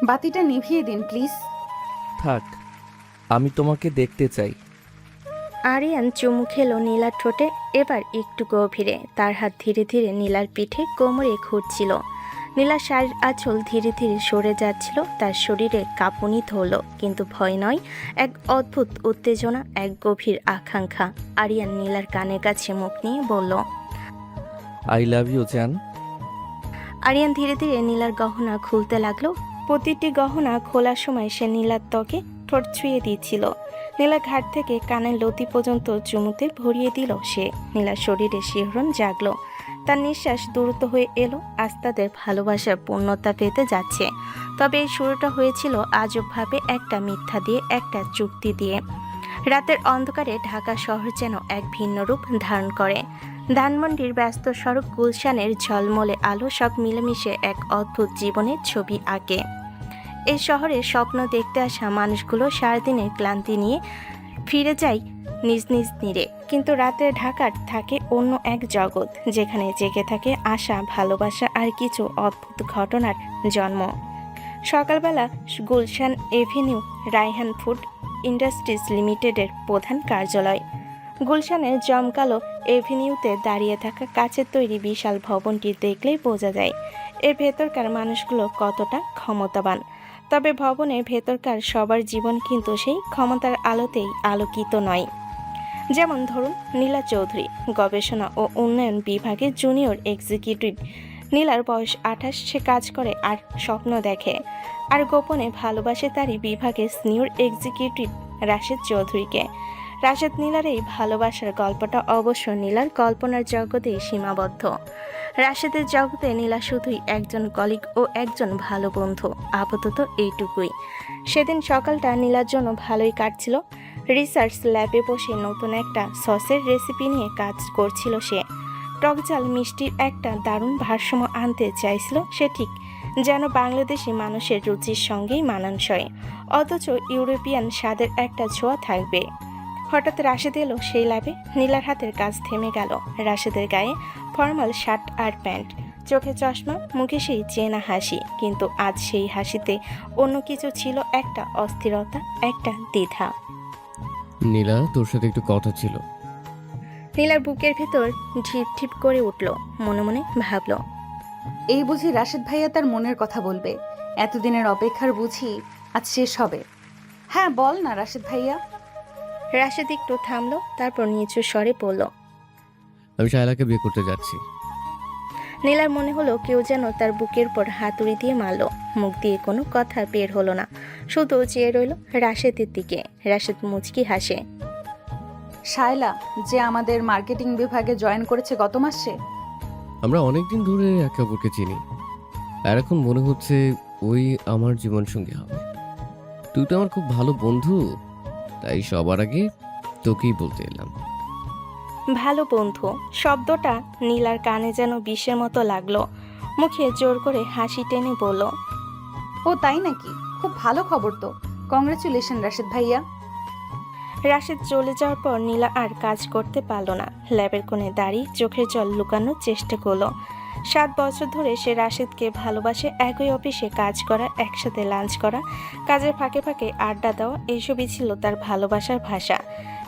বাতিটা নিভিয়ে দিন প্লিজ। থাক, আমি তোমাকে দেখতে চাই। আরিয়ান চুমু খেলো নীলার ঠোঁটে, এবার একটু গভীরে। তার হাত ধীরে ধীরে নীলার পিঠে কোমরে ঘুরছিল। নীলার শাড়ির আঁচল ধীরে ধীরে সরে যাচ্ছিল। তার শরীরে কাঁপুনি ধরল, কিন্তু ভয় নয়, এক অদ্ভুত উত্তেজনা, এক গভীর আকাঙ্ক্ষা। আরিয়ান নীলার কানের কাছে মুখ নিয়ে বলল, আই লাভ ইউ জান। আরিয়ান ধীরে ধীরে নীলার গহনা খুলতে লাগলো। প্রতিটি গহনা খোলার সময় সে নীলার ত্বকে ঠোঁট ছুঁয়ে দিচ্ছিল। নীলার ঘাট থেকে কানের লতি পর্যন্ত চুমুতে ভরিয়ে দিল সে। নীলার শরীরে শিহরণ জাগলো। তার নিঃশ্বাস দ্রুত হয়ে এলো। আজ তাদের ভালোবাসার পূর্ণতা পেতে যাচ্ছে। তবে এই শুরুটা হয়েছিল আজবভাবে, একটা মিথ্যা দিয়ে, একটা চুক্তি দিয়ে। রাতের অন্ধকারে ঢাকা শহর যেন এক ভিন্ন রূপ ধারণ করে। ধানমন্ডির ব্যস্ত সড়ক, গুলশানের ঝলমলে আলো, সব মিলেমিশে এক অদ্ভুত জীবনের ছবি আঁকে। এই শহরে স্বপ্ন দেখতে আসা মানুষগুলো সারাদিনের ক্লান্তি নিয়ে ফিরে যায় নিজ নিজ নীড়ে। কিন্তু রাতে ঢাকার থাকে অন্য এক জগৎ, যেখানে জেগে থাকে আশা, ভালোবাসা আর কিছু অদ্ভুত ঘটনার জন্ম। সকালবেলা Gulshan Avenue Raihan food industries লিমিটেডের প্রধান কার্যালয়। গুলশানের জমকালো এভিনিউতে দাঁড়িয়ে থাকা কাচের তৈরি বিশাল ভবনটি দেখলেই বোঝা যায় এর ভেতরকার মানুষগুলো কতটা ক্ষমতাবান। তবে ভবনের ভেতরকার সবার জীবন কিন্তু সেই ক্ষমতার আলোতেই আলোকিত নয়। যেমন ধরুন নীলা চৌধুরী, গবেষণা ও উন্নয়ন বিভাগে জুনিয়র এক্সিকিউটিভ। নীলার বয়স 28, সে কাজ করে আর স্বপ্ন দেখে, আর গোপনে ভালোবাসে তারই বিভাগের সিনিয়র এক্সিকিউটিভ রাশেদ চৌধুরীকে। রাশেদ নীলার এই ভালোবাসার গল্পটা অবশ্য নীলার কল্পনার জগতেই সীমাবদ্ধ। রাশেদের জগতে নীলা শুধুই একজন কলিগ ও একজন ভালো বন্ধু, আপাতত এইটুকুই। সেদিন সকালটা নীলার জন্য ভালোই কাটছিল। রিসার্চ ল্যাবে বসে নতুন একটা সসের রেসিপি নিয়ে কাজ করছিল সে। টকঝাল মিষ্টির একটা দারুণ ভারসাম্য আনতে চাইছিল সে, ঠিক যেন বাংলাদেশি মানুষের রুচির সঙ্গেই মানানসই, অথচ ইউরোপিয়ান স্বাদের একটা ছোঁয়া থাকবে। হঠাৎ রাশেদ এলো সেই ল্যাবে। নীলার হাতের কাজ থেমে গেল। রাশেদের গায়ে ফর্মাল শার্ট আর প্যান্ট, চোখে চশমা, মুখে সেই চেনা হাসি, কিন্তু আজ সেই হাসিতে অন্য কিছু ছিল, একটা অস্থিরতা, একটা দ্বিধা। নীলা, তোর সাথে একটু কথা ছিল। নীলার বুকের ভেতর ঢিপ ঢিপ করে উঠল। মনে মনে ভাবল, এই বুঝি রাশেদ ভাইয়া তার মনের কথা বলবে? এতদিনের অপেক্ষার বুঝি আজ শেষ হবে। হ্যাঁ বল না রাশেদ ভাইয়া। রাশেদ একটু থামলো, তারপর নিচু স্বরে বলল, আমি শায়লাকে বিয়ে করতে যাচ্ছি। নীলার মনে হলো কেউ যেন তার বুকের পর হাতুড়ি দিয়ে মারল। মুখ দিয়ে কোনো কথা বের হলো না, শুধু চেয়ে রইল রাশেদের দিকে। রাশেদ মুচকি হাসে। শায়লা যে আমাদের মার্কেটিং বিভাগে জয়েন করেছে গত মাসে। আমরা অনেকদিন ধরে একে অপরকে চিনি, আর এখন মনে হচ্ছে ওই আমার জীবনসঙ্গী হবে। তুই তো আমার খুব ভালো বন্ধু, তাই সবার আগে তোকেই বলতে এলাম। ভালো বন্ধু শব্দটা নীলার কানে যেন বিষের মতো লাগলো। মুখে জোর করে হাসি টেনে বলল, ও তাই নাকি? খুব ভালো খবর তো। কংগ্রেচুলেশন রাশেদ ভাইয়া। রাশেদ চলে যাওয়ার পর নীলা আর কাজ করতে পারল না। ল্যাবের কোণে দাঁড়িয়ে চোখের জল লুকানোর চেষ্টা করলো। 7 বছর ধরে সে রাশেদকে ভালোবাসে। একই অফিসে কাজ করা, একসাথে লাঞ্চ করা, কাজের ফাঁকে ফাঁকে আড্ডা দেওয়া, এইসবই ছিল তার ভালোবাসার ভাষা।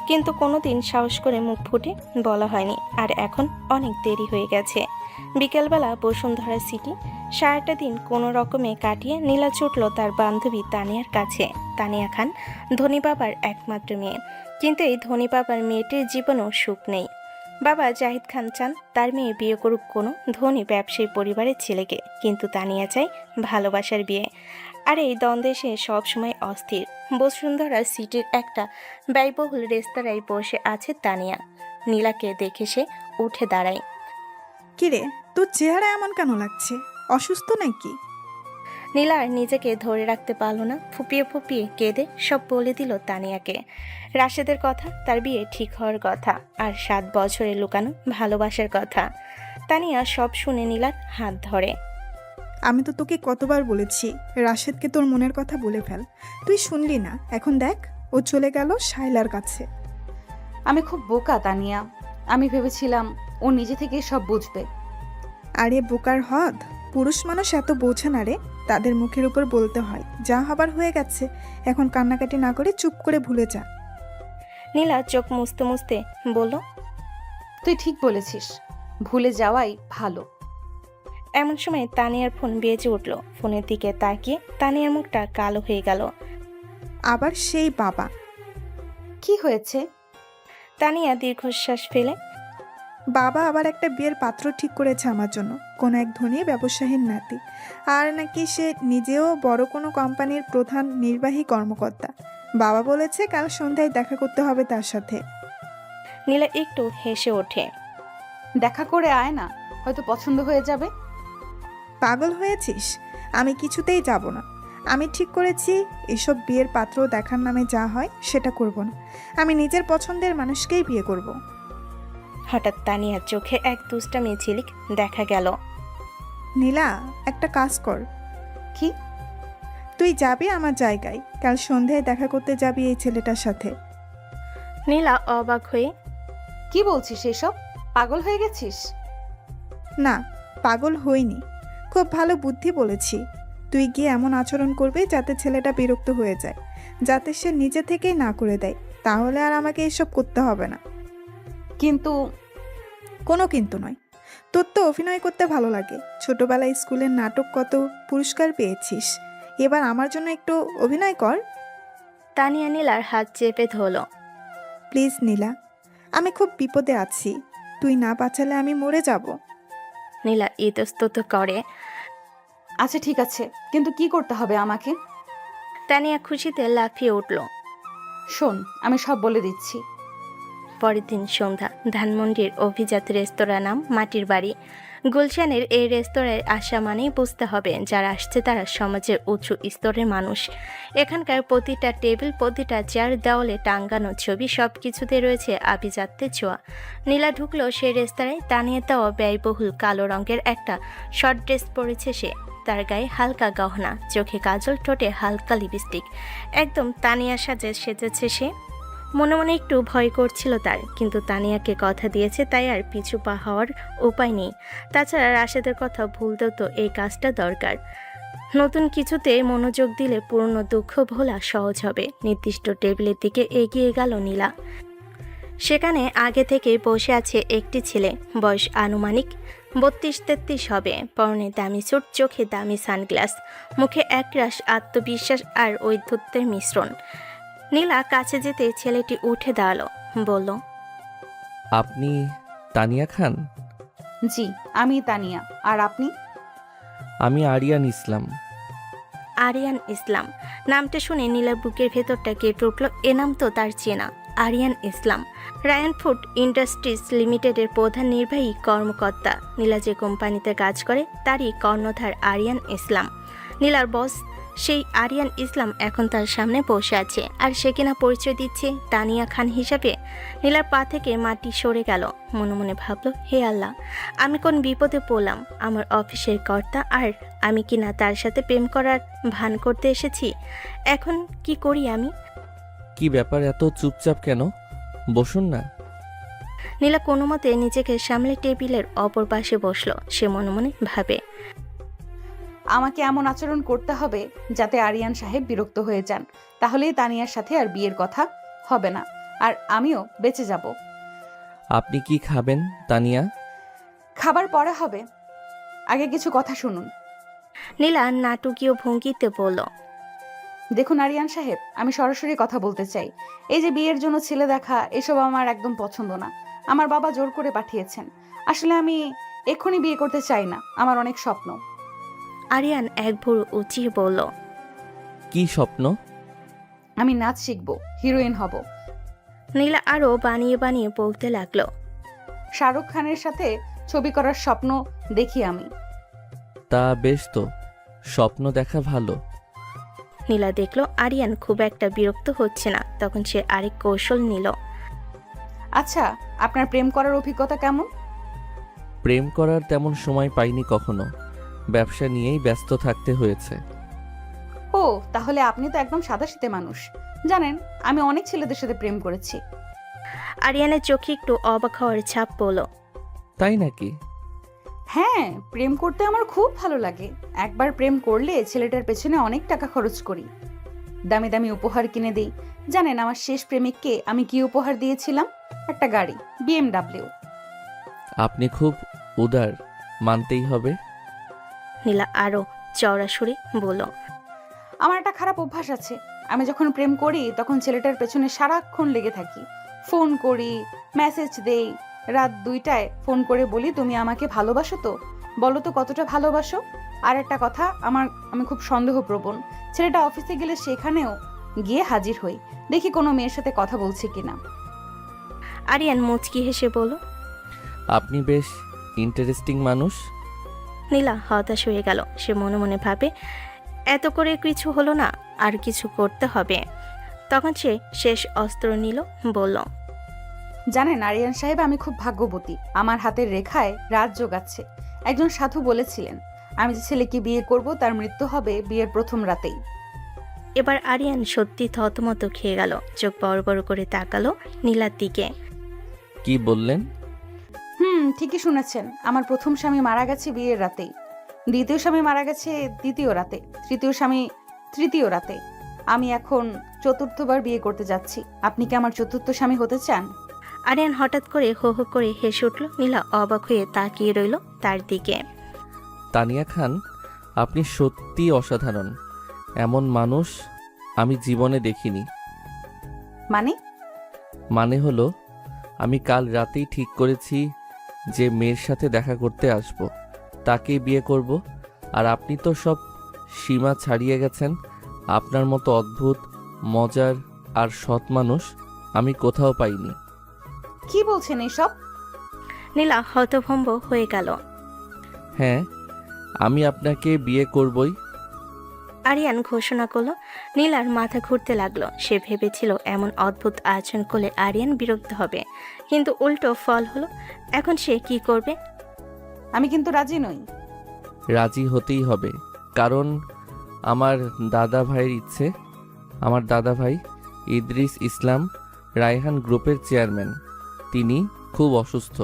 কিন্তু কোনোদিন সাহস করে মুখ ফুটে বলা হয়নি। আর এখন অনেক দেরি হয়ে গেছে। বিকেলবেলা বসুন্ধরা সিটি। সারাটা দিন কোনো রকমে কাটিয়ে নীলা ছুটল তার বান্ধবী তানিয়ার কাছে। তানিয়া খান ধনী বাবার একমাত্র মেয়ে, কিন্তু এই ধনী বাবার মেয়েটির জীবনেও সুখ নেই। বাবা জাহিদ খান চান তার মেয়ে বিয়ে করুক কোনো ধনী ব্যবসায়ী পরিবারের ছেলেকে, কিন্তু তানিয়া চাই ভালোবাসার বিয়ে। আর এই দ্বন্দ্বে সে সবসময় অস্থির। বসুন্ধরা সিটির একটা ব্যয়বহুল রেস্তোরাঁয় বসে আছে তানিয়া। নীলাকে দেখে সে উঠে দাঁড়ায়। কিরে, তোর চেহারা এমন কেন লাগছে? অসুস্থ নাকি? নীলা আর নিজেকে ধরে রাখতে পারল না, ফুপিয়ে ফুপিয়ে কেঁদে সব বলে দিল তানিয়াকে। রাশেদের কথা, তার বিয়ে ঠিক হওয়ার কথা, আর 7 বছরে লুকানো ভালোবাসার কথা। তানিয়া সব শুনে নীলার হাত ধরে। আমি তো তোকে কতবার বলেছি রাশেদকে তোর মনের কথা বলে ফেল, তুই শুনলি না। এখন দেখ, ও চলে গেল শায়লার কাছে। আমি খুব বোকা তানিয়া। আমি ভেবেছিলাম ও নিজে থেকেই সব বুঝবে। আরে বোকার হদ, পুরুষ মানুষ এত বোঝে না রে, তাদের মুখের উপর বলতে হয় যা হবার হয়ে গেছে, এখন কান্নাকাটি না করে চুপ করে ভুলে যা। নীলা চোখ মুছতে মুছতে বলল, তুই ঠিক বলেছিস, ভুলে যাওয়াই ভালো। এমন সময় তানিয়ার ফোন বেজে উঠল। ফোনের দিকে তাকিয়ে তানিয়ার মুখটা কালো হয়ে গেল। আবার সেই বাবা। কি হয়েছে? তানিয়া দীর্ঘশ্বাস ফেলে, বাবা আবার একটা বিয়ের পাত্র ঠিক করেছে আমার জন্য, কোনো এক ধনী ব্যবসায়ীর নাতি, আর নাকি সে নিজেও বড় কোনো কোম্পানির প্রধান নির্বাহী কর্মকর্তা। বাবা বলেছে কাল সন্ধ্যায় দেখা করতে হবে তার সাথে। নীলা একটু হেসে ওঠে। দেখা করে আয় না, হয়তো পছন্দ হয়ে যাবে। পাগল হয়েছিস? আমি কিছুতেই যাব না। আমি ঠিক করেছি এসব বিয়ের পাত্র দেখার নামে যা হয় সেটা করব না। আমি নিজের পছন্দের মানুষকেই বিয়ে করব। হঠাৎ তানিয়ার চোখে এক দুষ্টামি ঝিলিক দেখা গেল। নীলা, একটা কাজ কর। কি? তুই যাবি আমার জায়গায়, কাল সন্ধ্যায় দেখা করতে যাবি এই ছেলেটার সাথে। নীলা অবাক হয়ে, কি বলছিস এসব? পাগল হয়ে গেছিস? না, পাগল হইনি, খুব ভালো বুদ্ধি বলেছি। তুই গিয়ে এমন আচরণ করবি যাতে ছেলেটা বিরক্ত হয়ে যায়, যাতে সে নিজে থেকেই না করে দেয়, তাহলে আর আমাকে এসব করতে হবে না। কিন্তু কোনো কিন্তু নয়। তোর তো অভিনয় করতে ভালো লাগে, ছোটবেলায় স্কুলের নাটক কত পুরস্কার পেয়েছিস, এবার আমার জন্য একটু অভিনয় কর। তানিয়া নীলার হাত চেপে ধরল। প্লিজ নীলা, আমি খুব বিপদে আছি, তুই না বাঁচালে আমি মরে যাব। নীলা ইতস্তত করে। আচ্ছা ঠিক আছে, কিন্তু কি করতে হবে আমাকে? তানিয়া খুশিতে লাফিয়ে উঠল। শোন, আমি সব বলে দিচ্ছি। পরের দিন সন্ধ্যা। ধানমন্ডির অভিজাত রেস্তোরাঁ, নাম মাটির বাড়ি। গুলশানের এই রেস্তোরাঁয় আসা মানেই বুঝতে হবে যারা আসছে তারা সমাজের উচ্চ স্তরের মানুষ। এখানকার প্রতিটা টেবিল, প্রতিটা চেয়ার, দেওয়ালে টাঙ্গানো ছবি, সব কিছুতে রয়েছে আভিজাত্যের ছোঁয়া। নীলা ঢুকলো সেই রেস্তোরাঁয়। তানিয়া দেওয়া ব্যয়বহুল কালো রঙের একটা শর্ট ড্রেস পরেছে সে। তার গায়ে হালকা গহনা, চোখে কাজল, ঠোঁটে হালকা লিপস্টিক, একদম তানিয়া সাজে সেজেছে সে। মনে মনে একটু ভয় করছিল তার, কিন্তু তানিয়াকে কথা দিয়েছে তাই আর পিছু পা হওয়ার উপায় নেই। তাছাড়া রাশেদের কথা ভুলতেও তো এই কাজটা দরকার। নতুন কিছুতে মনোযোগ দিলে পুরনো দুঃখ ভোলা সহজ হবে। নির্দিষ্ট টেবিলের দিকে এগিয়ে গেল নীলা। সেখানে আগে থেকেই বসে আছে একটি ছেলে, বয়স আনুমানিক 32-33 হবে। পরনে দামি স্যুট, চোখে দামি সানগ্লাস, মুখে একরাশ আত্মবিশ্বাস আর ঔদ্ধত্যের মিশ্রণ। নীলা কাছে যেতে ছেলেটি উঠে দাঁড়ালো, বলল, আপনি তানিয়া খান? জি, আমি তানিয়া। আর আপনি? আমি আরিয়ান ইসলাম। আরিয়ান ইসলাম নামটা শুনে নীলার বুকের ভেতরটা কেঁপে উঠল। এ নাম তো তার চেনা, আরিয়ান ইসলাম, রায়ান ফুড ইন্ডাস্ট্রিজ লিমিটেডের প্রধান নির্বাহী কর্মকর্তা। নীলা যে কোম্পানিতে কাজ করে তারই কর্ণধার আরিয়ান ইসলাম। নীলার বস সেই আরিয়ান ইসলাম এখন তার সামনে বসে আছে, আর সে কিনা পরিচয় দিচ্ছে তানিয়া খান হিসাবে। নীলার পা থেকে মাটি সরে গেল। মনে মনে ভাবল, হে আল্লাহ, আমি কোন বিপদে পড়লাম। আমার অফিসের কর্তা, আর আমি কিনা তার সাথে প্রেম করার ভান করতে এসেছি। এখন কি করি আমি? কি ব্যাপার, এত চুপচাপ কেন? বসুন না। নীলা কোনো মতে নিজেকে সামলে টেবিলের অপর পাশে বসলো। সে মনে মনে ভাবে, আমাকে এমন আচরণ করতে হবে যাতে আরিয়ান সাহেব বিরক্ত হয়ে যান, তাহলেই তানিয়ার সাথে আর বিয়ের কথা হবে না, আর আমিও বেঁচে যাব। আপনি কি খাবেন তানিয়া? খাবার পরে হবে, আগে কিছু কথা শুনুন। নীলা নাটকীয় ভঙ্গিতে বলল, দেখুন আরিয়ান সাহেব, আমি সরাসরি কথা বলতে চাই। এই যে বিয়ের জন্য ছেলে দেখা, এসব আমার একদম পছন্দ না। আমার বাবা জোর করে পাঠিয়েছেন। আসলে আমি এক্ষুনি বিয়ে করতে চাই না, আমার অনেক স্বপ্ন। আরিয়ান এক ভুরু উঁচিয়ে বলল, কি স্বপ্ন? আমি নাচ শিখবো, হিরোইন হব। নীলা আরও বানিয়ে বানিয়ে বলতে লাগলো, শাহরুখ খানের সাথে ছবি করার স্বপ্ন দেখি আমি। তা বেশ তো, স্বপ্ন দেখা ভালো। নীলা দেখলো আরিয়ান খুব একটা বিরক্ত হচ্ছে না, তখন সে আরেক কৌশল নিল। আচ্ছা, আপনার প্রেম করার অভিজ্ঞতা কেমন? প্রেম করার তেমন সময় পাইনি কখনো, ব্যবসা নিয়েই ব্যস্ত থাকতে হয়েছে। ও, তাহলে আপনি তো একদম সাদাসিধে মানুষ। জানেন, আমি অনেক ছেলেদের সাথে প্রেম করেছি। আরিয়ানের চোখে একটু অবাক হওয়ার ছাপ পড়ল। তাই নাকি? হ্যাঁ, প্রেম করতে আমার খুব ভালো লাগে। একবার প্রেম করলে ছেলেটার পেছনে অনেক টাকা খরচ করি, দামি দামি উপহার কিনে দিই। জানেন আমার শেষ প্রেমিককে আমি কি উপহার দিয়েছিলাম? একটা গাড়ি, BMW। আপনি খুব উদার, মানতেই হবে। নীলা আরও চওড়া সুরে বলল। আমার একটা খারাপ অভ্যাস আছে, আমি যখন প্রেম করি তখন ছেলেটার পেছনে সারাক্ষণ লেগে থাকি। ফোন করি, মেসেজ দেই, রাত 2টায় ফোন করে বলি তুমি আমাকে ভালোবাসো তো, বলো তো কতটা ভালোবাসো। আর একটা কথা, আমি খুব সন্দেহপ্রবণ। ছেলেটা অফিসে গেলে সেখানেও গিয়ে হাজির হই, দেখি কোনো মেয়ের সাথে কথা বলছে কিনা। আরিয়ান মুচকি হেসে বলল। আপনি বেশ ইন্টারেস্টিং মানুষ। নীলা হতাশ হয়ে গেল। সে মনে মনে ভাবে, এত করে কিছু হলো না, আর কিছু করতে হবে। তখন সে শেষ অস্ত্র নিল, বলল। জানেন আরিয়ান সাহেব, আমি খুব ভাগ্যবতী। আমার হাতের রেখায় রাজ যোগাচ্ছে। একজন সাধু বলেছিলেন আমি যে ছেলেকে বিয়ে করব তার মৃত্যু হবে বিয়ের প্রথম রাতেই। এবার আরিয়ান সত্যি থতমত খেয়ে গেল। চোখ বড় বড় করে তাকালো নীলার দিকে। কি বললেন? ঠিকই শুনেছেন। আমার প্রথম স্বামী মারা গেছে বিয়ের রাতেই, দ্বিতীয় স্বামী মারা গেছে দ্বিতীয় রাতে, তৃতীয় স্বামী তৃতীয় রাতে। আমি এখন চতুর্থবার বিয়ে করতে যাচ্ছি। আপনি কি আমার চতুর্থ স্বামী হতে চান? আরিয়ান হঠাৎ করে হো হো করে হেসে উঠল। নীলা অবাক হয়ে তাকিয়ে রইল তার দিকে। তানিয়া খান, আপনি সত্যি অসাধারণ। এমন মানুষ আমি জীবনে দেখিনি। মানে হলো, আমি কাল রাতেই ঠিক করেছি যে মেয়ের সাথে দেখা করতে আসব, তাকেই বিয়ে করব। আর আপনি তো সব সীমা ছাড়িয়ে গেছেন। আপনার মতো অদ্ভুত, মজার আর সৎ মানুষ আমি কোথাও পাইনি। কি বলছেন এসব? নীলা হতভম্ব হয়ে গেল। হ্যাঁ, আমি আপনাকে বিয়ে করবই। আরিয়ান ঘোষণা করলো। নীলার মাথা ঘুরতে লাগলো। সে ভেবেছিল এমন অদ্ভুত আচরণ করলে আরিয়ান বিরক্ত হবে, কিন্তু উল্টো ফল হলো। এখন সে কি করবে? আমি কিন্তু রাজি নই। রাজি হতেই হবে, কারণ আমার দাদা ভাইয়ের ইচ্ছে। আমার দাদা ভাই ইদ্রিস ইসলাম রায়হান গ্রুপের চেয়ারম্যান। তিনি খুব অসুস্থ।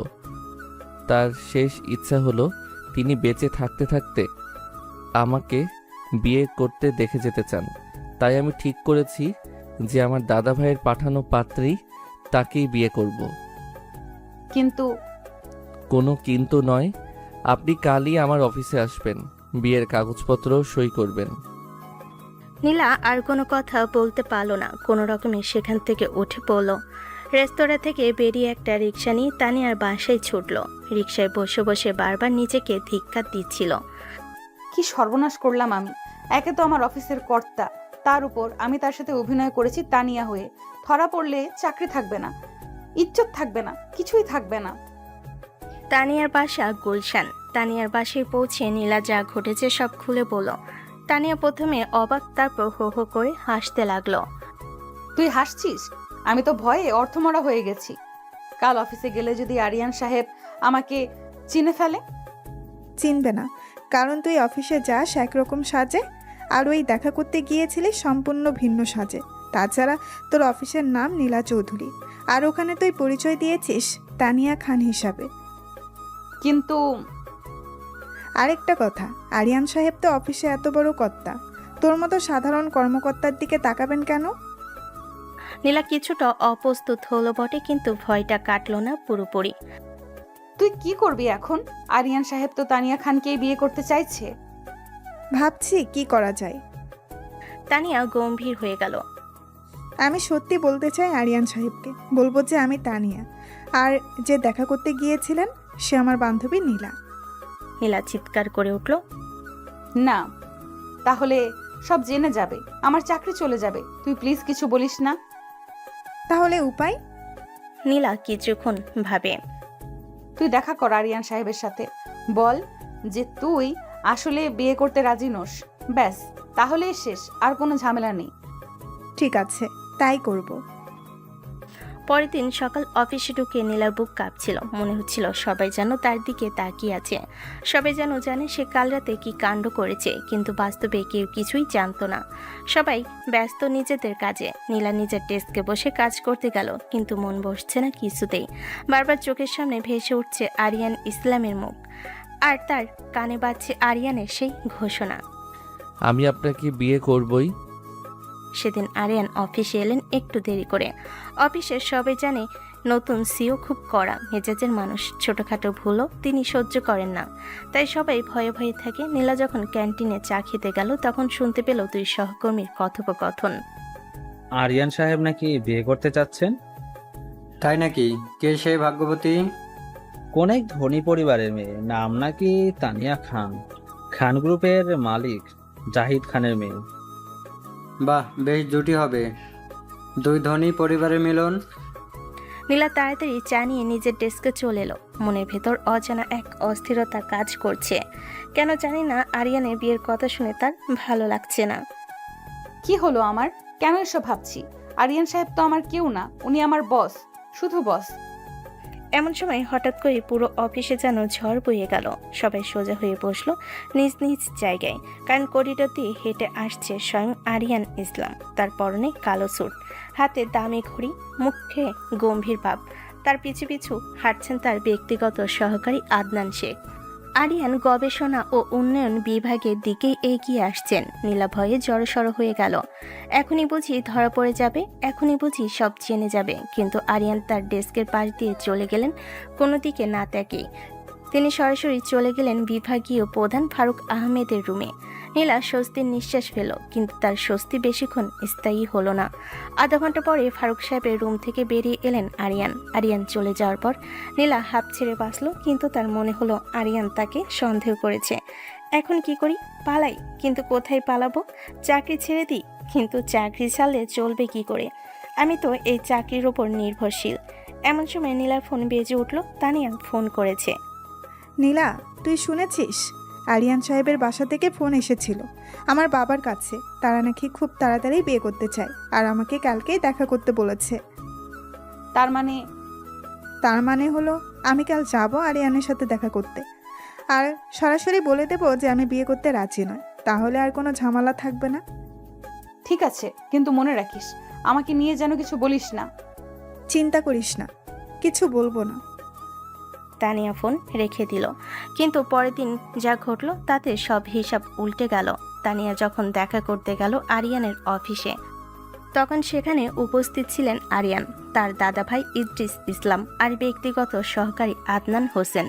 তার শেষ ইচ্ছা হলো তিনি বেঁচে থাকতে থাকতে আমাকে বিয়ে করতে দেখে যেতে চান। তাই আমি ঠিক করেছি যে আমার দাদা ভাইয়ের পাঠানো পাত্রী, তাকেই বিয়ে করব। কিন্তু কোনো কিন্তু নয়। আপনি কালই আমার অফিসে আসবেন, বিয়ের কাগজপত্র সই করবেন। নীলা আর কোনো কথা বলতে পারল না। কোনো রকমে সেখান থেকে উঠে পড়ল। রেস্তোরাঁ থেকে বেরিয়ে একটা রিক্সা নিয়ে তানিয়ার বাসায় ছুটল। রিক্সায় বসে বসে বারবার নিজেকে ধিক্কার দিচ্ছিল। কি সর্বনাশ করলাম আমি! একে তো আমার অফিসের কর্তা, তার উপর আমি তার সাথে অভিনয় করেছি তানিয়া হয়ে। ধরা পড়লে চাকরি থাকবে না, ইজ্জত থাকবে না, কিছুই থাকবে না। তানিয়ার বাসা গুলশান। তানিয়ার বাসায় পৌঁছে নীলা যা ঘটেছে সব খুলে বলল। তানিয়া প্রথমে অবাক, তারপর হো হো করে হাসতে লাগলো। তুই হাসছিস? আমি তো ভয়ে অর্থমরা হয়ে গেছি। কাল অফিসে গেলে যদি আরিয়ান সাহেব আমাকে চিনে ফেলে? চিনবে না, কারণ তুই অফিসে যাস একরকম সাজে, আর ওই দেখা করতে গিয়েছিলি সম্পূর্ণ ভিন্ন সাজে। তাছাড়া তোর অফিসের নাম নীলা চৌধুরী, আর ওখানে তুই পরিচয় দিয়েছিস তানিয়া খান হিসাবে। কিন্তু আরেকটা কথা, আরিয়ান সাহেব তো অফিসে এত বড় কর্তা, তোর মতো সাধারণ কর্মকর্তার দিকে তাকাবেন কেন? নীলা কিছুটা অপ্রস্তুত হলো বটে, কিন্তু ভয়টা কাটলো না পুরোপুরি। তুই কি করবি এখন? আরিয়ান সাহেব তো তানিয়া খানকেই বিয়ে করতে চাইছে। ভাবছি কি করা যায়। তানিয়া গম্ভীর হয়ে গেল। আমি সত্যি বলতে চাই আরিয়ান সাহেবকে, বলবো যে আমি তানিয়া, আর যে দেখা করতে গিয়েছিলেন সে আমার বান্ধবী নীলা। নীলা চিৎকার করে উঠল। না, তাহলে সব জেনে যাবে, আমার চাকরি চলে যাবে। তুই প্লিজ কিছু বলিস না। তাহলে উপায়? নীলা কিছুক্ষণ ভাবে। তুই দেখা কর আরিয়ান সাহেবের সাথে, বল যে তুই আসলে বিয়ে করতে রাজি নোস। ব্যাস, তাহলেই শেষ, আর কোনো ঝামেলা নেই। ঠিক আছে, তাই করব। পরের দিন সকাল অফিসে ঢুকে নীলার বুক কাঁপছিল। মনে হচ্ছিল সবাই যেন তার দিকে তাকিয়ে আছে। সবাই যেন জানে সে কাল রাতে কি কাণ্ড করেছে, কিন্তু বাস্তবে কেউ কিছুই জানতো না। সবাই ব্যস্ত নিজেদের কাজে। নীলা নিজের ডেস্কে বসে কাজ করতে গেল, কিন্তু মন বসছে না কিছুতেই। বারবার চোখের সামনে ভেসে উঠছে আরিয়ান ইসলামের মুখ। আর তার কানে বাজছে আরিয়ানের সেই ঘোষণা। আমি আপনাকে বিয়ে করবই। সেদিন আরিয়ান অফিসে এলেন একটু দেরি করে। অফিসের সবাই জানে নতুন সিও খুব কড়া মেজাজের মানুষ, ছোটখাটো ভুলও তিনি সহ্য করেন না, তাই সবাই ভয়ে ভয়ে থাকে। নীলা যখন ক্যান্টিনে চা খেতে গেল তখন শুনতে পেল দুই সহকর্মীর কথোপকথন। আরিয়ান সাহেব নাকি বিয়ে করতে চাচ্ছেন। তাই নাকি? কে সেই ভাগ্যবতী? কোন এক ধনী পরিবারের মেয়ে, নাম নাকি তানিয়া খান। খান গ্রুপের মালিক জাহিদ খানের মেয়ে। বাহ, বেশ জুটি হবে। দুই ধনী পরিবারের মিলন। নীলা তাড়াতাড়ি চা নিয়ে নিজের ডেস্কে চলে এলো। মনের ভেতর অজানা এক অস্থিরতা কাজ করছে। কেন জানি না, আরিয়ানের বিয়ের কথা শুনে তার ভালো লাগছে না। কি হলো আমার? কেন এসব ভাবছি? আরিয়ান সাহেব তো আমার কেউ না, উনি আমার বস, শুধু বস। এমন সময় হঠাৎ করে পুরো অফিসে যেন ঝড় বয়ে গেল। সবাই সোজা হয়ে বসলো নিজ নিজ জায়গায়, কারণ করিডোর দিয়ে হেঁটে আসছে স্বয়ং আরিয়ান ইসলাম। তার পরনে কালো স্যুট, হাতে দামি ঘড়ি, মুখে গম্ভীর ভাব। তার পিছু পিছু হাঁটছেন তার ব্যক্তিগত সহকারী আদনান শেখ। আরিয়ান গবেষণা ও উন্নয়ন বিভাগের দিকেই এগিয়ে আসছেন। নীলা ভয়ে জড়সড় হয়ে গেল। এখনই বুঝি ধরা পড়ে যাবে, এখনই বুঝি সব জেনে যাবে। কিন্তু আরিয়ান তার ডেস্কের পাশ দিয়ে চলে গেলেন কোনো দিকে না তাকিয়ে। তিনি সরাসরি চলে গেলেন বিভাগীয় প্রধান ফারুক আহমেদের রুমে। নীলা স্বস্তির নিঃশ্বাস ফেল, কিন্তু তার স্বস্তি বেশিক্ষণ স্থায়ী হলো না। আধা ঘন্টা পরে ফারুক সাহেবের রুম থেকে বেরিয়ে এলেন আরিয়ান। আরিয়ান চলে যাওয়ার পর নীলা হাঁপ ছেড়ে বাঁচল, কিন্তু তার মনে হলো আরিয়ান তাকে সন্দেহ করেছে। এখন কি করি? পালাই, কিন্তু কোথায় পালাবো? চাকরি ছেড়ে দিই, কিন্তু চাকরি ছাড়লে চলবে কি করে? আমি তো এই চাকরির ওপর নির্ভরশীল। এমন সময় নীলার ফোন বেজে উঠল। তানিয়া ফোন করেছে। নীলা, তুই শুনেছিস? আরিয়ান সাহেবের বাসা থেকে ফোন এসেছিল আমার বাবার কাছে। তারা নাকি খুব তাড়াতাড়ি বিয়ে করতে চায়, আর আমাকে কালকেই দেখা করতে বলেছে। তার মানে? তার মানে হলো আমি কাল যাব আরিয়ানের সাথে দেখা করতে, আর সরাসরি বলে দেবো যে আমি বিয়ে করতে রাজি নয়। তাহলে আর কোনো ঝামেলা থাকবে না। ঠিক আছে, কিন্তু মনে রাখিস আমাকে নিয়ে যেন কিছু বলিস না। চিন্তা করিস না, কিছু বলবো না। তানিয়া ফোন রেখে দিল। কিন্তু পরের দিন যা ঘটল তাতে সব হিসাব উল্টে গেল। তানিয়া যখন দেখা করতে গেল আরিয়ানের অফিসে, তখন সেখানে উপস্থিত ছিলেন আরিয়ান, তার দাদাভাই ইদ্রিস ইসলাম আর ব্যক্তিগত সহকারী আদনান হোসেন।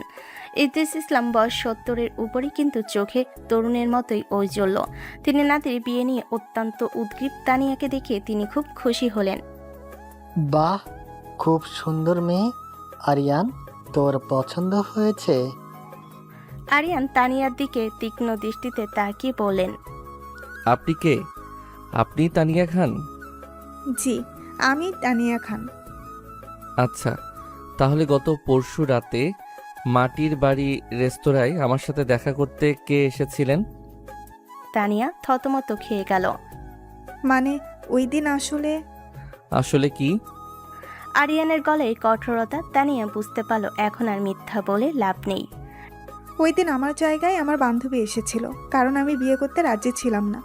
ইদ্রিস ইসলাম বয়স 70-এর উপরই, কিন্তু চোখে তরুণের মতোই ঔজ্জ্বল্য। তিনি নাতির বিয়ে নিয়ে অত্যন্ত উদ্গ্রীব। তানিয়াকে দেখে তিনি খুব খুশি হলেন। বাহ, খুব সুন্দর মেয়ে। আরিয়ান, তোর পছন্দ হয়েছে? আরিয়ান তানিয়ার দিকে তীক্ষ্ণ দৃষ্টিতে তাকিয়ে বললেন, আপনি কে? আপনি তানিয়া খান? জি, আমি তানিয়া খান। আচ্ছা, তাহলে গত পরশু রাতে মাটির বাড়ি রেস্তোরাঁয় আমার সাথে দেখা করতে কে এসেছিলেন? তানিয়া থতমত খেয়ে গেল। মানে ওই দিন আসলে কি? আরিয়ানের গলায় কঠোরতা। তানিয়া বুঝতে পারল এখন আর মিথ্যা বলে লাভ নেই। ওই দিন আমার জায়গায় আমার বান্ধবী এসেছিল, কারণ আমি বিয়ে করতে রাজি ছিলাম না।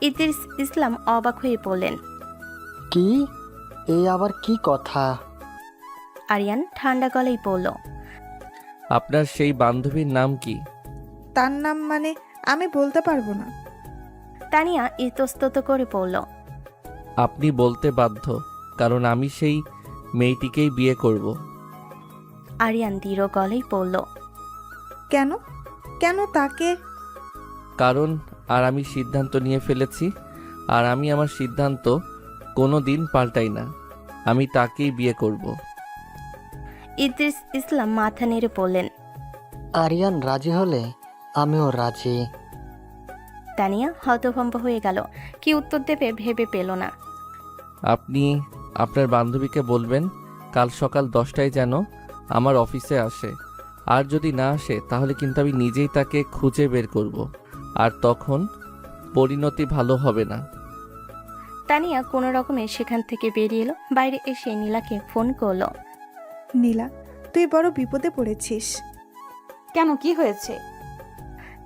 ইদ্রিস ইসলাম অবাক হয়ে বললেন, কি? এই আবার কি কথা? আরিয়ান ঠান্ডা গলায় বলল, আপনার সেই বান্ধবীর নাম কি? তার নাম মানে আমি বলতে পারবো না। তানিয়া ইতস্তত করে বলল, আপনি বলতে বাধ্য, কারণ আমি সেই মেয়েটিকেই বিয়ে করব। আরিয়ান দৃঢ় গলায় বলল, কেন? কেন তাকে? কারণ আর আমি সিদ্ধান্ত নিয়ে ফেলেছি, আর আমি আমার সিদ্ধান্ত কোনো দিন পাল্টাই না। আমি তাকেই বিয়ে করব। ইদ্রিস ইসলাম মাথা নেড়ে বললেন, আরিয়ান রাজি হলে আমিও রাজি। তানিয়া হতভম্ব হয়ে গেল। কি উত্তর দেবে ভেবে পেল না। আপনি আপনার বান্ধবীকে বলবেন কাল সকাল 10টায় যেন আমার অফিসে আসে, আর যদি না আসে তাহলে কিন্তু আমি নিজেই তাকে খুঁজে বের করব, আর তখন পরিণতি ভালো হবে না। তানিয়া কোনো রকমে সেখান থেকে বেরিয়ে এলো। বাইরে এসে নীলাকে ফোন করলো। নীলা, তুই বড় বিপদে পড়েছিস। কেন, কি হয়েছে?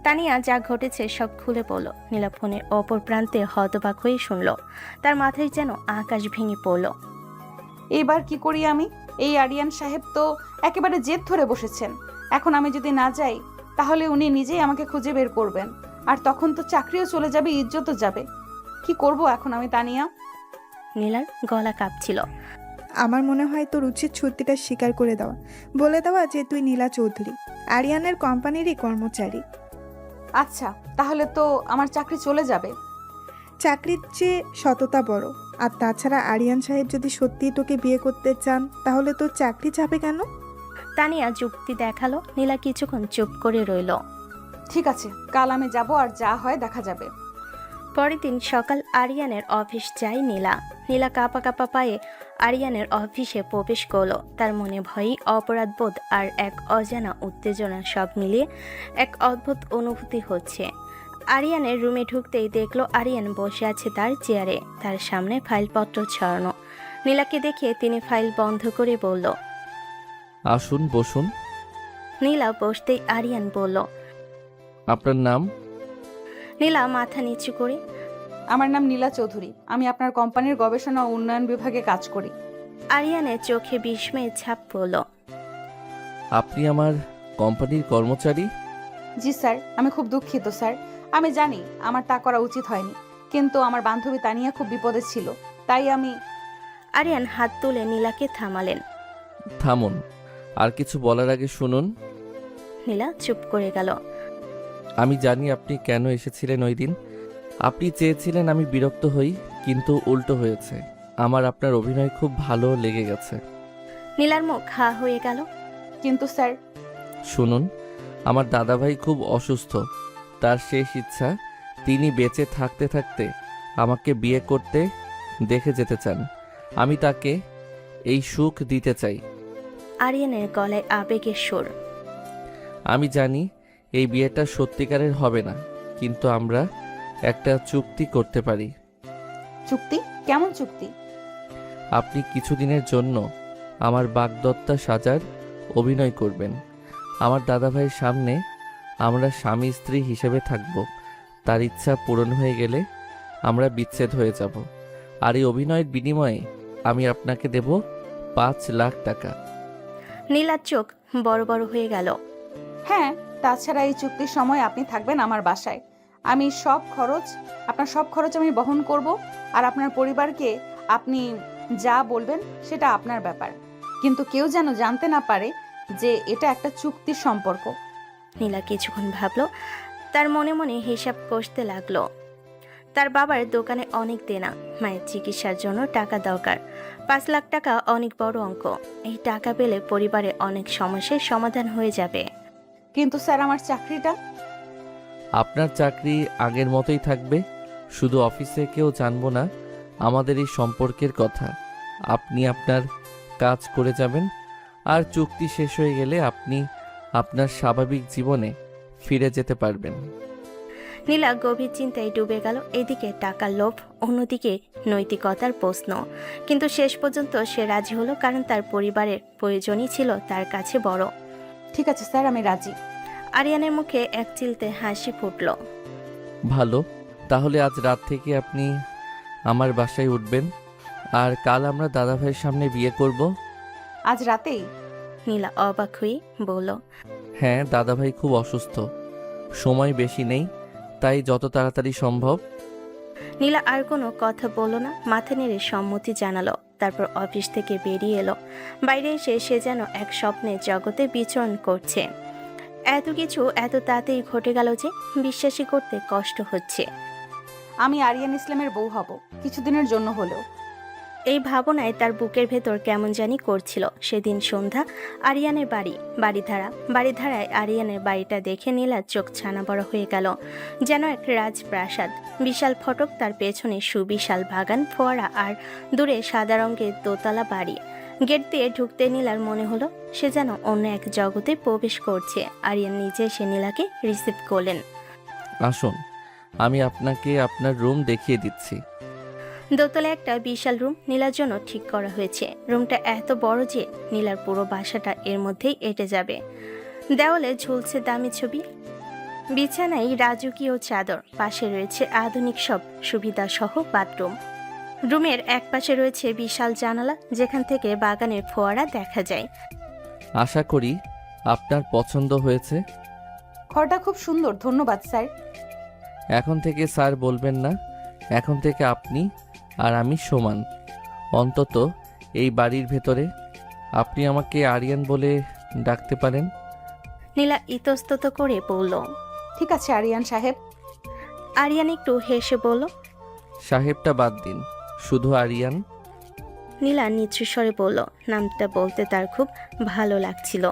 তানিয়া যা ঘটেছে সব খুলে পড়ল। নীলা ফোনের অপর প্রান্তে হতবাক হয়ে শুনল। তার মাথায় যেন আকাশ ভেঙে পড়ল। এইবার কি করি আমি? এই আরিয়ান সাহেব তো একেবারে জেদ ধরে বসেছেন। এখন আমি যদি না যাই তাহলে উনি নিজেই আমাকে খুঁজে বের করবেন, আর তখন তো চাকরিও চলে যাবে, ইজ্জতও যাবে। কি করব এখন আমি তানিয়া? নীলার গলা কাঁপছিল। আমার মনে হয় তোর উচিত সত্যিটা স্বীকার করে দেওয়া, বলে দেওয়া যে তুই নীলা চৌধুরী, আরিয়ানের কোম্পানিরই কর্মচারী। আচ্ছা, তাহলে তো আমার চাকরি চলে যাবে। চাকরির চেয়ে সততা বড়। আর তাছাড়া আরিয়ান সাহেব যদি সত্যিই তোকে বিয়ে করতে চান তাহলে তোর চাকরি যাবে কেন? তানিয়া যুক্তি দেখালো। নীলা কিছুক্ষণ চুপ করে রইল। ঠিক আছে, কাল আমি যাব, আর যা হয় দেখা যাবে। পরের দিন সকাল আরিয়ানের অফিস যায় নীলা। নীলা কাঁপা কাঁপা পায়ে আরিয়ানের অফিসে প্রবেশ করলো। তার মনে ভয়ই, অপরাধবোধ আর এক অজানা উত্তেজনা সব মিলিয়ে এক অদ্ভুত অনুভূতি হচ্ছে। আরিয়ানের রুমে ঢুকতেই দেখলো আরিয়ান বসে আছে তার চেয়ারে, তার সামনে ফাইলপত্র ছড়ানো। নীলাকে দেখে তিনি ফাইল বন্ধ করে বলল। আসুন, বসুন। নীলা বসতেই আরিয়ান বলল। আপনার নাম? নীলা মাথা নিচু করে। আমার নাম নীলা চৌধুরী, আমি আপনার কোম্পানির গবেষণা ও উন্নয়ন বিভাগে কাজ করি। আরিয়ানের চোখে বিস্ময়ের ছাপ পড়ল। আপনি আমার কোম্পানির কর্মচারী? জি স্যার, আমি খুব দুঃখিত স্যার। আমি জানি আমার তা করা উচিত হয়নি, কিন্তু আমার বান্ধবী তানিয়া খুব বিপদে ছিল, তাই আমি। আরিয়ান হাত তুলে নীলাকে থামালেন। থামুন, আর কিছু বলার আগে শুনুন। নীলা চুপ করে গেল। আমি জানি আপনি কেন এসেছিলেন ওই দিন। আপনি চেয়েছিলেন আমি বিরক্ত হই, কিন্তু উল্টো হয়েছে। আমার আপনার অভিনয় খুব ভালো লেগে গেছে। নীলার মুখ হা হয়ে গেল। কিন্তু স্যার। শুনুন, আমার দাদাভাই খুব অসুস্থ। তার শেষ ইচ্ছা তিনি বেঁচে থাকতে থাকতে আমাকে বিয়ে করতে দেখে যেতে চান। আমি তাকে এই সুখ দিতে চাই। আরিয়ানের গলায় আবেগের সুর। আমি জানি এই বিয়েটা সত্যিকারের হবে না, কিন্তু আমরা একটা চুক্তি করতে পারি। চুক্তি? কেমন চুক্তি? আপনি কিছুদিনের জন্য আমার বাগদত্তা সাজার অভিনয় করবেন। আমার দাদাভাইয়ের সামনে আমরা স্বামী স্ত্রী হিসেবে থাকব। তার ইচ্ছা পূরণ হয়ে গেলে আমরা বিচ্ছেদ হয়ে যাব। আর এই অভিনয়ের বিনিময়ে আমি আপনাকে দেব 5 লাখ টাকা। নীলার চোখ বড় বড় হয়ে গেল। হ্যাঁ, তাছাড়া এই চুক্তির সময় আপনি থাকবেন আমার বাসায়। আপনার সব খরচ আমি বহন করব, আর আপনার পরিবারকে আপনি যা বলবেন সেটা আপনার ব্যাপার, কিন্তু কেউ যেন জানতে না পারে যে এটা একটা চুক্তির সম্পর্ক। নীলা কিছুক্ষণ ভাবলো, তার মনে মনে হিসাব কষতে লাগলো। তার বাবার দোকানে অনেক দেনা, মায়ের চিকিৎসার জন্য টাকা দরকার। 5 লাখ টাকা অনেক বড় অঙ্ক। এই টাকা পেলে পরিবারে অনেক সমস্যার সমাধান হয়ে যাবে। কিন্তু স্যার, আমার চাকরিটা? আপনার চাকরি আগের মতোই থাকবে, শুধু অফিসে কেউ জানবো না আমাদের এই সম্পর্কের কথা। আপনি আপনার কাজ করে যাবেন, আর চুক্তি শেষ হয়ে গেলে আপনি আপনার স্বাভাবিক জীবনে ফিরে যেতে পারবেন। নীলা গভীর চিন্তায় ডুবে গেল। এদিকে টাকার লোভ, অন্যদিকে নৈতিকতার প্রশ্ন। কিন্তু শেষ পর্যন্ত সে রাজি হলো, কারণ তার পরিবারের প্রয়োজনই ছিল তার কাছে বড়। ঠিক আছে স্যার, আমি রাজি। আরিয়ানের মুখে এক চিলতে হাসি ফুটল। ভালো, তাহলে আজ রাত থেকে আপনি আমার বাসায় উঠবেন, আর কাল আমরা দাদাভাইয়ের সামনে বিয়ে করব। আজ রাতেই? নীলা অবাক হয়ে বলল। হ্যাঁ, দাদাভাই খুব অসুস্থ, সময় বেশি নেই, তাই যত তাড়াতাড়ি সম্ভব। নীলা আর কোনো কথা বলল না, মাথা নেড়ে সম্মতি জানালো। তারপর অফিস থেকে বেরিয়ে এলো। বাইরে এসে সে যেন এক স্বপ্নের জগতে বিচরণ করছে। এত কিছু এত তাড়াতাড়ি ঘটে গেল যে বিশ্বাসই করতে কষ্ট হচ্ছে। আমি আরিয়ান ইসলামের বউ হব, কিছুদিনের জন্য হলেও। এই ভাবনায় তার বুকের ভেতর কেমন জানি করছিল। সেদিন সন্ধ্যা, আরিয়ানের বাড়িধারায় আরিয়ানের বাড়িটা দেখে নীলার চোখ ছানা বড় হয়ে গেল। যেন এক রাজপ্রাসাদ। বিশাল ফটক, তার পেছনে সুবিশাল বাগান, ফোয়ারা, আর দূরে সাদা রঙের দোতলা বাড়ি। গেট দিয়ে ঢুকতে নীলার মনে হলো সে যেন অন্য এক জগতে প্রবেশ করছে। আরিয়ান নিজে এসে নীলাকে রিসিভ করলেন। আসুন, আমি আপনাকে আপনার রুম দেখিয়ে দিচ্ছি। দোতলায় একটা বিশাল রুম নীলার জন্য ঠিক করা হয়েছে। রুমটা এত বড় যে নীলার পুরো বাসাটা এর মধ্যেই এঁটে যাবে। দেওয়ালে ঝুলছে দামি ছবি, বিছানায় রাজকীয় চাদর, পাশে রয়েছে আধুনিক সব সুবিধা সহ বাথরুম। রুমের এক পাশে রয়েছে বিশাল জানালা, যেখান থেকে বাগানের ফোয়ারা দেখা যায়। আশা করি আপনার পছন্দ হয়েছে। ঘরটা খুব সুন্দর, ধন্যবাদ স্যার। এখন থেকে স্যার বলবেন না, এখন থেকে আপনি আর আমি সমান। অন্তত এই বাড়ির ভেতরে আপনি আমাকে আরিয়ান বলে ডাকতে পারেন। নীলা ইতস্তত করে বলল। ঠিক আছে আরিয়ান সাহেব। আরিয়ান একটু হেসে বলল। সাহেবটা বাদ দিন, শুধু আরিয়ান। নীলা নিচু স্বরে বলল, নামটা বলতে তার খুব ভালো লাগছিল।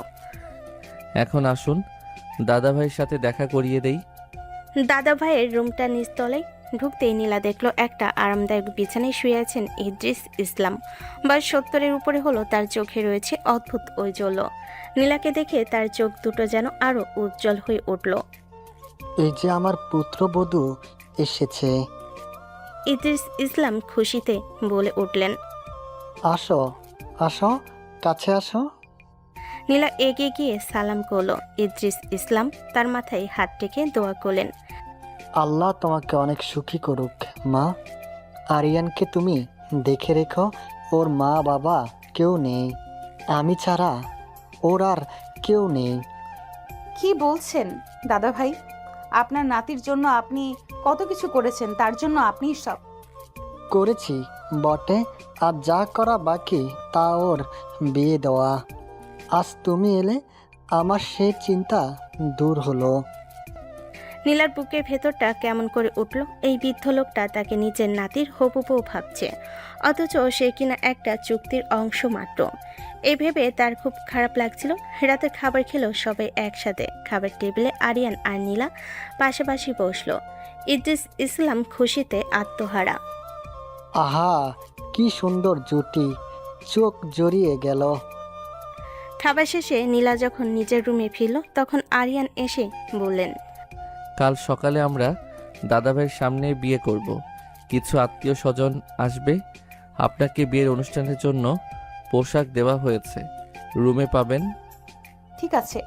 এখন আসুন দাদা ভাইয়ের সাথে দেখা করিয়ে দেই। দাদা ভাইয়ের রুমটা নিচতলায়। ঢুকতেই নীলা দেখলো একটা আরামদায়ক বিছানায় শুয়ে আছেন ইদ্রিস ইসলাম। বয়স 70-এর উপরে হলো, তার চোখে রয়েছে অদ্ভুত ঔজ্জ্বল্য। নীলাকে দেখে তার চোখ দুটো যেন আরো উজ্জ্বল হয়ে উঠল। এই যে আমার পুত্রবধূ এসেছে। ইদ্রিস ইসলাম খুশিতে বলে উঠলেন। আসো আসো, কাছে আসো। নীলা এগিয়ে গিয়ে সালাম করলো। ইদ্রিস ইসলাম তার মাথায় হাত রেখে দোয়া করলেন। আল্লাহ তোমাকে অনেক সুখী করুক মা। আরিয়ানকে তুমি দেখে রেখো, ওর মা বাবা কেউ নেই, আমি ছাড়া ওর আর কেউ নেই। কি বলছেন দাদা ভাই? আপনার নাতির জন্য আপনি কত কিছু করেছেন, তার জন্য আপনিই সব। করেছি বটে, আর যা করা বাকি তা ওর বিয়ে দেওয়া। আজ তুমি এলে আমার সে চিন্তা দূর হলো। নীলার বুকের ভেতরটা কেমন করে উঠল। এই বৃদ্ধ লোকটা তাকে নিজের নাতির হবু বউ ভাবছে, অথচ সে কিনা একটা চুক্তির অংশ মাত্র। এই ভেবে তার খুব খারাপ লাগছিল। রাতের খাবার খেলো সবাই একসাথে। খাবার টেবিলে আরিয়ান আর নীলা পাশাপাশি বসলো। ইদ্রিস ইসলাম খুশিতে আত্মহারা। আহা, কি সুন্দর জুটি, চোখ জড়িয়ে গেল। খাবার শেষে নীলা যখন নিজের রুমে ফিরল, তখন আরিয়ান এসে বললেন, কাল সকালে আমরা দাদা ভাইয়ের সামনে বিয়ে করব। কিছু আত্মীয় স্বজন আসবে। আপনাকে বিয়ের অনুষ্ঠানের জন্য পোশাক দেওয়া হয়েছে, রুমে পাবেন। ঠিক আছে।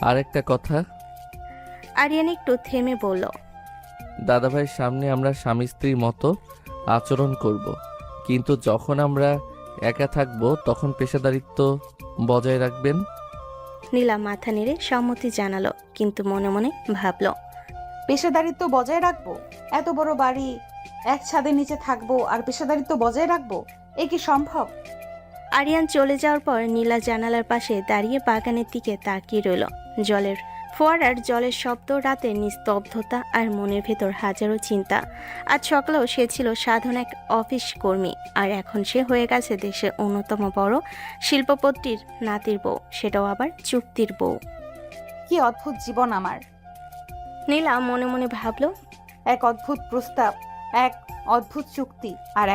আর একটা কথা, আরিয়ান একটু থেমে বলল, দাদা ভাইয়ের সামনে আমরা স্বামী স্ত্রীর মতো আচরণ করব, কিন্তু যখন আমরা একা থাকব তখন পেশাদারিত্ব বজায় রাখবেন। নীলা মাথা নেড়ে সম্মতি জানালো, কিন্তু মনে মনে ভাবল, পেশাদারিত্ব বজায় রাখবো? এত বড় বাড়ি, এক ছাদের নিচে থাকবো আর পেশাদারিত্ব বজায় রাখবো? এ কি সম্ভব? আরিয়ান চলে যাওয়ার পর নীলা জানালার পাশে দাঁড়িয়ে বাগানের দিকে তাকিয়ে রইল। জলের ফোয়ারার জলের শব্দ, রাতের নিস্তব্ধতা আর মনের ভেতর হাজারো চিন্তা। আজ সকালেও সে ছিল সাধারণ এক অফিস কর্মী, আর এখন সে হয়ে গেছে দেশের অন্যতম বড় শিল্পপতির নাতির বউ, সেটাও আবার চুক্তির বউ। কি অদ্ভুত জীবন আমার। নীলা মনে মনে ভাবল, এক অদ্ভুত প্রস্তাব, এক অদ্ভুত চুক্তি আর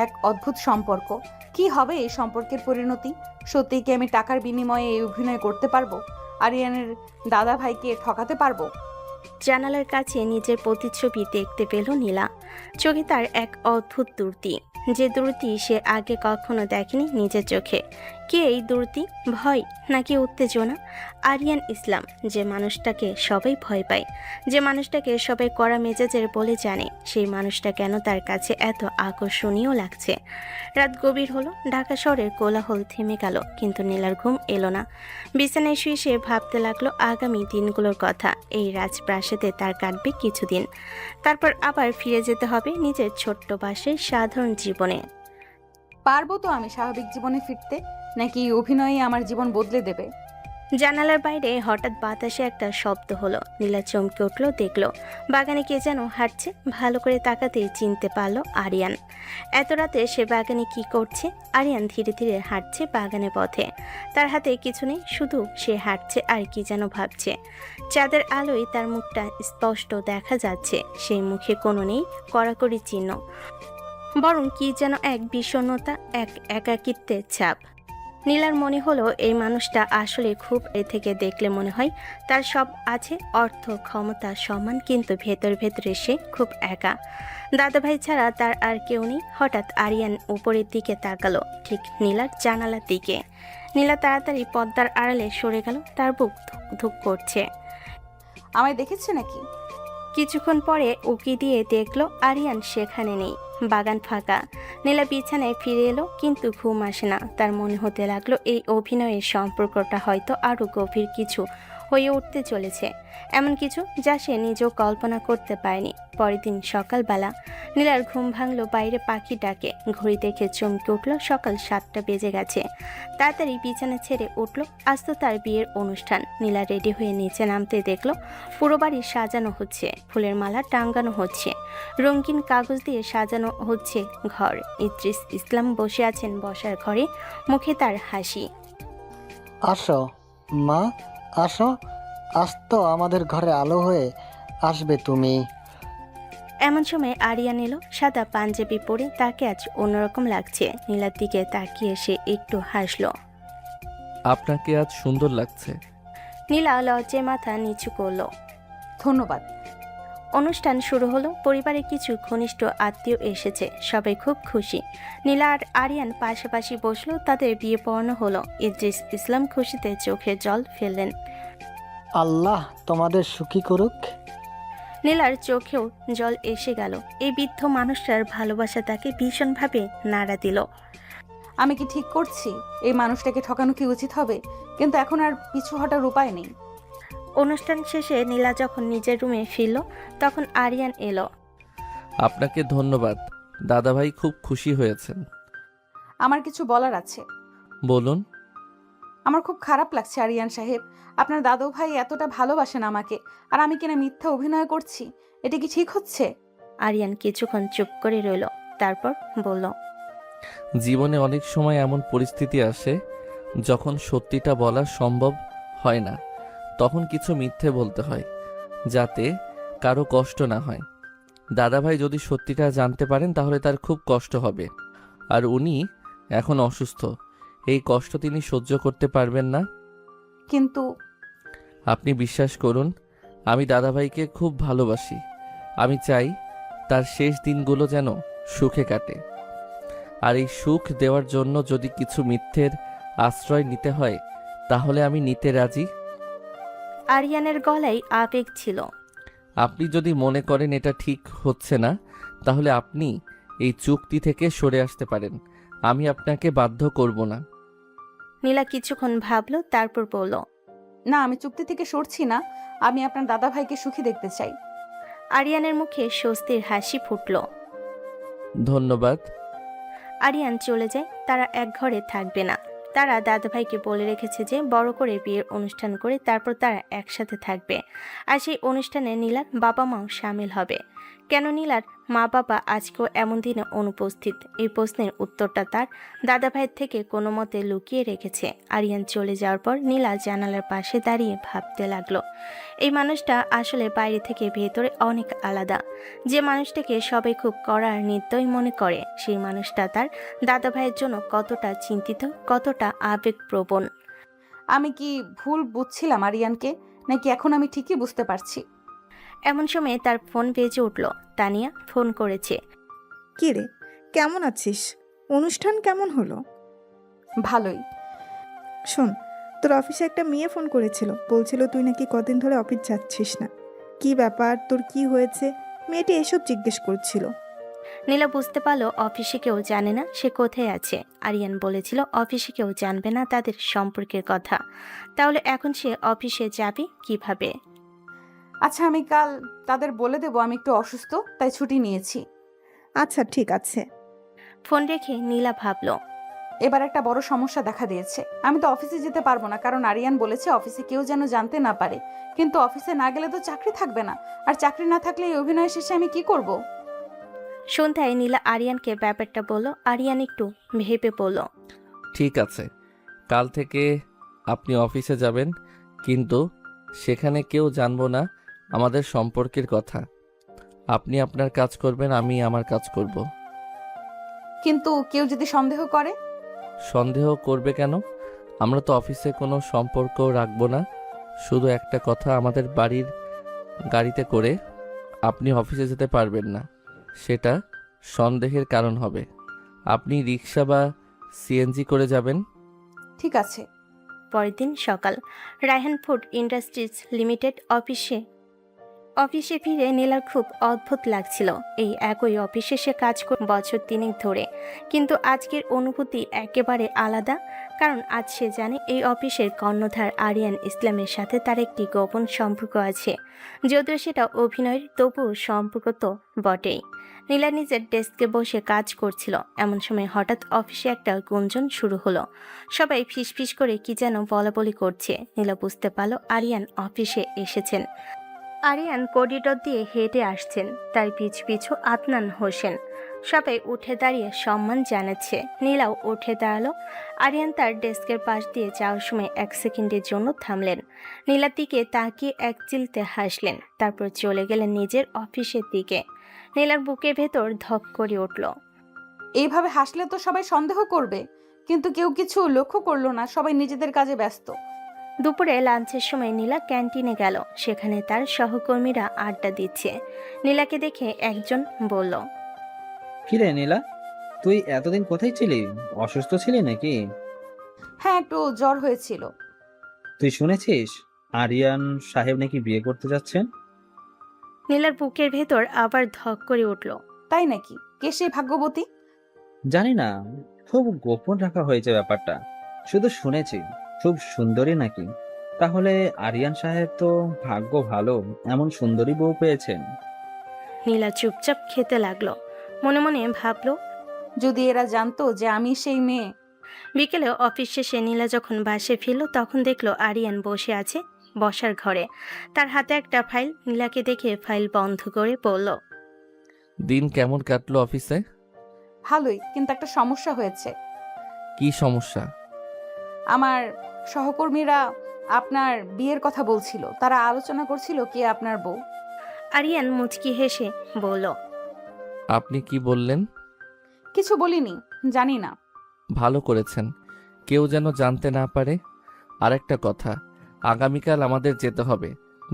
এক অদ্ভুত সম্পর্ক। কি হবে এই সম্পর্কের পরিণতি? সত্যি কি আমি টাকার বিনিময়ে এই অভিনয় করতে পারবো? আরিয়ানের দাদা ভাইকে ঠকাতে পারবো? জানালার কাছে নিজের প্রতিচ্ছবি দেখতে পেল নীলা। চোখে তার এক অদ্ভুত দূরতি, যে দূরতি সে আগে কখনো দেখেনি নিজের চোখে। কে এই দূরতি? ভয় নাকি উত্তেজনা? আরিয়ান ইসলাম, যে মানুষটাকে সবাই ভয় পায়, যে মানুষটাকে সবাই কড়া মেজাজের বলে জানে, সেই মানুষটা কেন তার কাছে এত আকর্ষণীয় লাগছে? রাত গভীর হলো, ঢাকা শহরের কোলাহল থেমে গেল, কিন্তু নীলার ঘুম এলো না। বিছানায় শুয়ে সে ভাবতে লাগলো আগামী দিনগুলোর কথা। এই রাজপ্রাসাদে তার কাটবে কিছুদিন, তারপর আবার ফিরে যেতে হবে নিজের ছোট্ট বাসায় সাধারণ জীবনে। পারবো তো আমি স্বাভাবিক জীবনে ফিরতে, নাকি এই অভিনয়ই আমার জীবন বদলে দেবে? জানালার বাইরে হঠাৎ বাতাসে একটা শব্দ হলো। নীলা চমকে উঠল, দেখলো বাগানে কে যেন হাঁটছে। ভালো করে তাকাতেই চিনতে পারলো আরিয়ান। এত রাতে সে বাগানে কি করছে? আরিয়ান ধীরে ধীরে হাঁটছে বাগানের পথে। তার হাতে কিছু নেই, শুধু সে হাঁটছে আর কি যেন ভাবছে। চাঁদের আলোয় তার মুখটা স্পষ্ট দেখা যাচ্ছে। সেই মুখে কোনো নেই কড়াকড়ি চিহ্ন, বরং কি যেন এক বিষণ্ণতা, এক একাকিত্বের ছাপ। নীলার মনে হলো এই মানুষটা আসলে খুব থেকে দেখলে মনে হয় তার সব আছে, অর্থ, ক্ষমতা, সম্মান, কিন্তু ভেতর ভেতরে সে খুব একা। দাদাভাই ছাড়া তার আর কেউ নেই। হঠাৎ আরিয়ান উপরের দিকে তাকালো, ঠিক নীলার জানালার দিকে। নীলা তাড়াতাড়ি পর্দার আড়ালে সরে গেল, তার বুক ধুক ধুক করছে। আমায় দেখেছে নাকি? কিছুক্ষণ পরে উকি দিয়ে দেখলো আরিয়ান সেখানে নেই, বাগান ফাঁকা। নীলা বিছানায় ফিরে এলো, কিন্তু ঘুম আসে না। তার মনে হতে লাগলো এই অভিনয়ের সম্পর্কটা হয়তো আরো গভীর কিছু হয়ে উঠতে চলেছে, এমন কিছু যা সে নিজেও কল্পনা করতে পারেনি। পরের দিন সকালবেলা নীলার ঘুম ভাঙলো বাইরে পাখি ডাকে। ঘড়ি দেখে চমকে উঠল, সকাল 7টা বেজে গেছে। তাড়াতাড়ি বিছানা ছেড়ে উঠল। আজ তো তার বিয়ের অনুষ্ঠান। নীলা রেডি হয়ে নিচে নামতে দেখলো পুরো বাড়ি সাজানো হচ্ছে, ফুলের মালা টাঙ্গানো হচ্ছে, রঙিন কাগজ দিয়ে সাজানো হচ্ছে ঘর। ইদ্রিস ইসলাম বসে আছেন বসার ঘরে, মুখে তার হাসি। আসো মা, আসো। আজ তো আমাদের ঘরে আলো হয়ে আসবে তুমি। এমন সময় আরিয়ান এলো, সাদা পাঞ্জাবি পরে। তাকে আজ অন্যরকম লাগছে। নীলার দিকে তাকিয়ে সে একটু হাসলো। আপনাকে আজ সুন্দর লাগছে। নীলা লজ্জায় মাথা নিচু করলো। ধন্যবাদ। অনুষ্ঠান শুরু হলো। পরিবারের কিছু ঘনিষ্ঠ আত্মীয় এসেছে, সবাই খুব খুশি। নীলা আর আরিয়ান পাশাপাশি বসলো, তাদের বিয়ে পড়ানো হলো। ইদ্রিস ইসলাম খুশিতে চোখে জল ফেললেন। আল্লাহ তোমাদের সুখী করুক। নীলার চোখেও জল এসে গেল। এই বৃদ্ধ মানুষটার ভালোবাসা তাকে ভীষণভাবে নাড়া দিল। আমি কি ঠিক করছি? এই মানুষটাকে ঠকানো কি উচিত হবে? কিন্তু এখন আর পিছু হটার উপায় নেই। অনুষ্ঠান শেষে নীলা যখন নিজের রুমে ফিরল, তখন আরিয়ান এলো। আপনাকে ধন্যবাদ, দাদাভাই খুব খুশি হয়েছেন। আমার কিছু বলার আছে। বলুন। আমার খুব খারাপ লাগছে আরিয়ান সাহেব, আপনার দাদু ভাই এতটা ভালোবাসেন আমাকে, আর আমি কিনা মিথ্যা অভিনয় করছি। এটা কি ঠিক হচ্ছে? আরিয়ান কিছুক্ষণ চুপ করে রইল, তারপর বলল, জীবনে অনেক সময় এমন পরিস্থিতি আসে যখন সত্যিটা বলা সম্ভব হয় না, তখন কিছু মিথ্যে বলতে হয় যাতে কারো কষ্ট না হয়। দাদাভাই যদি সত্যিটা জানতে পারেন তাহলে তার খুব কষ্ট হবে, আর উনি এখন অসুস্থ। এই কষ্ট তিনি সহ্য করতে পারবেন না। কিন্তু আপনি বিশ্বাস করুন, আমি দাদাভাইকে খুব ভালোবাসি। আমি চাই তার শেষ দিনগুলো যেন সুখে কাটে, আর এই সুখ দেওয়ার জন্য যদি কিছু মিথ্যের আশ্রয় নিতে হয় তাহলে আমি নিতে রাজি। আরিয়ানের গলায় আবেগ ছিল। আপনি যদি মনে করেন এটা ঠিক হচ্ছে না তাহলে আপনি এই চুক্তি থেকে সরে আসতে পারেন, আমি আপনাকে বাধ্য করব না। নীলা কিছুক্ষণ ভাবলো, তারপর বলল, না, আমি চুক্তি থেকে সরছি না। আমি আপনার দাদা ভাইকে সুখী দেখতে চাই। আরিয়ানের মুখে স্বস্তির হাসি ফুটল। ধন্যবাদ। আরিয়ান চলে যায়। তারা এক ঘরে থাকবে না। তারা দাদাভাইকে বলে রেখেছে যে বড় করে বিয়ের অনুষ্ঠান করে তারপর তারা একসাথে থাকবে। আর সেই অনুষ্ঠানে নীলার বাবা মাও সামিল হবে। কেন নীলার মা বাবা আজকেও এমন দিনে অনুপস্থিত? এই প্রশ্নের উত্তরটা তার দাদাভাইয়ের থেকে কোনো মতে লুকিয়ে রেখেছে। আরিয়ান চলে যাওয়ার পর নীলা জানালার পাশে দাঁড়িয়ে ভাবতে লাগলো, এই মানুষটা আসলে বাইরে থেকে ভেতরে অনেক আলাদা। যে মানুষটাকে সবাই খুব কড়া আর নির্দয় মনে করে, সেই মানুষটা তার দাদাভাইয়ের জন্য কতটা চিন্তিত, কতটা আবেগপ্রবণ। আমি কি ভুল বুঝছিলাম আরিয়ানকে, নাকি এখন আমি ঠিকই বুঝতে পারছি? এমন সময় তার ফোন বেজে উঠল। তানিয়া ফোন করেছে। কি রে, কেমন আছিস? অনুষ্ঠান কেমন হলো? ভালোই। শোন, তোর অফিসে একটা মেয়ে ফোন করেছিল, বলছিল তুই নাকি কদিন ধরে অফিস যাচ্ছিস না। কি ব্যাপার, তোর কি হয়েছে? মেয়েটি এসব জিজ্ঞেস করছিল। নীলা বুঝতে পারলো অফিসে কেউ জানে না সে কোথায় আছে। আরিয়ান বলেছিল অফিসে কেউ জানবে না তাদের সম্পর্কের কথা। তাহলে এখন সে অফিসে যাবে কিভাবে? আচ্ছা, আমি কাল তাদের বলে দেবো আমি একটু অসুস্থ, তাই ছুটি নিয়েছি। আচ্ছা ঠিক আছে। ফোন রেখে নীলা ভাবল, এবার একটা বড় সমস্যা দেখা দিয়েছে। আমি তো অফিসে যেতে পারবো না, কারণ আরিয়ান বলেছে অফিসে কেউ যেন জানতে না পারে। কিন্তু অফিসে না গেলে তো চাকরি থাকবে না, আর চাকরি না থাকলে এই অভিনয় শেষে আমি কি করব? সন্ধ্যায় নীলা আরিয়ানকে ব্যাপারটা বলল। আরিয়ান একটু ভেবে বলল, ঠিক আছে, কাল থেকে আপনি অফিসে যাবেন, কিন্তু সেখানে কেউ জানবো না আমাদের সম্পর্কের কথা। আপনি আপনার কাজ করবেন, আমি আমার কাজ করব। কিন্তু কেউ যদি সন্দেহ করে? সন্দেহ করবে কেন? আমরা তো অফিসে কোনো সম্পর্ক রাখবো না। শুধু একটা কথা, আমাদের বাড়ির গাড়িতে করে আপনি অফিসে যেতে পারবেন না, সেটা সন্দেহের কারণ হবে। আপনি রিক্সা বা সিএনজি করে যাবেন। ঠিক আছে। পরের দিন সকাল রায়হান ফুড ইন্ডাস্ট্রিজ লিমিটেড অফিসে ফিরে নীলার খুব অদ্ভুত লাগছিল। এই একই অফিসে সে কাজ করে বছর 3 ধরে, কিন্তু আজকের অনুভূতি একেবারে আলাদা। কারণ আজ সে জানে এই অফিসের কর্ণধার আরিয়ান ইসলামের সাথে তার একটি গোপন সম্পর্ক আছে। যদিও সেটা অভিনয়ের, তবুও সম্পর্ক তো বটেই। নীলা নিজের ডেস্কে বসে কাজ করছিল, এমন সময় হঠাৎ অফিসে একটা গুঞ্জন শুরু হলো। সবাই ফিসফিস করে কি যেন বলাবলি করছে। নীলা বুঝতে পারল আরিয়ান অফিসে এসেছেন। আরিয়ান করিডোর দিয়ে হেঁটে আসছেন, তার পিছু পিছু আদনান হোসেন। সবাই উঠে দাঁড়িয়ে সম্মান জানাচ্ছে। নীলাও উঠে দাঁড়ালো। আরিয়ান তার ডেস্কের পাশ দিয়ে যাওয়ার সময় 1 সেকেন্ডের জন্য থামলেন। নীলার দিকে তাকিয়ে এক চিলতে হাসলেন, তারপর চলে গেলেন নিজের অফিসের দিকে। নীলার বুকের ভেতর ধক করে উঠল। এইভাবে হাসলে তো সবাই সন্দেহ করবে, কিন্তু কেউ কিছু লক্ষ্য করলো না, সবাই নিজেদের কাজে ব্যস্ত। দুপুরে লাঞ্চের সময় নীলা ক্যান্টিনে গেল। সেখানে তার সহকর্মীরা আড্ডা দিচ্ছে। নীলাকে দেখে একজন বলল, কিরে নীলা, তুই এতদিন কোথায় ছিলি? অসুস্থ ছিলি নাকি? হ্যাঁ, একটু জ্বর হয়েছিল। তুই শুনেছিস আরিয়ান সাহেব নাকি বিয়ে করতে যাচ্ছেন? নীলার বুকের ভেতর আবার ধক করে উঠল। তাই নাকি? কে সেই ভাগ্যবতী? জানি না, খুব গোপন রাখা হয়েছে ব্যাপারটা। শুধু শুনেছি খুব সুন্দরী নাকি। তাহলে আরিয়ান সাহেব তো ভাগ্য ভালো, এমন সুন্দরী বউ পেয়েছেন। নীলা চুপচাপ খেতে লাগলো। মনে মনে ভাবলো, যদি এরা জানতো যে আমি সেই মেয়ে। বিকেলে অফিস শেষে নীলা যখন বাসে ফিরল তখন দেখলো আরিয়ান বসে আছে বসার ঘরে। তার হাতে একটা ফাইল। নীলাকে দেখে ফাইল বন্ধ করে বলল, দিন কেমন কাটলো অফিসে? ভালোই, কিন্তু একটা সমস্যা হয়েছে। কি সমস্যা? আমার সহকর্মীরা আপনার বিয়ের কথা বলছিল, তারা আলোচনা করছিল কে আপনার বউ। আরিয়ান মুচকি হেসে বলল, আপনি কি বললেন? কিছু বলিনি, জানি না। ভালো করেছেন, কেউ যেন জানতে না পারে। আরেকটা কথা, আগামীকাল আমাদের যেতে হবে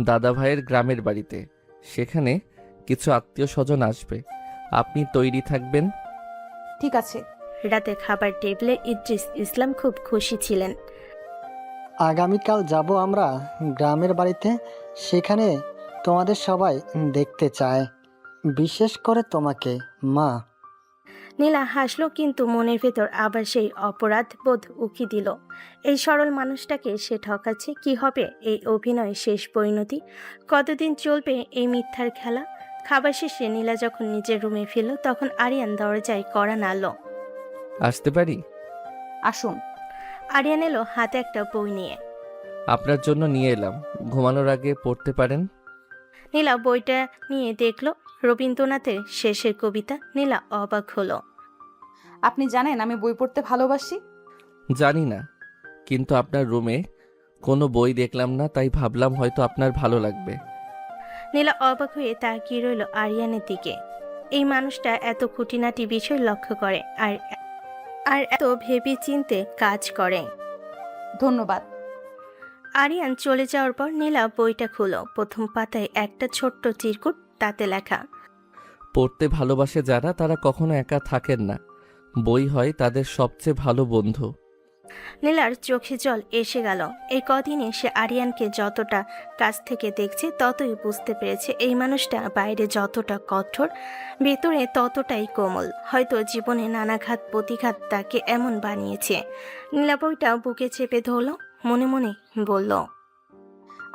দাদা ভাইয়ের গ্রামের বাড়িতে। সেখানে কিছু আত্মীয় স্বজন আসবে, আপনি তৈরি থাকবেন। ঠিক আছে। রাতে খাবার টেবিলে ইদ্রিস ইসলাম খুব খুশি ছিলেন। আগামীকাল যাব আমরা গ্রামের বাড়িতে, সেখানে তোমাদের সবাই দেখতে চায়, বিশেষ করে তোমাকে মা। নীলা হাসলো, কিন্তু মনের ভেতর আবার সেই অপরাধ বোধ উকি দিল। এই সরল মানুষটাকে সে ঠকাচ্ছে। কি হবে এই অভিনয় শেষ পরিণতি? কতদিন চলবে এই মিথ্যার খেলা? খাবার শেষে নীলা যখন নিজের রুমে ফিরল তখন আরিয়ান দরজায় কড়া নাড়ল। আসতে পারি? আসুন। আরিয়ান এলো হাতে একটা বই নিয়ে। আপনার জন্য নিয়ে এলাম, ঘুমানোর আগে পড়তে পারেন। নীলা বইটা নিয়ে দেখল রবীন্দ্রনাথের শেষের কবিতা। নীলা অবাক হলো। আপনি জানেন আমি বই পড়তে ভালোবাসি। জানি না, কিন্তু আপনার রুমে কোনো বই দেখলাম না, তাই ভাবলাম হয়তো আপনার ভালো লাগবে। নীলা অবাক হয়ে তাকিয়ে রইল আরিয়ানের দিকে। এই মানুষটা এত খুঁটিনাটি বিষয় লক্ষ্য করে আর এত ভেবে চিনতে কাজ করে। ধন্যবাদ। আরিয়ান চলে যাওয়ার পর নীলা বইটা খুলো। প্রথম পাতায় একটা ছোট্ট চিরকুট, তাতে লেখা, পড়তে ভালোবাসে যারা, তারা কখনো একা থাকেন না, বই হয় তাদের সবচেয়ে ভালো বন্ধু। নীলার চোখে জল এসে গেল। এই কদিনে সে আরিয়ানকে যতটা কাছ থেকে দেখছে ততই বুঝতে পেরেছে এই মানুষটা বাইরে যতটা কঠোর, ভেতরে ততটাই কোমল। হয়তো জীবনে নানা ঘাত প্রতিঘাত তাকে এমন বানিয়েছে। নীলা বইটা বুকে চেপে ধরল, মনে মনে বলল,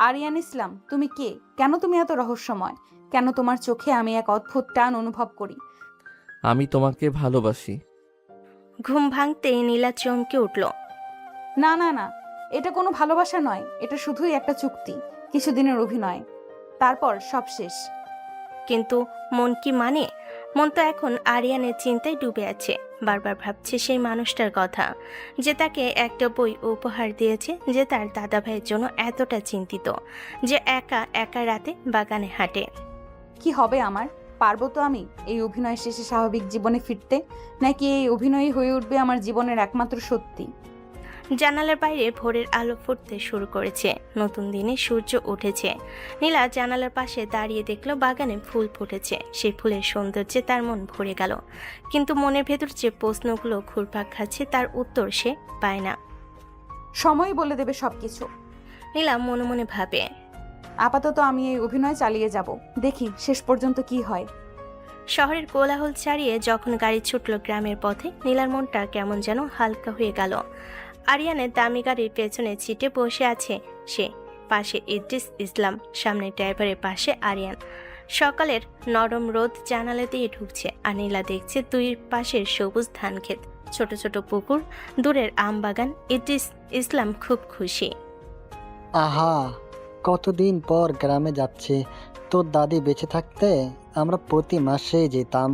আরিয়ান ইসলাম, তুমি কে? কেন তুমি এত রহস্যময়? কেন তোমার চোখে আমি এক অদ্ভুত টান অনুভব করি? আমি তোমাকে ভালোবাসি। ঘুম ভাঙতেই নীলা চমকে উঠল। না না না, এটা কোনো ভালোবাসা নয়, এটা শুধুই একটা চুক্তি, কিছুদিনের অভিনয়, তারপর সব শেষ। কিন্তু মন কি মানে? মন তো এখন আরিয়ানের চিন্তায় ডুবে আছে। বারবার ভাবছে সেই মানুষটার কথা, যে তাকে একটা বই উপহার দিয়েছে, যে তার দাদা ভাইয়ের জন্য এতটা চিন্তিত, যে একা একা রাতে বাগানে হাঁটে। কি হবে আমার? পারবো তো আমি এই অভিনয় শেষে স্বাভাবিক জীবনে ফিরতে, নাকি এই অভিনয়ই হয়ে উঠবে আমার জীবনের একমাত্র সত্যি? জানালার বাইরে ভোরের আলো ফুটতে শুরু করেছে। নতুন দিনে সূর্য উঠেছে। নীলা জানালার পাশে দাঁড়িয়ে দেখলো বাগানে ফুল ফুটেছে। সেই ফুলের সৌন্দর্যে তার মন ভরে গেল, কিন্তু মনের ভেতর যে প্রশ্নগুলো ঘুরপাক খাচ্ছে তার উত্তর সে পায় না। সময় বলে দেবে সবকিছু, নীলা মনে মনে ভাবে। আপাতত আমি এই অভিনয় চালিয়ে যাব, দেখি শেষ পর্যন্ত কি হয়। শহরের কোলাহল ছাড়িয়ে যখন গাড়ি ছুটল গ্রামের পথে, নীলার মনটা কেমন যেন হালকা হয়ে গেল। আরিয়ানের দামি গাড়ির পেছনে সিটে বসে আছে সে, পাশে ইদ্রিস ইসলাম, সামনে ড্রাইভারের পাশে আরিয়ান। সকালের নরম রোদ জানালা দিয়ে ঢুকছে আর নীলা দেখছে দুই পাশের সবুজ ধান ক্ষেত, ছোট ছোট পুকুর, দূরের আম বাগান। ইদ্রিস ইসলাম খুব খুশি। আহা, কতদিন পর গ্রামে যাচ্ছে। তোর দাদি বেঁচে থাকতে আমরা প্রতি মাসে যেতাম।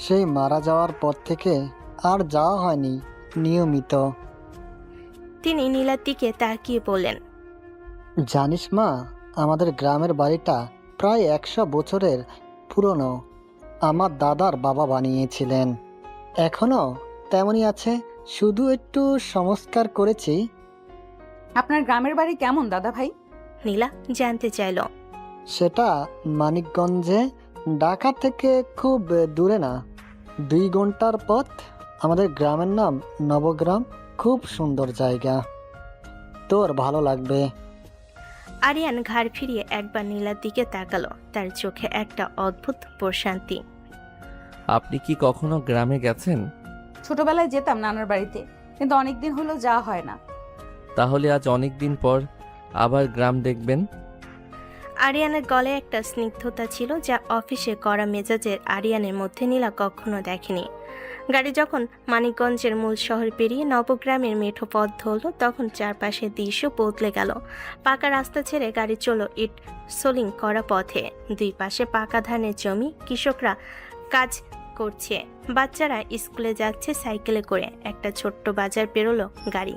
সেই মারা যাওয়ার পর থেকে আর যাওয়া হয়নি নিয়মিত। তিনি নীলার দিকে তাকিয়ে বললেন, জানিস মা, আমাদের গ্রামের বাড়িটা প্রায় 100 বছরের পুরনো। আমার দাদার বাবা বানিয়েছিলেন। এখনো তেমনই আছে, শুধু একটু সংস্কার করেছি। আপনার গ্রামের বাড়ি কেমন দাদা ভাই? নীলা জানতে চাইল। সেটা মানিকগঞ্জে, ঢাকা থেকে খুব দূরে না, 2 ঘন্টার পথ। আমাদের গ্রামের নাম নবগ্রাম। খুব সুন্দর জায়গা, তোর ভালো লাগবে। আরিয়ান ঘাড় ফিরিয়ে একবার নীলার দিকে তাকালো, তার চোখে একটা অদ্ভুত প্রশান্তি। আপনি কি কখনো গ্রামে গেছেন? ছোটবেলায় যেতাম নানার বাড়িতে, কিন্তু অনেকদিন হলো যাওয়া হয় না। তাহলে আজ অনেক দিন পর আবার গ্রাম দেখবেন। আরিয়ানের গলায় একটা স্নিগ্ধতা ছিল যা অফিসে করা মেজাজের আরিয়ানের মধ্যে নীলা কখনো দেখেনি। গাড়ি যখন মানিকগঞ্জের মূল শহর পেরিয়ে নবগ্রামের মেঠো পথ ধরল, তখন চারপাশের দৃশ্য বদলে গেল। পাকা রাস্তা ছেড়ে গাড়ি চলল ইট সোলিং করা পথে। দুই পাশে পাকা ধানের জমি, কৃষকরা কাজ করছে, বাচ্চারা স্কুলে যাচ্ছে সাইকেলে করে। একটা ছোট্ট বাজার পেরোলো গাড়ি,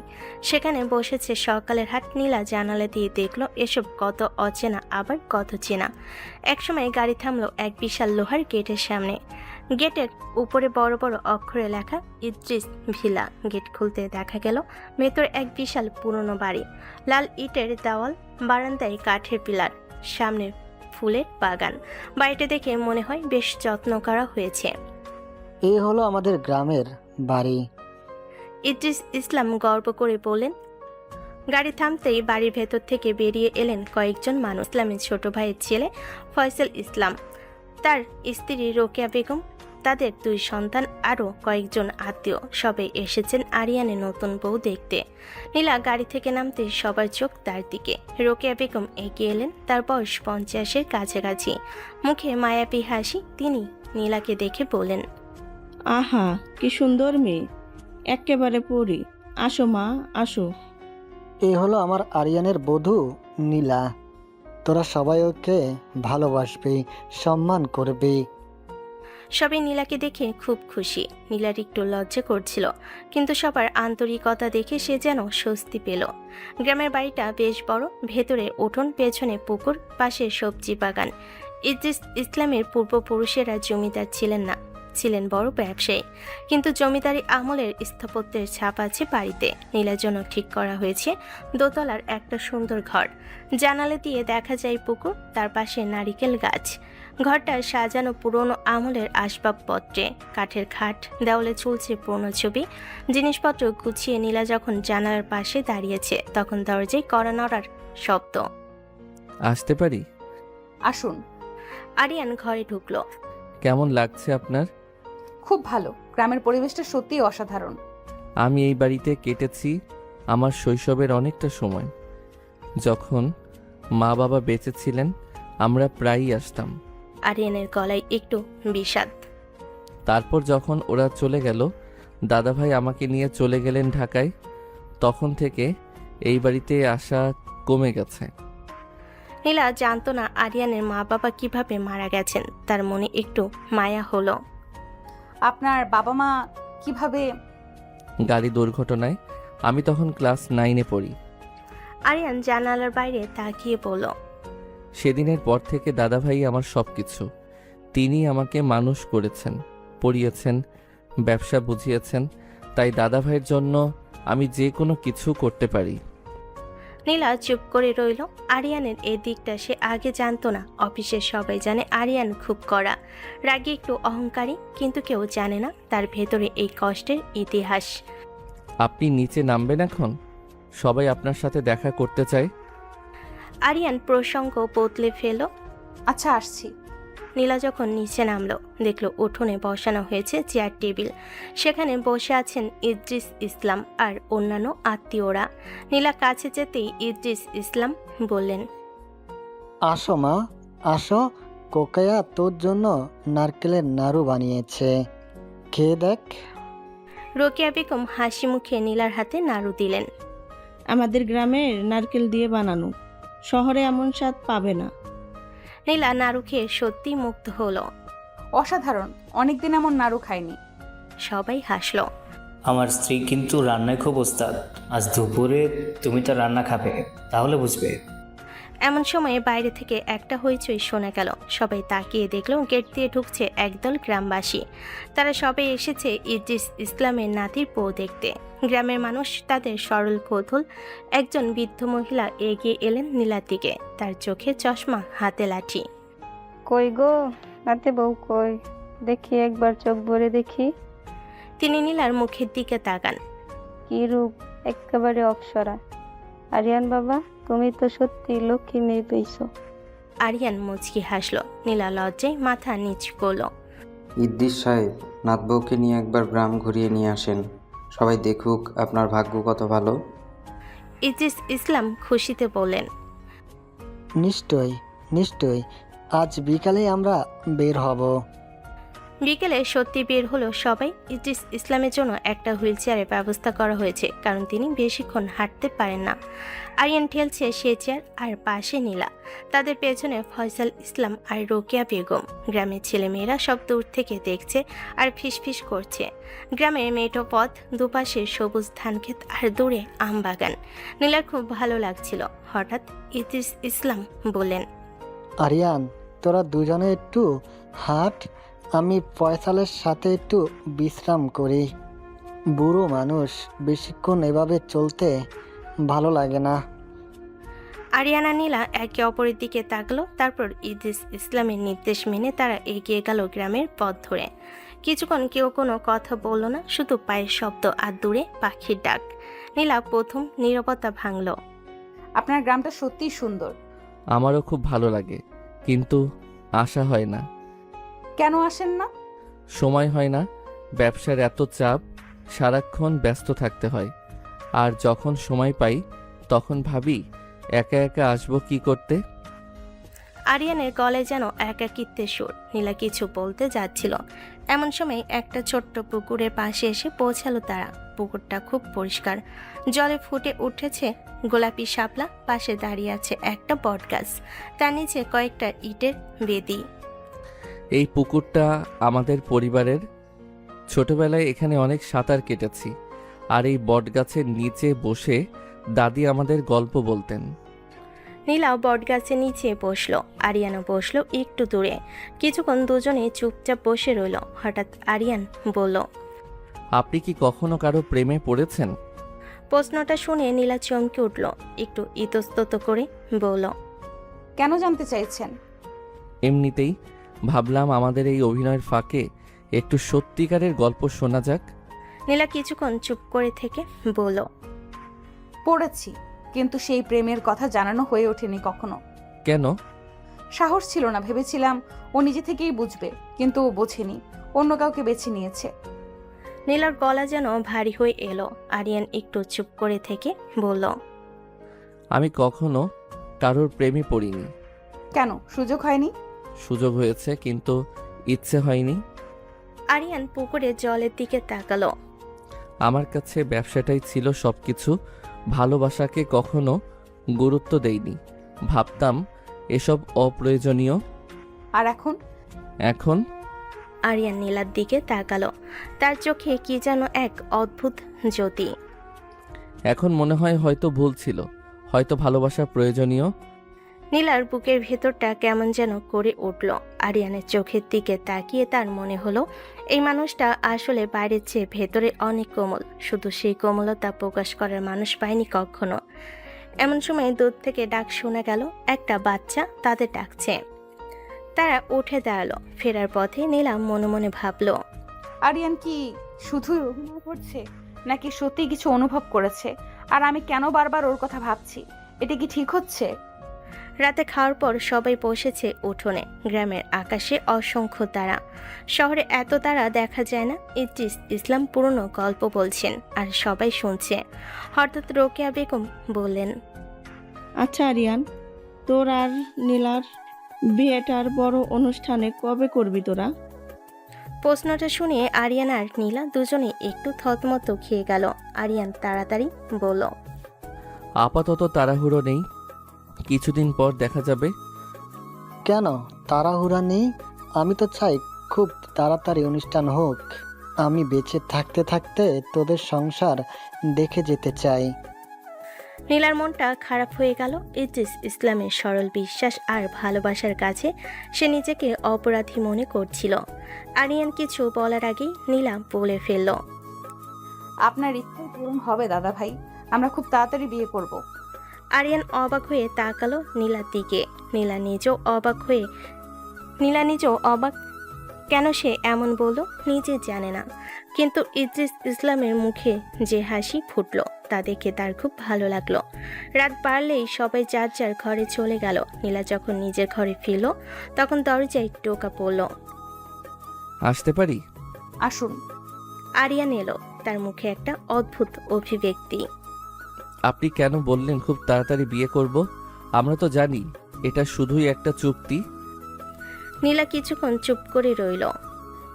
সেখানে বসেছে সকালের হাট। নীলা জানালা দিয়ে দেখলো এসব কত অচেনা আবার কত চেনা। একসময় গাড়ি থামলো এক বিশাল লোহার গেটের সামনে। গেটের উপরে বড় বড় অক্ষরে লেখা ইদ্রিস ভিলা। গেট খুলতে দেখা গেল ভেতর এক বিশাল পুরনো বাড়ি, লাল ইটের দেওয়াল, বারান্দায় কাঠের পিলার, সামনে ফুলের বাগান। বাড়িটা দেখে মনে হয় বেশ যত্ন করা হয়েছে। এই হলো আমাদের গ্রামের বাড়ি। ইদ্রিস ইসলাম গর্ব করে বললেন। গাড়ি থামতেই বাড়ির ভেতর থেকে বেরিয়ে এলেন কয়েকজন মানুষ। ইসলামের ছোট ভাইয়ের ছেলে ফয়সাল ইসলাম, তার স্ত্রী রোকেয়া বেগম, তাদের 2 সন্তান, আরও কয়েকজন আত্মীয়। সবাই এসেছেন আরিয়ানের নতুন বউ দেখতে। নীলা গাড়ি থেকে নামতে সবার চোখ তার দিকে। রোকেয়া বেগম এগিয়ে এলেন, তার বয়স 50-এর কাছাকাছি, মুখে মায়াবী হাসি। তিনি নীলাকে দেখে বলেন, আহা, কি সুন্দর মেয়ে, একেবারে পরি। আসো মা, আসো। এই হলো আমার আরিয়ানের বধূ নীলা। তোরা সবাই ওকে ভালোবাসবি, সম্মান করবি। সবাই নীলাকে দেখে খুব খুশি। নীলার একটু লজ্জা করছিল, কিন্তু সবার আন্তরিকতা দেখে সে যেন স্বস্তি পেল। গ্রামের বাড়িটা বেশ বড়, ভেতরে উঠোন, পেছনে পুকুর, পাশে সবজি বাগান। ইদ্রিস ইসলামের পূর্বপুরুষেরা জমিদার ছিলেন না, ছিলেন বড় ব্যবসায়ী, কিন্তু জমিদারি আমলের স্থাপত্যের ছাপ আছে বাড়িতে। নীলার জন্য ঠিক করা হয়েছে দোতলার একটা সুন্দর ঘর। জানালা দিয়ে দেখা যায় পুকুর, তার পাশে নারিকেল গাছ। ঘরটা সাজানো পুরনো আমলের আসবাবপত্রে, কাঠের খাট, দেওয়ালে ঝুলছে পুরনো ছবি, জিনিসপত্র গুছিয়ে। নীলা যখন জানালার পাশে দাঁড়িয়েছে, তখন দরজায় কড়া নড়ার শব্দ। আসতে পারি? আসুন। আরিয়ান ঘরে ঢুকলো। কেমন লাগছে আপনার? খুব ভালো, গ্রামের পরিবেশটা সত্যিই অসাধারণ। আমি এই বাড়িতে কেটেছি আমার শৈশবের অনেকটা সময়। যখন মা বাবা বেঁচে ছিলেন আমরা প্রায়ই আসতাম। আরিয়ানের গলায় একটু বিষাদ। তারপর যখন ওরা চলে গেল, দাদাভাই আমাকে নিয়ে চলে গেলেন ঢাকায়, তখন থেকে এই বাড়িতে আসা কমে গেছে। নীলা জানতো না আরিয়ানের মা বাবা কিভাবে মারা গেছেন। তার মনে একটু মায়া হলো। আপনার বাবা মা কিভাবে? গাড়ি দুর্ঘটনায়। আমি তখন ক্লাস 9-এ পড়ি। আরিয়ান জানালার বাইরে তাকিয়ে বলল, সেদিনের পর থেকে দাদাভাই আমার সব কিছু। তিনি আমাকে মানুষ করেছেন, পড়িয়েছেন, ব্যবসা বুঝিয়েছেন। তাই দাদাভাইয়ের জন্য আমি যে কোনো কিছু করতে পারি। নীলা চুপ করে রইল। আরিয়ানের এই দিকটা সে আগে জানতো না। অফিসের সবাই জানে আরিয়ান খুব কড়া, রাগী, একটু অহংকারী, কিন্তু কেউ জানে না তার ভেতরে এই কষ্টের ইতিহাস। আপনি নিচে নামবেন এখন? সবাই আপনার সাথে দেখা করতে চায়। আরিয়ান প্রসঙ্গ বদলে ফেল। আচ্ছা, আসছি। নীলা যখন নিচে নামলো দেখলো উঠোনে বসানো হয়েছে চেয়ার টেবিল। সেখানে বসে আছেন ইদ্রিস ইসলাম আর অন্যান্য আত্মীয়রা। নীলা কাছে যেতেই ইদ্রিস ইসলাম বললেন, আসো মা, আসো। কোকায়া তোর জন্য নারকেলের নাড়ু বানিয়েছে, খেয়ে দেখ। রোকেয়া বেগম হাসি মুখে নীলার হাতে নাড়ু দিলেন। আমাদের গ্রামের নারকেল দিয়ে বানানো, শহরে এমন স্বাদ পাবে না। নীলা নাড়ু খেয়ে সত্যি মুগ্ধ হলো। অসাধারণ, অনেকদিন এমন নাড়ু খাইনি। সবাই হাসলো। আমার স্ত্রী কিন্তু রান্নায় খুব ওস্তাদ। আজ দুপুরে তুমি তার রান্না খাবে, তাহলে বুঝবে। এমন সময়ে বাইরে থেকে একটা হইচই শোনা গেল। সবাই তাকিয়ে দেখলো গেট দিয়ে ঢুকছে একদল গ্রামবাসী। তারা সবাই এসেছে ইদ্রিস ইসলামের নাতির বউ দেখতে। গ্রামের মানুষ তাদের সরল কৌতূহল। একজন বৃদ্ধ মহিলা এগিয়ে এলেন নীলার দিকে, তার চোখে চশমা, হাতে লাঠি। কই গো নাতে বউ কই, দেখি একবার চোখ ভরে দেখি। তিনি নীলার মুখের দিকে তাকান। কি রূপ, একেবারে অপ্সরা। আরিয়ান বাবা, তুমি তো সত্যি লক্ষ্মী মেয়ে পেয়েছো। আরিয়ান মুচকি হাসলো। নীলা লজ্জায় মাথা নিচ করলো। ইদ্রিস সাহেব, নাতবউকে নিয়ে একবার গ্রাম ঘুরিয়ে নিয়ে আসেন, সবাই দেখুক আপনার ভাগ্য কত ভালো। ইদ্রিস ইসলাম খুশিতে বললেন, নিশ্চয়ই নিশ্চয়ই, আজ বিকালে আমরা বের হব। বিকেলে সত্যি বের হলো সবাই। ইদ্রিস ইসলামের জন্য একটা হুইল চেয়ারের ব্যবস্থা করা হয়েছে, কারণ তিনি বেশিক্ষণ হাঁটতে পারেন না। আরিয়ান ঠেলছে সে চেয়ার, আর পাশে নীলা। তাদের পেছনে ফয়সাল ইসলাম আর রোকেয়া বেগম। গ্রামের ছেলেমেয়েরা সব দূর থেকে দেখছে আর ফিসফিস করছে। গ্রামের মেঠো পথ, দুপাশে সবুজ ধানক্ষেত আর দূরে আম বাগান। নীলার খুব ভালো লাগছিল। হঠাৎ ইদ্রিস ইসলাম বললেন, আরিয়ান, তোরা দুজনে একটু হাঁট, আমি ফয়সালের সাথে একটু বিশ্রাম করি। বুড়ো মানুষ, বেশিক্ষণ এভাবে চলতে ভালো লাগে না। আরিয়ানা নীলা একে অপরের দিকে তাকলো। তারপর ইদ্রিস ইসলামের নির্দেশ মেনে তারা এগিয়ে গেল গ্রামের পথ ধরে। কিছুক্ষণ কেউ কোনো কথা বলল না, শুধু পায়ের শব্দ আর দূরে পাখির ডাক। নীলা প্রথম নীরবতা ভাঙল। আপনার গ্রামটা সত্যিই সুন্দর। আমারও খুব ভালো লাগে, কিন্তু আশা হয় না। কেন আসেন না? সময় হয় না, ব্যবসার এত চাপ, সারাক্ষণ ব্যস্ত থাকতে হয়। আর যখন সময় পাই তখন ভাবি একা একা আসবো কি করতে। আরিয়ানের গলায় যেন একাকিত্বের সুর। নীলা কিছু বলতে যাচ্ছিল, এমন সময় একটা ছোট্ট পুকুরের পাশে এসে পৌঁছালো তারা। পুকুরটা খুব পরিষ্কার, জলে ফুটে উঠেছে গোলাপি শাপলা। পাশে দাঁড়িয়ে আছে একটা বটগাছ, তার নিচে কয়েকটা ইটের বেদি। এই পুকুরটা আমাদের পরিবারের। ছোটবেলায় এখানে অনেক সাঁতার কেটেছি, আর এই বটগাছের নিচে বসে দাদি আমাদের গল্প বলতেন। নীলাও বটগাছের নিচে বসলো, আরিয়ানও বসলো একটু দূরে। কিছুক্ষণ দুজনে চুপচাপ বসে রইল। হঠাৎ আরিয়ান বলল, আপনি কি কখনো কারো প্রেমে পড়েছেন? প্রশ্নটা শুনে নীলা চমকে উঠল, একটু ইতস্তত করে বলল, কেন জানতে চাইছেন? এমনিতেই ভাবলাম আমাদের এই অভিনয়ের ফাঁকে একটু সত্যিকারের গল্প শোনা যাক। নীলা কিছুক্ষণ চুপ করে থেকে বলল, পড়েছি, কিন্তু সেই প্রেমের কথা জানানো হয়ে ওঠেনি কখনো। কেন? সাহস ছিল না, ভেবেছিলাম ও নিজে থেকেই বুঝবে, কিন্তু ও বোঝেনি, অন্য কাউকে বেছে নিয়েছে। নীলার গলা যেন ভারী হয়ে এলো। আরিয়ান একটু চুপ করে থেকে বলল, আমি কখনো কারোর প্রেমে পড়িনি। কেন, সুযোগ হয়নি? সুযোগ হয়েছে, কিন্তু ইচ্ছে হয়নি। আরিয়ান পুকুরে জলের দিকে তাকালো। আমার কাছে ব্যবসাটাই ছিল সবকিছু। ভালোবাসাকে কখনো গুরুত্ব দেইনি, ভাবতাম এসব অপ্রয়োজনীয়। আর এখন? এখন আরিয়ান নীলার দিকে তাকালো, তার চোখে কি যেন এক অদ্ভুত জ্যোতি। এখন মনে হয় হয়তো ভুল ছিল, হয়তো ভালোবাসা প্রয়োজনীয়। নীলার বুকের ভেতরটা কেমন যেন করে উঠল। আরিয়ানের চোখের দিকে তাকিয়ে তার মনে হলো এই মানুষটা আসলে বাইরের চেয়ে ভেতরে অনেক কোমল, শুধু সেই কোমলতা প্রকাশ করার মানুষ পায়নি কখনো। এমন সময় দূর থেকে ডাক শোনা গেল, একটা বাচ্চা তাদের ডাকছে। তারা উঠে দাঁড়ালো। ফেরার পথে নীলা মনে মনে ভাবলো, আরিয়ান কি শুধুই অভিনয় করছে, নাকি সত্যি কিছু অনুভব করেছে? আর আমি কেন বারবার ওর কথা ভাবছি? এটা কি ঠিক হচ্ছে? রাতে খাওয়ার পর সবাই বসেছে উঠোনে। গ্রামের আকাশে অসংখ্য তারা, শহরে এত তারা দেখা যায় না। ইদ্রিস ইসলাম পুরনো গল্প বলছেন আর সবাই শুনছে। হঠাৎ রোকেয়া বেগম বললেন, আচ্ছা আরিয়ান, তোর আর নীলার বিয়েটার বড় অনুষ্ঠানে কবে করবি তোরা? প্রশ্নটা শুনে আরিয়ান আর নীলা দুজনে একটু থতমত খেয়ে গেল। আরিয়ান তাড়াতাড়ি বলল, আপাতত তাড়াহুড়ো নেই, কিছুদিন পর দেখা যাবে। কেন তাড়াহুড়া নেই? আমি তো চাই খুব তাড়াতাড়ি অনুষ্ঠান হোক। আমি বেঁচে থাকতে থাকতে তোদের সংসার দেখে যেতে চাই। নীলার মনটা খারাপ হয়ে গেল। ইদ্রিস ইসলামের সরল বিশ্বাস আর ভালোবাসার কাছে সে নিজেকে অপরাধী মনে করছিল। আরিয়ান কিছু বলার আগেই নীলা বলে ফেলল, আপনার ইচ্ছে পূরণ হবে দাদা ভাই, আমরা খুব তাড়াতাড়ি বিয়ে করব। আরিয়ান অবাক হয়ে তাকালো নীলার দিকে। নীলা নিজেও অবাক, কেন সে এমন বলল নিজে জানে না। কিন্তু ইদ্রিস ইসলামের মুখে যে হাসি ফুটলো তা দেখে তার খুব ভালো লাগলো। রাত বাড়লেই সবাই যার যার ঘরে চলে গেল। নীলা যখন নিজের ঘরে ফিরল তখন দরজায় টোকা পড়ল। আসতে পারি? আসুন। আরিয়ান এলো, তার মুখে একটা অদ্ভুত অভিব্যক্তি। আপনি কেন বললেন খুব তাড়াতাড়ি বিয়ে করব? আমরা তো জানি এটা শুধুই একটা চুক্তি। নীলা কিছুক্ষণ চুপ করে রইল।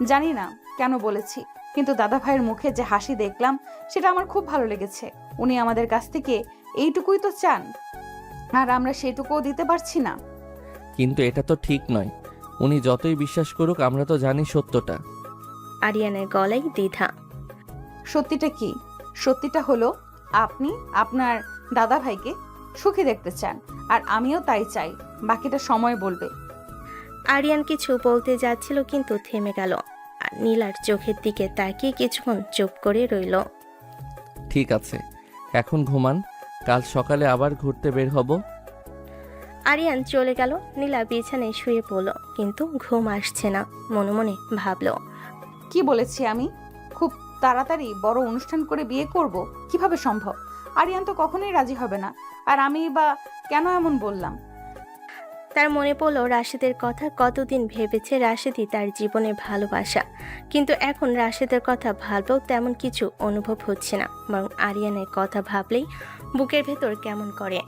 জানি না কেন বলেছি, কিন্তু দাদা ভাইয়ের মুখে যে হাসি দেখলাম সেটা আমার খুব ভালো লেগেছে। উনি আমাদের কাছ থেকে এইটুকুই তো চান, আর আমরা সেটুকুও দিতে পারছি না। কিন্তু এটা তো ঠিক নয়। উনি যতই বিশ্বাস করুক, আমরা তো জানি সত্যটা। আরিয়ানের গলায় দ্বিধা। সত্যিটা কি? সত্যিটা হলো আপনি আপনার দাদা ভাইকে সুখী দেখতে চান, আর আমিও তাই চাই। বাকিটা সময় বলবে। আরিয়ান কিছু বলতে যাচ্ছিল কিন্তু থেমে গেল। আর নীলার চোখের দিকে তাকিয়ে কিছুক্ষণ চুপ করে রইল। ঠিক আছে, এখন ঘুমান, কাল সকালে আবার ঘুরতে বের হব। আরিয়ান চলে গেল। নীলা বিছানায় শুয়ে পড়ল, কিন্তু ঘুম আসছে না। মনে মনে ভাবল, কি বলেছি আমি? খুব তাড়াতাড়ি বড় অনুষ্ঠান করে বিয়ে করব? কিভাবে সম্ভব? আরিয়ান তো কখনোই রাজি হবে না, আর আমি বা কেন এমন বললাম? তার মনে পড়ল রাশেদের কথা। কতদিন ভেবেছে রাশেদই তার জীবনে ভালোবাসা, কিন্তু এখন রাশেদের কথা ভাবলেও তেমন কিছু অনুভব হচ্ছে না, বরং আরিয়ানের কথা ভাবলেই বুকের ভেতর কেমন করে।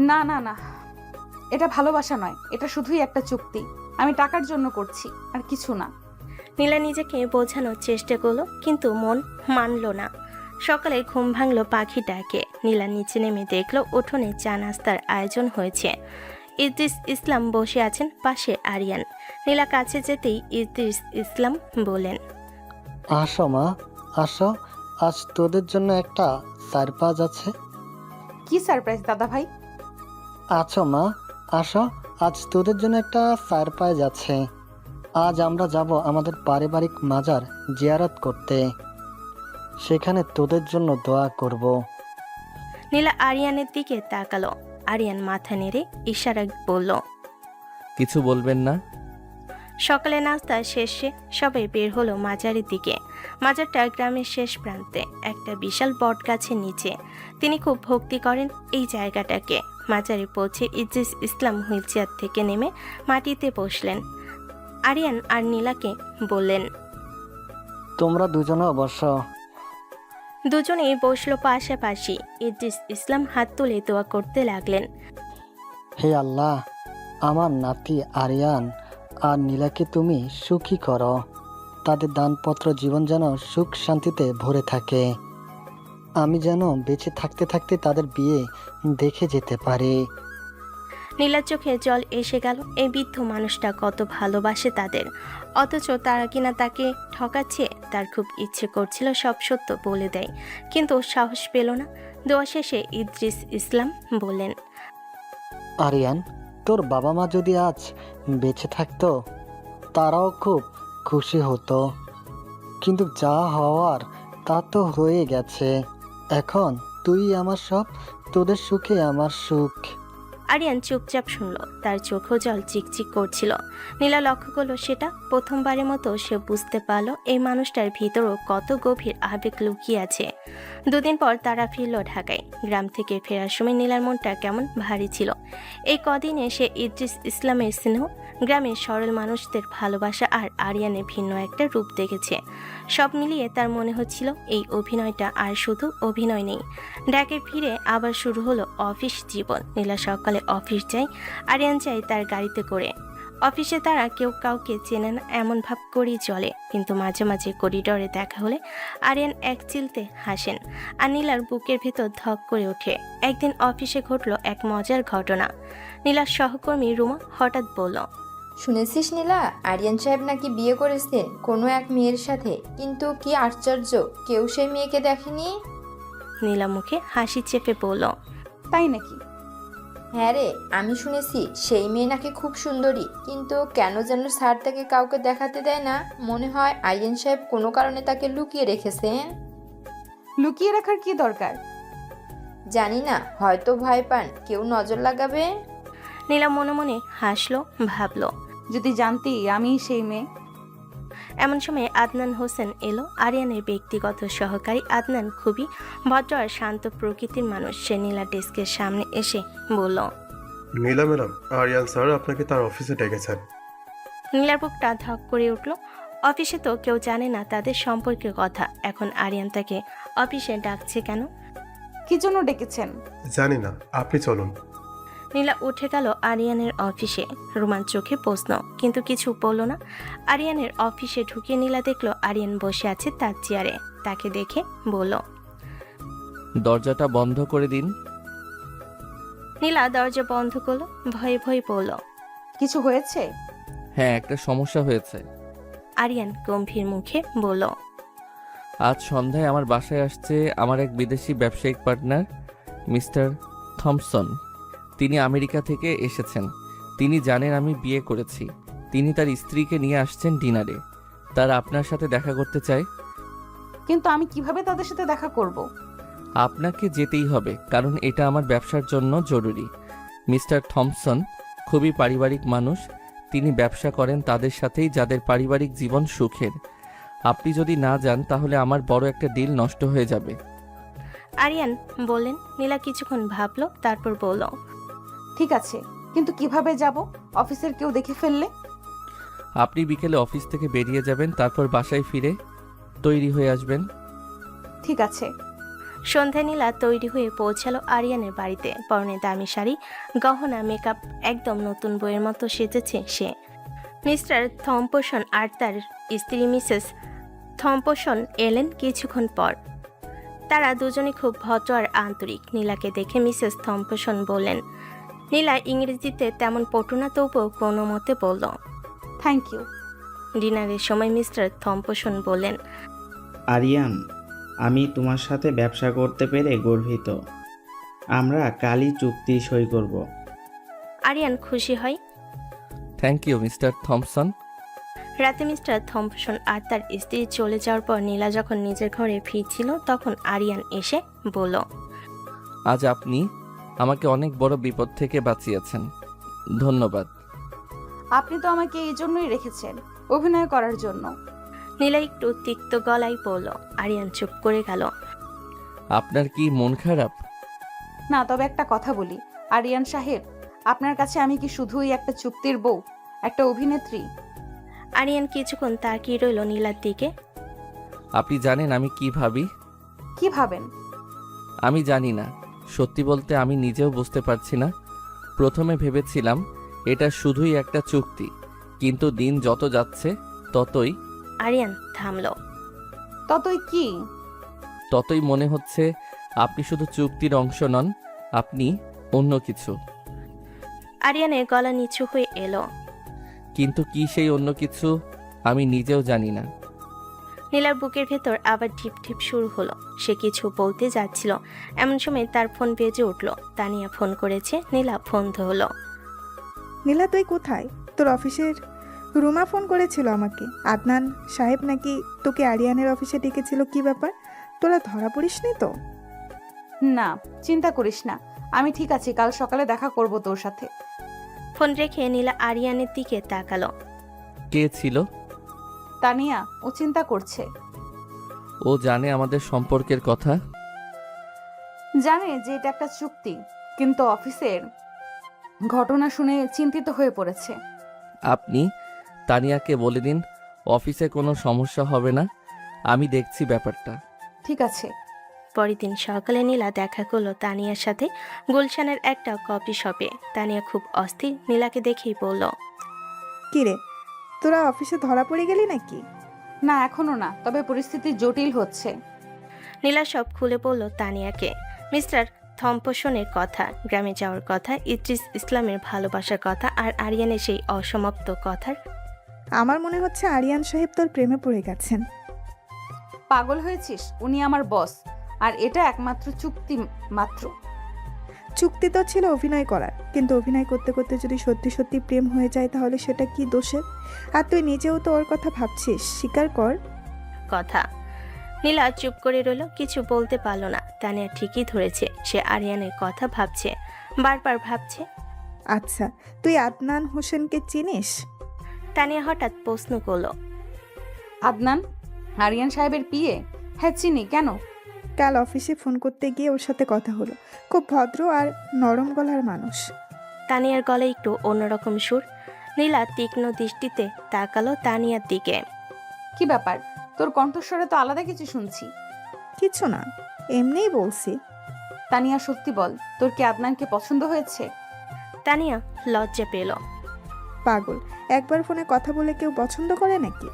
না না না, এটা ভালোবাসা নয়, এটা শুধুই একটা চুক্তি। আমি টাকার জন্য করছি, আর কিছু না। নীলা নিজেকে বোঝানোর চেষ্টা করলো, কিন্তু মন মানল না। সকালে ঘুম ভাঙলো পাখি ডাকে। নীলা নিচে নেমে দেখলো উঠোনে চা নাস্তার আয়োজন হয়েছে। ইদ্রিস ইসলাম বসে আছেন, পাশে আরিয়ান। নীলা কাছে যেতেই ইদ্রিস ইসলাম বলেন, আসো মা, আসো, আজ তোদের জন্য একটা সারপ্রাইজ আছে। কি সারপ্রাইজ দাদা ভাই? আছো মা, আসো, আজ তোদের জন্য একটা সারপ্রাইজ আছে। আজ আমরা যাব আমাদের পারিবারিক মাজার জিয়ারত করতে। সেখানে তোদের জন্য দোয়া করব। নীলা আরিয়ানের দিকে তাকালো। আরিয়ান মাথা নেড়ে ইশারা বলল, কিছু বলবেন না? সকালে নাস্তা শেষে সবাই বের হলো মাজারের দিকে। মাজারটা গ্রামের শেষ প্রান্তে, একটা বিশাল বট গাছের নিচে। তিনি খুব ভক্তি করেন এই জায়গাটাকে। মাজারে পৌঁছে ইদ্রিস ইসলাম হুইলচেয়ার থেকে নেমে মাটিতে বসলেন। আরিয়ান আর নীলাকে বললেন, তোমরা দুজনেও বসো। দুজনেই বসলো পাশাপাশি। ইদ্রিস ইসলাম হাত তুলে দোয়া করতে লাগলেন, হে আল্লাহ, আমার নাতি আরিয়ান আর নীলাকে তুমি সুখী করো। তাদের দানপত্র জীবন যেন সুখ শান্তিতে ভরে থাকে। আমি যেন বেঁচে থাকতে থাকতে তাদের বিয়ে দেখে যেতে পারি। নীলার চোখে জল এসে গেল। এই বৃদ্ধ মানুষটা কত ভালোবাসে তাদের, অথচ তারা কিনা তাকে ঠকাচ্ছে। তার খুব ইচ্ছে করছিল সব সত্য বলে দেয়, কিন্তু সাহস পেল না। দোয়া শেষে ইদ্রিস ইসলাম বললেন, আরিয়ান, তোর বাবা মা যদি আজ বেঁচে থাকতো তারাও খুব খুশি হতো, কিন্তু যা হওয়ার তা তো হয়ে গেছে। এখন তুই আমার সব, তোদের সুখে আমার সুখ। আরিয়ান চুপচাপ শুনল, তার চোখেও জল চিকচিক করছিল। নীলা লক্ষ্য করলো সেটা। প্রথমবারের মতো সে বুঝতে পারল এই মানুষটার ভিতরও কত গভীর আবেগ লুকিয়ে আছে। দুদিন পর তারা ফিরল ঢাকায়। গ্রাম থেকে ফেরার সময় নীলার মনটা কেমন ভারী ছিল। এই কদিনে সে ইদ্রিস ইসলামের স্নেহ, গ্রামের সরল মানুষদের ভালোবাসা আর আরিয়ানের ভিন্ন একটা রূপ দেখেছে। সব মিলিয়ে তার মনে হচ্ছিল এই অভিনয়টা আর শুধু অভিনয় নেই। ঢাকায় ফিরে আবার শুরু হলো অফিস জীবন। নীলা সকালে অফিস যায়, আরিয়ান যায় তার গাড়িতে করে। অফিসে তারা কেউ কাউকে চেনে না এমন ভাব করেই চলে, কিন্তু মাঝে মাঝে করিডোরে দেখা হলে আরিয়ান এক চিলতে হাসেন আর নীলার বুকের ভেতর ধক করে ওঠে। একদিন অফিসে ঘটলো এক মজার ঘটনা। নীলার সহকর্মী রুমা হঠাৎ বলল, শুনেছিস নীলা, আরিয়ান সাহেব নাকি বিয়ে করেছেন কোনো এক মেয়ের সাথে, কিন্তু কি আশ্চর্য কেউ সেই মেয়েকে দেখেনি। নীলা মুখে হাসি চেপে বলল, তাই নাকি? হ্যাঁ রে, আমি শুনেছি সেই মেয়ে নাকি খুব সুন্দরী, কিন্তু কেন যেন স্যার তাকে কাউকে দেখাতে দেয় না। মনে হয় আরিয়ান সাহেব কোনো কারণে তাকে লুকিয়ে রেখেছেন। লুকিয়ে রাখার কি দরকার? জানি না, হয়তো ভয় পান কেউ নজর লাগাবে। নীলা মনে মনে হাসলো, ভাবলো যদি জানতি আমি সেই মেয়ে। এমন সময় আদনান হোসেন এলো, আরিয়ানের ব্যক্তিগত সহকারী। আদনান খুবই ভদ্র আর শান্ত প্রকৃতির মানুষ। সে নীলা ডেস্কের সামনে এসে বলল, নীলা ম্যাডাম, আরিয়ান স্যার আপনাকে তার অফিসে ডেকেছেন। নীলার বুকটা ধক করে উঠল। অফিসে তো কেউ জানে না তাদের সম্পর্কের কথা, এখন আরিয়ান তাকে অফিসে ডাকছে কেন? কি জন্য ডেকেছেন? জানি না, আপনি চলুন। নীলা উঠে গেল আরিয়ানের অফিসে। রোমান চোখে প্রশ্ন, কিন্তু কিছু বলল না। আরিয়ানের অফিসে ঢুকে নীলা দেখলো আরিয়ান বসে আছে তার চেয়ারে। তাকে দেখে বলল, দরজাটা বন্ধ করে দিন। নীলা দরজা বন্ধ করলো, ভয়ে ভয়ে বলল, কিছু হয়েছে? হ্যাঁ, একটা সমস্যা হয়েছে। আরিয়ান গম্ভীর মুখে বলল, আজ সন্ধ্যায় আমার বাসায় আসছে আমার এক বিদেশি ব্যবসায়িক পার্টনার মিস্টার থমসন। তিনি আমেরিকা থেকে এসেছেন। তিনি জানেন আমি বিয়ে করেছি। তিনি তার স্ত্রীকে নিয়ে আসছেন ডিনারে। তারা আপনার সাথে দেখা করতে চায়। কিন্তু আমি কিভাবে তাদের সাথে দেখা করব? আপনাকে যেতেই হবে, কারণ এটা আমার ব্যবসার জন্য জরুরি। মিস্টার থমসন খুবই পারিবারিক মানুষ। তিনি ব্যবসা করেন তাদের সাথেই যাদের পারিবারিক জীবন সুখের। আপনি যদি না যান তাহলে আমার বড় একটা ডিল নষ্ট হয়ে যাবে। আরিয়ান বললেন। নীলা কিছুক্ষণ ভাবলো, তারপর বলল, ঠিক আছে, কিন্তু কিভাবে যাব? অফিসের কেউ দেখে ফেললে? আপনি বিকেলে অফিস থেকে বেরিয়ে যাবেন, তারপর বাসায় ফিরে তৈরি হয়ে আসবেন। ঠিক আছে। সন্ধ্যায় নীলা তৈরি হয়ে পৌঁছালো আরিয়ানের বাড়িতে। পরনে দামি শাড়ি, গহনা, মেকআপ, একদম নতুন বইয়ের মতো সেজেছে সে। মিস্টার থম্পসন আর তার স্ত্রী মিসেস থম্পসন এলেন কিছুক্ষণ পর। তারা দুজনে খুব ভদ্র আর আন্তরিক। নীলাকে দেখে মিসেস থম্পসন বললেন। নীলা ইংরেজিতে তেমন পটু না, তবুও কোনো মতে বলল, থ্যাংক ইউ। ডিনারের সময় মিস্টার থম্পসন বললেন, আরিয়ান, আমি তোমার সাথে ব্যবসা করতে পেরে গর্বিত। আমরা কালই চুক্তি সই করব। আরিয়ান খুশি হয়। Thank you Mister Thomson. রাতে মিস্টার থম্পসন আর তার স্ত্রী চলে যাওয়ার পর নীলা যখন নিজের ঘরে ফিরছিল, তখন আরিয়ান এসে বলল, আজ আপনি আমাকে অনেক বড় বিপদ থেকে বাঁচিয়েছেন। ধন্যবাদ। আপনি তো আমাকে এই জন্যই রেখেছেন, অভিনয় করার জন্য। নীলা একটু তিক্ত গলায় বলল। আরিয়ান চুপ করে গেল। আপনার কি মন খারাপ? না, তবে একটা কথা বলি আরিয়ান সাহেব, আপনার কাছে আমি কি শুধুই একটা চুক্তির বউ, একটা অভিনেত্রী? আরিয়ান কিছুক্ষণ তাকিয়ে রইল নীলার দিকে। আপনি জানেন আমি কি ভাবি? কি ভাবেন? আমি জানি না, সত্যি বলতে আমি নিজেও বুঝতে পারছি না। প্রথমে ভেবেছিলাম এটা শুধুই একটা চুক্তি, কিন্তু দিন যত যাচ্ছে ততই। আরিয়ান থামল। ততই মনে হচ্ছে আপনি শুধু চুক্তির অংশ নন, আপনি অন্য কিছু। আরিয়ানের গলা নিচু হয়ে এলো। কিন্তু কি সেই অন্য কিছু আমি নিজেও জানি না। নীলার বুকের ভেতর আবার ঢিপ ঢিপ শুরু হলো। সে কিছু বলতে যাচ্ছিল, এমন সময় তার ফোন বেজে উঠল। তানিয়া ফোন করেছে। নীলা ফোন ধরল। নীলা, তুই কোথায়? তোর অফিসের রুমা ফোন করেছিল আমাকে। আদনান সাহেব নাকি তোকে আরিয়ানের অফিসে ডেকেছিল, কি ব্যাপার? তোরা ধরা পড়িসনি তো? না, চিন্তা করিস না, আমি ঠিক আছি। কাল সকালে দেখা করব তোর সাথে। ফোন রেখে নীলা আরিয়ানের দিকে তাকালো। কে ছিল? তানিয়া, ও চিন্তা করছে। ও জানে আমাদের সম্পর্কের কথা? জানে যে এটা একটা চুক্তি, কিন্তু অফিসের ঘটনা শুনে চিন্তিত হয়ে পড়েছে। আপনি তানিয়াকে বলে দিন অফিসে কোনো সমস্যা হবে না, আমি দেখছি ব্যাপারটা। ঠিক আছে। পরের দিন সকালে নীলা দেখা করলো তানিয়ার সাথে গুলশানের একটা কফি শপে। তানিয়া খুব অস্থির, নীলাকে দেখেই বলল, কিরে, তোরা অফিসে ধরা পড়ে গেলি নাকি? না, এখনো না, তবে পরিস্থিতি জটিল হচ্ছে। নীলা সব খুলে বলল তানিয়াকে। মিস্টার থম্পসনের কথা, গ্রামে যাওয়ার কথা, ইদ্রিস ইসলামের ভালোবাসার কথা, আর আরিয়ানের সেই অসমাপ্ত কথার। আমার মনে হচ্ছে আরিয়ান সাহেব তোর প্রেমে পড়ে গেছেন। পাগল হয়েছিস? উনি আমার বস, আর এটা একমাত্র চুক্তি মাত্র। চুক্তি তো ছিল অভিনয় করার, কিন্তু অভিনয় করতে করতে যদি সত্যি সত্যি প্রেম হয়ে যায় তাহলে সেটা কি দোষের? আর তুই নিজেও তো ওর কথা ভাবছিস, স্বীকার কর। কথা। নীলা চুপ করে রইল, কিছু বলতে পারল না। তানিয়া ঠিকই ধরেছে, সে আরিয়ানের কথা ভাবছে, বারবার ভাবছে। আচ্ছা, তুই আদনান হোসেনকে চিনিস? তানিয়া হঠাৎ প্রশ্ন করল। আদনান আরিয়ান সাহেবের পিএ? হ্যাঁ চিনি, কেন? কাল অফিসে ফোন করতে গিয়ে ওর সাথে কথা হলো। খুব ভদ্র আর নরম গলার মানুষ। তানিয়ার গলায় একটু অন্যরকম সুর। নীলা তীক্ষ্ণ দৃষ্টিতে তাকালো তানিয়ার দিকে। কি ব্যাপার, তোর কণ্ঠস্বরে তো আলাদা কিছু শুনছি। কিছু না, এমনিই বলছি। তানিয়া সত্যি বল, তোর কি আদনানকে পছন্দ হয়েছে? তানিয়া লজ্জা পেল। পাগল, একবার ফোনে কথা বলে কেউ পছন্দ করে নাকি?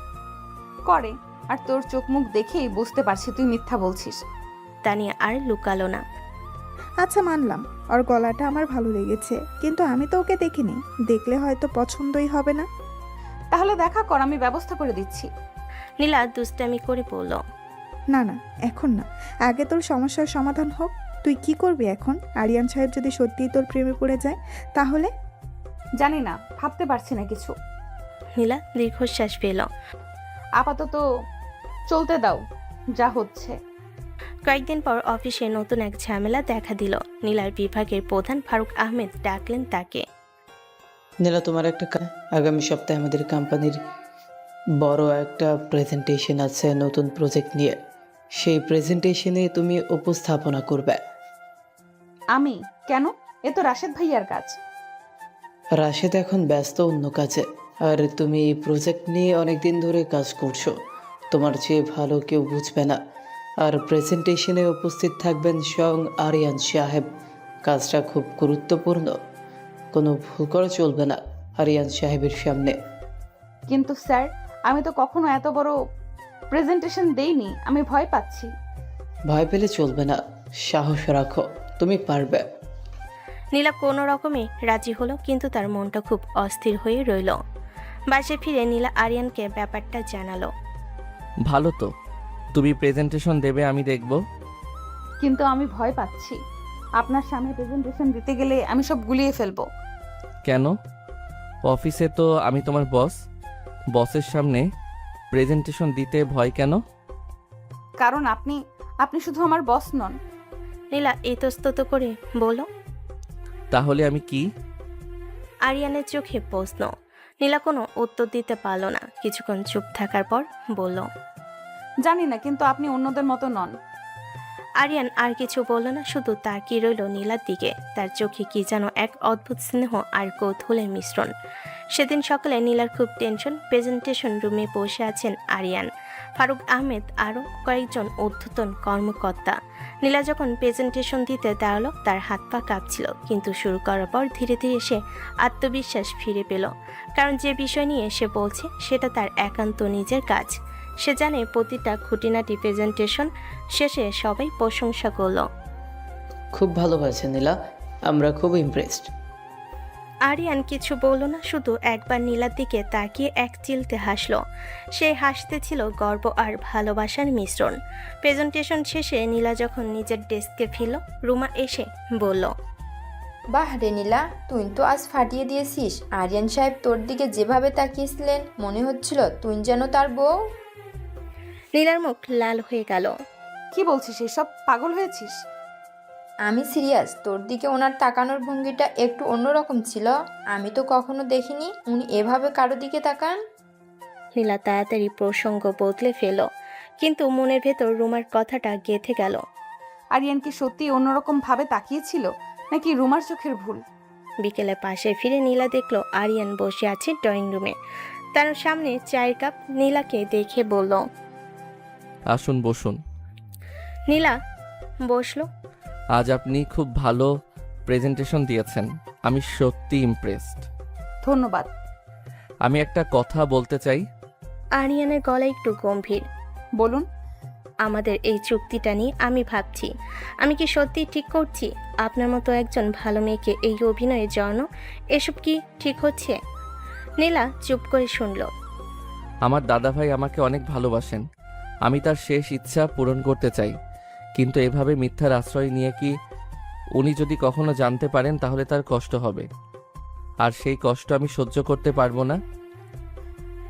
করে, আর তোর চোখ মুখ দেখেই বুঝতে পারছি তুই মিথ্যা বলছিস। তানিয়া আর লুকালো না। আচ্ছা মানলাম, ওর গলাটা আমার ভালো লেগেছে, কিন্তু আমি তো ওকে দেখিনি, দেখলে হয়তো পছন্দই হবে না। তাহলে দেখা কর, আমি ব্যবস্থা করে দিচ্ছি। নীলা দুষ্টামি করে বলল, না না, এখন না, আগে তোর সমস্যার সমাধান হোক। তুই কি করবি এখন? আরিয়ান সাহেব যদি সত্যিই তোর প্রেমে পড়ে যায় তাহলে? জানি না, ভাবতে পারছি না কিছু। নীলা দীর্ঘশ্বাস পেল। আপাতত চলতে দাও, যা হচ্ছে। কয়েকদিন পর অফিসে নতুন এক ঝামেলা দেখা দিল। নীলার বিভাগের প্রধান ফারুক আহমেদ ডাকলেন তাকে। নীলা, তোমার একটা আগামী সপ্তাহে আমাদের কোম্পানির বড় একটা প্রেজেন্টেশন আছে নতুন প্রজেক্ট নিয়ে। সেই প্রেজেন্টেশনে তুমি উপস্থাপনা করবে। আমি? কেন? এ তো রাশেদ ভাইয়ার কাজ। রাশেদ এখন ব্যস্ত অন্য কাজে, আর তুমি এই প্রজেক্ট নিয়ে অনেকদিন ধরে কাজ করছো। তোমার চেয়ে ভালো কেউ বুঝবে না। আর প্রেজেন্টেশনে উপস্থিত থাকবেন স্বয়ং আরিয়ান সাহেব। কাজটা খুব গুরুত্বপূর্ণ, কোনো ভুল করা চলবে না আরিয়ান সাহেবের সামনে। কিন্তু স্যার, আমি তো কখনো এত বড় প্রেজেন্টেশন দেইনি, আমি ভয় পাচ্ছি। ভয় পেলে চলবে না, সাহস রাখো, তুমি পারবে। নীলা কোনো রকমে রাজি হলো, কিন্তু তার মনটা খুব অস্থির হয়ে রইল। বাসায় ফিরে নীলা আরিয়ানকে ব্যাপারটা জানালো। ভালো তো, তুমি প্রেজেন্টেশন দেবে, আমি দেখব। কিন্তু আমি ভয় পাচ্ছি, আপনার সামনে প্রেজেন্টেশন দিতে গেলে আমি সব গুলিয়ে ফেলবো। কেন? অফিসে তো আমি তোমার বস, বসের সামনে প্রেজেন্টেশন দিতে ভয় কেন? কারণ আপনি শুধু আমার বস নন। নীলা ইতস্তত করে বলল। তাহলে আমি কি? আরিয়ানের চোখে প্রশ্ন। নীলা কোনো উত্তর দিতে পারল না। কিছুক্ষণ চুপ থাকার পর বলল, জানি না, কিন্তু আপনি অন্যদের মতো নন। আরিয়ান আর কিছু বলল না, শুধু তাকিয়ে রইল নীলার দিকে। তার চোখে কি যেন এক অদ্ভুত স্নেহ আর কৌতূহলের মিশ্রণ। সেদিন সকালে নীলার খুব টেনশন। প্রেজেন্টেশন রুমে বসে আছেন আরিয়ান, ফারুক আহমেদ, আরও কয়েকজন ঊর্ধ্বতন কর্মকর্তা। নীলা যখন প্রেজেন্টেশন দিতে দাঁড়ালো, তার হাত পা কাঁপছিল, কিন্তু শুরু করার পর ধীরে ধীরে সে আত্মবিশ্বাস ফিরে পেল। কারণ যে বিষয় নিয়ে সে বলছে সেটা তার একান্ত নিজের কাজ। সে জানে প্রতিটা খুঁটিনাটি প্রেজেন্টেশন শেষে সবাই প্রশংসা করলো। খুব ভালো হয়েছে নীলা, আমরা খুব ইমপ্রেসড। আরিয়ান কিছু বলল না, শুধু একবার নীলার দিকে তাকিয়ে এক চিলতে হাসলো। সেই হাসতে ছিল গর্ব আর ভালোবাসার মিশ্রণ। প্রেজেন্টেশন শেষে নীলা যখন নিজের ডেস্কে ফিরল, রুমা এসে বলল, বাহ রে নীলা, তুই তো আজ ফাটিয়ে দিয়েছিস। আরিয়ান সাহেব তোর দিকে যেভাবে তাকিয়েছিলেন, মনে হচ্ছিল তুই যেন তার বউ। নীলার মুখ লাল হয়ে গেল। কি বলছিস এসব? পাগল হয়েছিস? আমি সিরিয়াস, তোর দিকে ওনার তাকানোর ভঙ্গিটা একটু অন্যরকম ছিল। আমি তো কখনো দেখিনি উনি এভাবে কারো দিকে তাকান। নীলা তাড়াতাড়ি প্রসঙ্গ বদলে ফেল, কিন্তু মনের ভেতর রুমার কথাটা গেঁথে গেল। আরিয়ান কি সত্যি অন্যরকম ভাবে তাকিয়েছিল নাকি রুমার চোখের ভুল? বিকেলে পাশে ফিরে নীলা দেখলো আরিয়ান বসে আছে ড্রয়িং রুমে। তার সামনে চায়ের কাপ। নীলাকে দেখে বলল। আসুন বসুন। নীলা বসলো। আজ আপনি খুব ভালো প্রেজেন্টেশন দিয়েছেন, আমি সত্যি ইমপ্রেসড। ধন্যবাদ। আমি একটা কথা বলতে চাই। আরিয়ানের গলা একটু গম্ভীর। বলুন। আমাদের এই চুক্তিটা নিয়ে আমি ভাবছি, আমি কি সত্যি ঠিক করছি? আপনার মতো একজন ভালো মেয়েকে এই অভিনয়ে জড়ানো, এসব কি ঠিক হচ্ছে? নীলা চুপ করে শুনল। আমার দাদাভাই আমাকে অনেক ভালোবাসেন, আমি তার শেষ ইচ্ছা পূরণ করতে চাই, কিন্তু এভাবে মিথ্যার আশ্রয় নিয়ে কি উনি যদি কখনো জানতে পারেন তাহলে তার কষ্ট হবে, আর সেই কষ্ট আমি সহ্য করতে পারবো না।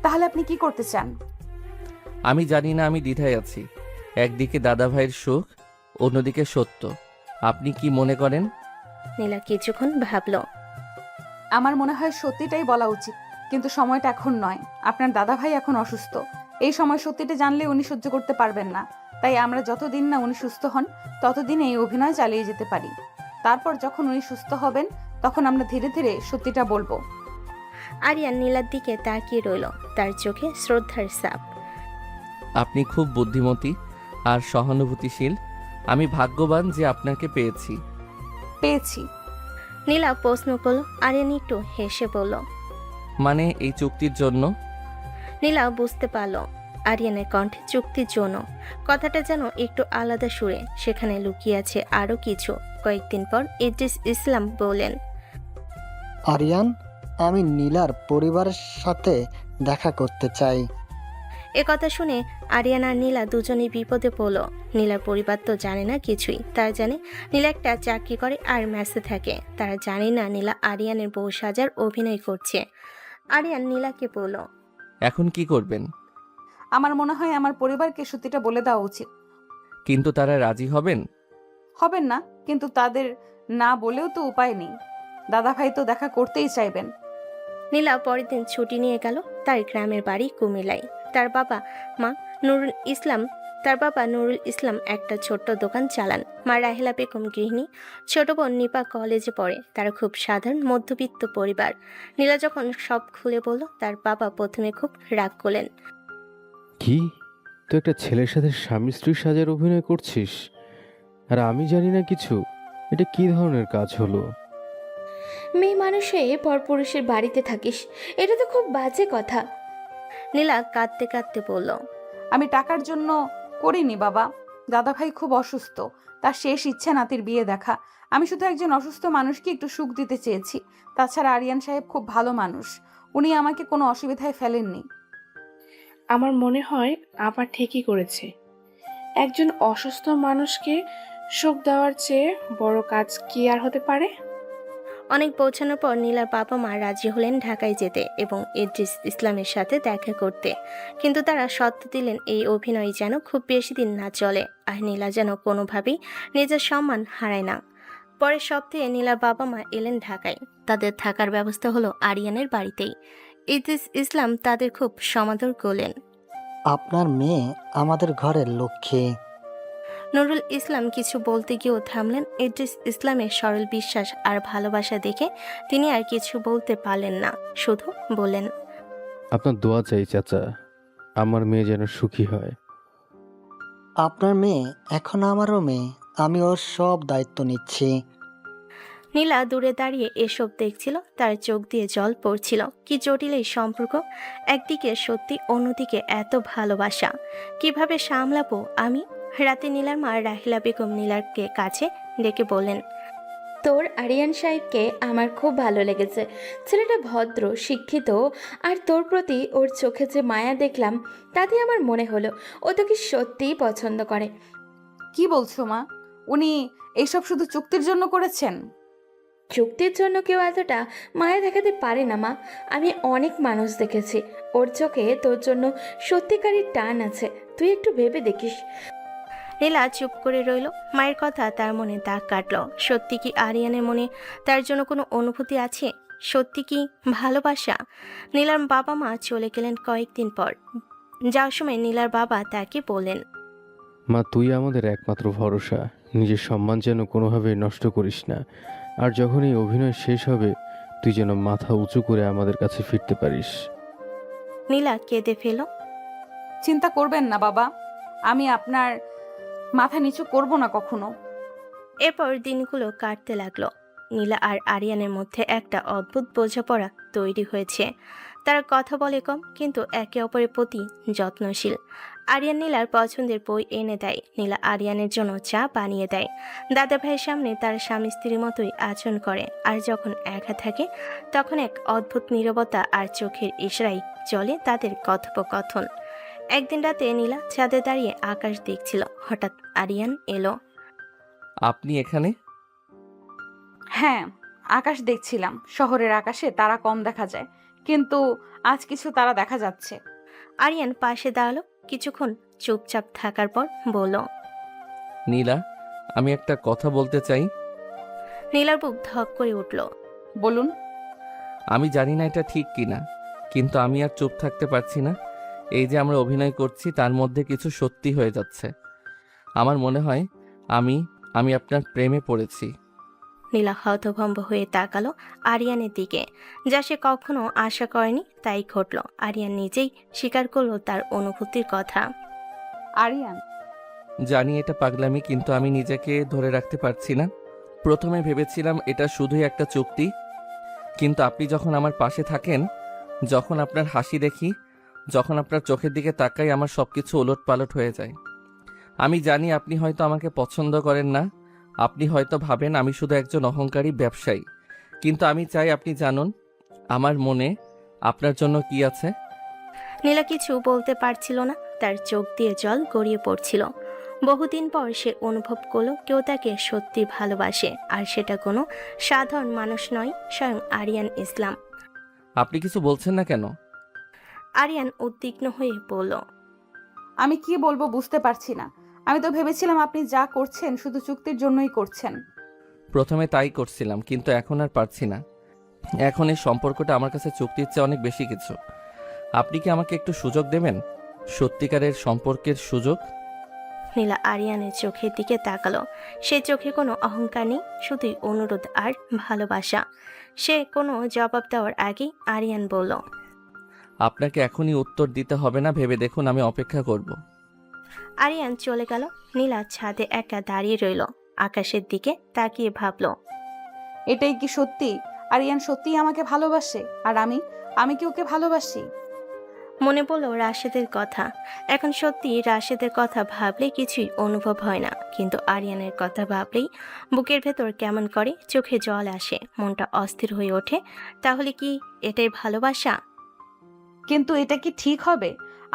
তাহলে আপনি কি করতে চান? আমি জানি না, আমি দ্বিধায় আছি। একদিকে দাদাভাইয়ের সুখ, অন্যদিকে সত্য। আপনি কি মনে করেন? নীলা কিছুক্ষণ ভাবলো। আমার মনে হয় সত্যিটাই বলা উচিত, কিন্তু সময়টা এখন নয়। আপনার দাদাভাই এখন অসুস্থ, এই সময় সত্যিটা জানলে উনি সহ্য করতে পারবেন না। তাই আমরা যতদিন না উনি সুস্থ হন ততদিন এই অভিনয় চালিয়ে যেতে পারি। তারপর যখন উনি সুস্থ হবেন তখন আমরা ধীরে ধীরে সত্যিটা বলবো। আরিয়ান নীলার দিকে তাকিয়ে রইল, তার চোখে শ্রদ্ধার ছাপ। আপনি খুব বুদ্ধিমতী আর সহানুভূতিশীল। আমি ভাগ্যবান যে আপনাকে পেয়েছি। পেয়েছি। নীলা প্রশ্ন করলো। আরিয়ান একটু হেসে বলল, মানে এই চুক্তির জন্য? নীলা বুঝতে পারল আরিয়ানের কণ্ঠে চুক্তির জন্য কথাটা যেন একটু আলাদা সুরে, সেখানে লুকিয়ে আছে আরো কিছু। কয়েকদিন পর ইদ্রিস ইসলাম বললেন, আরিয়ান, আমি নীলার পরিবারের সাথে দেখা করতে চাই। এ কথা শুনে আরিয়ান আর নীলা দুজনেই বিপদে পড়ল। নীলার পরিবার তো জানে না কিছুই। তারা জানে নীলা একটা চাকরি করে আর মেসে থাকে। তারা জানে না নীলা আরিয়ানের বউ সাজার অভিনয় করছে। আরিয়ান নীলাকে বলল, এখন কি করবেন? আমার মনে হয় আমার পরিবারকে সত্যিটা বলে দেওয়া উচিত। কিন্তু তারা রাজি হবেন? হবেন না, কিন্তু তাদের না বলেও তো উপায় নেই। দাদাভাই তো দেখা করতেই চাইবেন। নীলা পরের দিন ছুটি নিয়ে গেল তার গ্রামের বাড়ি কুমিল্লায়। তার বাবা নুরুল ইসলাম একটা ছোট্ট দোকান চালান। মা রাহেলা বেগম গৃহিণী, ছোট বোন নিপা কলেজে পড়ে। তারা খুব সাধারণ মধ্যবিত্ত পরিবার। নীলা যখন সব খুলে বলল, তার বাবা প্রথমে খুব রাগ করলেন। কি, তুই একটা ছেলের সাথে স্বামী স্ত্রীর সাজার অভিনয় করছিস আর আমি জানি না কিছু? এটা কি ধরনের কাজ হলো? মেয়ে মানুষে পরপুরুষের বাড়িতে থাকিস, এটা তো খুব বাজে কথা। নীলা কাঁদতে কাঁদতে বলল, আমি টাকার জন্য করিনি বাবা। দাদাভাই খুব অসুস্থ, তার শেষ ইচ্ছা নাতির বিয়ে দেখা। আমি শুধু একজন অসুস্থ মানুষকে একটু সুখ দিতে চেয়েছি। তাছাড়া আরিয়ান সাহেব খুব ভালো মানুষ, উনি আমাকে কোনো অসুবিধায় ফেলেননি। আমার মনে হয় আপা ঠিকই করেছে। একজন অসুস্থ মানুষকে সুখ দেওয়ার চেয়ে বড় কাজ কি আর হতে পারে? অনেক পৌঁছানোর পর নীলার বাবা মা রাজি হলেন ঢাকায় যেতে এবং ইদ্রিস ইসলামের সাথে দেখা করতে। কিন্তু তারা শর্ত দিলেন এই অভিনয় যেন খুব বেশি দিন না চলে, আর নীলা যেন কোনোভাবেই নিজের সম্মান হারায় না। পরের সপ্তাহে নীলার বাবা মা এলেন ঢাকায়। তাদের থাকার ব্যবস্থা হলো আরিয়ানের বাড়িতেই। ইদ্রিস ইসলাম তাদের খুব সমাদর করলেন। আপনার মেয়ে আমাদের ঘরের লক্ষ্মী। নুরুল ইসলাম কিছু বলতে গিয়েও থামলেন। ইদ্রিস ইসলামের সরল বিশ্বাস আর ভালোবাসা দেখে তিনি আর কিছু বলতে পারলেন না, শুধু বললেন, আপনার দোয়া চাই চাচা, আমার মেয়ে যেন সুখী হয়। আপনার মেয়ে এখন আমারও মেয়ে, আমি ওর সব দায়িত্ব নিচ্ছি। নীলা দূরে দাঁড়িয়ে এসব দেখছিল, তার চোখ দিয়ে জল পড়ছিল। কি জটিল এই সম্পর্ক, একদিকে সত্যি, অন্যদিকে এত ভালোবাসা। কিভাবে সামলাবো আমি? রাতে নীলার মা রাহিলা বেগম নীলারকে কাছে ডেকে বললেন, তোর আরিয়ান সাহেবকে আমার খুব ভালো লেগেছে। ছেলেটা ভদ্র, শিক্ষিত, আর তোর প্রতি ওর চোখে যে মায়া দেখলাম তাতে আমার মনে হলো ও তোকে সত্যিই পছন্দ করে। কি বলছো মা? উনি এইসব শুধু চুক্তির জন্য করেছেন? চুক্তির জন্য কেউ এতটা মায়া দেখাতে পারে না মা। আমি অনেক মানুষ দেখেছি, ওর চোখে তোর জন্য সত্যিকারের টান আছে। তুই একটু ভেবে দেখিস। নীলা চুপ করে রইল। মায়ের কথা তার মনে দাগ কাটল। সত্যি কি আরিয়ানের মনে তার জন্য কোনো অনুভূতি আছে? সত্যি কি ভালোবাসা? নীলার বাবা মা চলে গেলেন কয়েকদিন পর। যাওয়ার সময় নীলার বাবা তাকে বললেন, মা, তুই আমাদের একমাত্র ভরসা, নিজের সম্মান যেন কোনোভাবে নষ্ট করিস না। আর যখন এই অভিনয় শেষ হবে তুই যেন মাথা উঁচু করে আমাদের কাছে ফিরতে পারিস। নীলা কেঁদে ফেল। চিন্তা করবেন না বাবা, আমি আপনার মাথা নিচু করব না কখনো। এরপর দিনগুলো কাটতে লাগলো। নীলা আর আরিয়ানের মধ্যে একটা অদ্ভুত বোঝাপড়া তৈরি হয়েছে। তারা কথা বলে কম, কিন্তু একে অপরের প্রতি যত্নশীল। আরিয়ান নীলার পছন্দের বই এনে দেয়, নীলা আরিয়ানের জন্য চা বানিয়ে দেয়। দাদা ভাইয়ের সামনে তার স্বামী স্ত্রীর মতোই আচরণ করে, আর যখন একা থাকে তখন এক অদ্ভুত নীরবতা আর চোখের ইশারায় চলে তাদের কথোপকথন। একদিন রাতে নীলা ছাদে দাঁড়িয়ে আকাশ দেখছিল। হঠাৎ আরিয়ান এলো। আপনি এখানে? হ্যাঁ, আকাশ দেখছিলাম। শহরের আকাশে তারা কম দেখা যায়, কিন্তু আজ কিছু তারা দেখা যাচ্ছে। আরিয়ান পাশে দাঁড়ালো। কিছুক্ষণ চুপচাপ থাকার পর বলল, নীলা, আমি একটা কথা বলতে চাই। নীলার বুক ধক করে উঠল। বলুন। আমি জানি না এটা ঠিক কিনা, কিন্তু আমি আর চুপ থাকতে পারছি না। এই যে আমরা অভিনয় করছি তার মধ্যে কিছু সত্যি হয়ে যাচ্ছে। আমার মনে হয় আমি আপনার প্রেমে পড়েছি। নীলা হতভম্ব হয়ে তাকালো আরিয়ানের দিকে, যা সে কখনো আশা করেনি। তাই ঘটল। আরিয়ান নিজেই স্বীকার করলো তার অনুভূতির কথা। আরিয়ান, জানি এটা পাগলামি, কিন্তু আমি নিজেকে ধরে রাখতে পারছি না। প্রথমে ভেবেছিলাম এটা শুধুই একটা চুক্তি, কিন্তু আপনি যখন আমার পাশে থাকেন, যখন আপনার হাসি দেখি, যখন আপনার চোখের দিকে তাকাই, আমার সব কিছু ওলটপালট হয়ে যায়। আমি জানি আপনি হয়তো আমাকে পছন্দ করেন না, আপনি হয়তো ভাবেন আমি শুধু একজন অহংকারী ব্যবসায়ী, কিন্তু আমি চাই আপনি জানুন আমার মনে আপনার জন্য কি আছে। নীলা কিছু বলতে পারছিল না, তার চোখ দিয়ে জল গড়িয়ে পড়ছিল। বহুদিন পর সে অনুভব করলো কেউ তাকে সত্যি ভালোবাসে, আর সেটা কোনো সাধারণ মানুষ নয়, স্বয়ং আরিয়ান ইসলাম। আপনি কিছু বলছেন না কেন? আরিয়ান উদ্বিগ্ন হয়ে বলল, আমি কি বলবো বুঝতে পারছি না। আমি তো ভেবেছিলাম আপনি যা করছেন শুধু চুক্তির জন্যই করছেন। প্রথমে তাই করছিলাম, কিন্তু এখন আর পারছি না। এখন এই সম্পর্কটা আমার কাছে চুক্তির চেয়ে অনেক বেশি কিছু। আপনি কি আমাকে একটু সুযোগ দেবেন, সত্যিকারের সম্পর্কের সুযোগ? নীলা আরিয়ানের চোখের দিকে তাকালো। সে চোখে কোনো অহংকার নেই, শুধুই অনুরোধ আর ভালোবাসা। সে কোনো জবাব দেওয়ার আগেই আরিয়ান বলল, আপনাকে এখনই উত্তর দিতে হবে না, ভেবে দেখুন, আমি অপেক্ষা করব। আরিয়ান চলে গেল। নীলা ছাদে একা দাঁড়িয়ে রইল, আকাশের দিকে তাকিয়ে ভাবল, এটাই কি সত্যি? আরিয়ান সত্যিই আমাকে ভালোবাসে, আর আমি কি ওকে ভালোবাসি? মনে পড়ল রাশেদের কথা। এখন সত্যি রাশেদের কথা ভাবলে কিছুই অনুভব হয় না, কিন্তু আরিয়ানের কথা ভাবলেই বুকের ভেতর কেমন করে, চোখে জল আসে, মনটা অস্থির হয়ে ওঠে। তাহলে কি এটাই ভালোবাসা? কিন্তু এটা কি ঠিক হবে?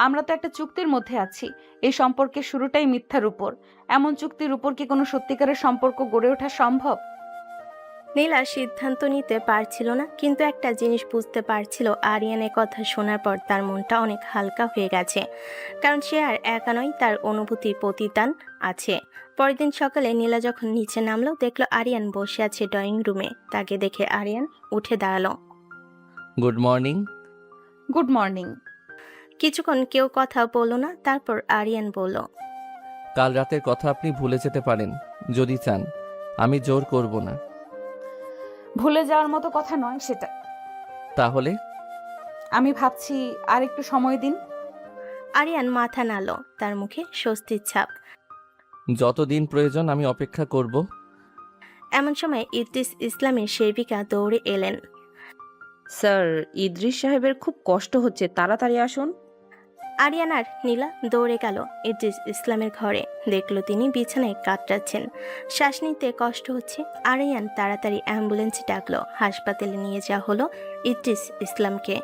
আমরা তো একটা চুক্তির মধ্যে আছি। এই সম্পর্কের শুরুটাই মিথ্যার উপর। এমন চুক্তির উপর কি কোনো সত্যিকারের সম্পর্ক গড়ে ওঠা সম্ভব? নীলা সিদ্ধান্ত নিতে পারছিল না, কিন্তু একটা জিনিস বুঝতে পারছিল, আরিয়ানের কথা শোনার পর তার মনটা অনেক হালকা হয়ে গেছে। কারণ সে আর একা নয়, তার অনুভূতির প্রতিদান আছে। পরের দিন সকালে নীলা যখন নিচে নামলো, দেখলো আরিয়ান বসে আছে ড্রয়িং রুমে। তাকে দেখে আরিয়ান উঠে দাঁড়ালো। Good morning. Good morning. কিছুক্ষণ কেউ কথা বলল না, তারপর আরিয়ান বলল, কাল রাতের কথা আপনি ভুলে যেতে পারেন যদি চান, আমি জোর করব না। ভুলে যাওয়ার মতো কথা নয় সেটা। তাহলে? আমি ভাবছি আর একটু সময় দিন। আরিয়ান মাথা নাড়ল, তার মুখে স্বস্তির ছাপ। যতদিন প্রয়োজন আমি অপেক্ষা করব। এমন সময় ইদ্রিস ইসলামের সেবিকা দৌড়ে এলেন। স্যার, ইদ্রিস সাহেবের খুব কষ্ট হচ্ছে, তাড়াতাড়ি আসুন। আরিয়ান আর নীলা দৌড়ে গেল ইদ্রিস ইসলামের ঘরে। দেখলো তিনি বিছানায় কাতরাচ্ছেন, শ্বাস নিতে কষ্ট হচ্ছে। আরিয়ান তাড়াতাড়ি অ্যাম্বুলেন্স ডাকলো। হাসপাতালে নিয়ে যাওয়া হলো ইদ্রিস ইসলামকে।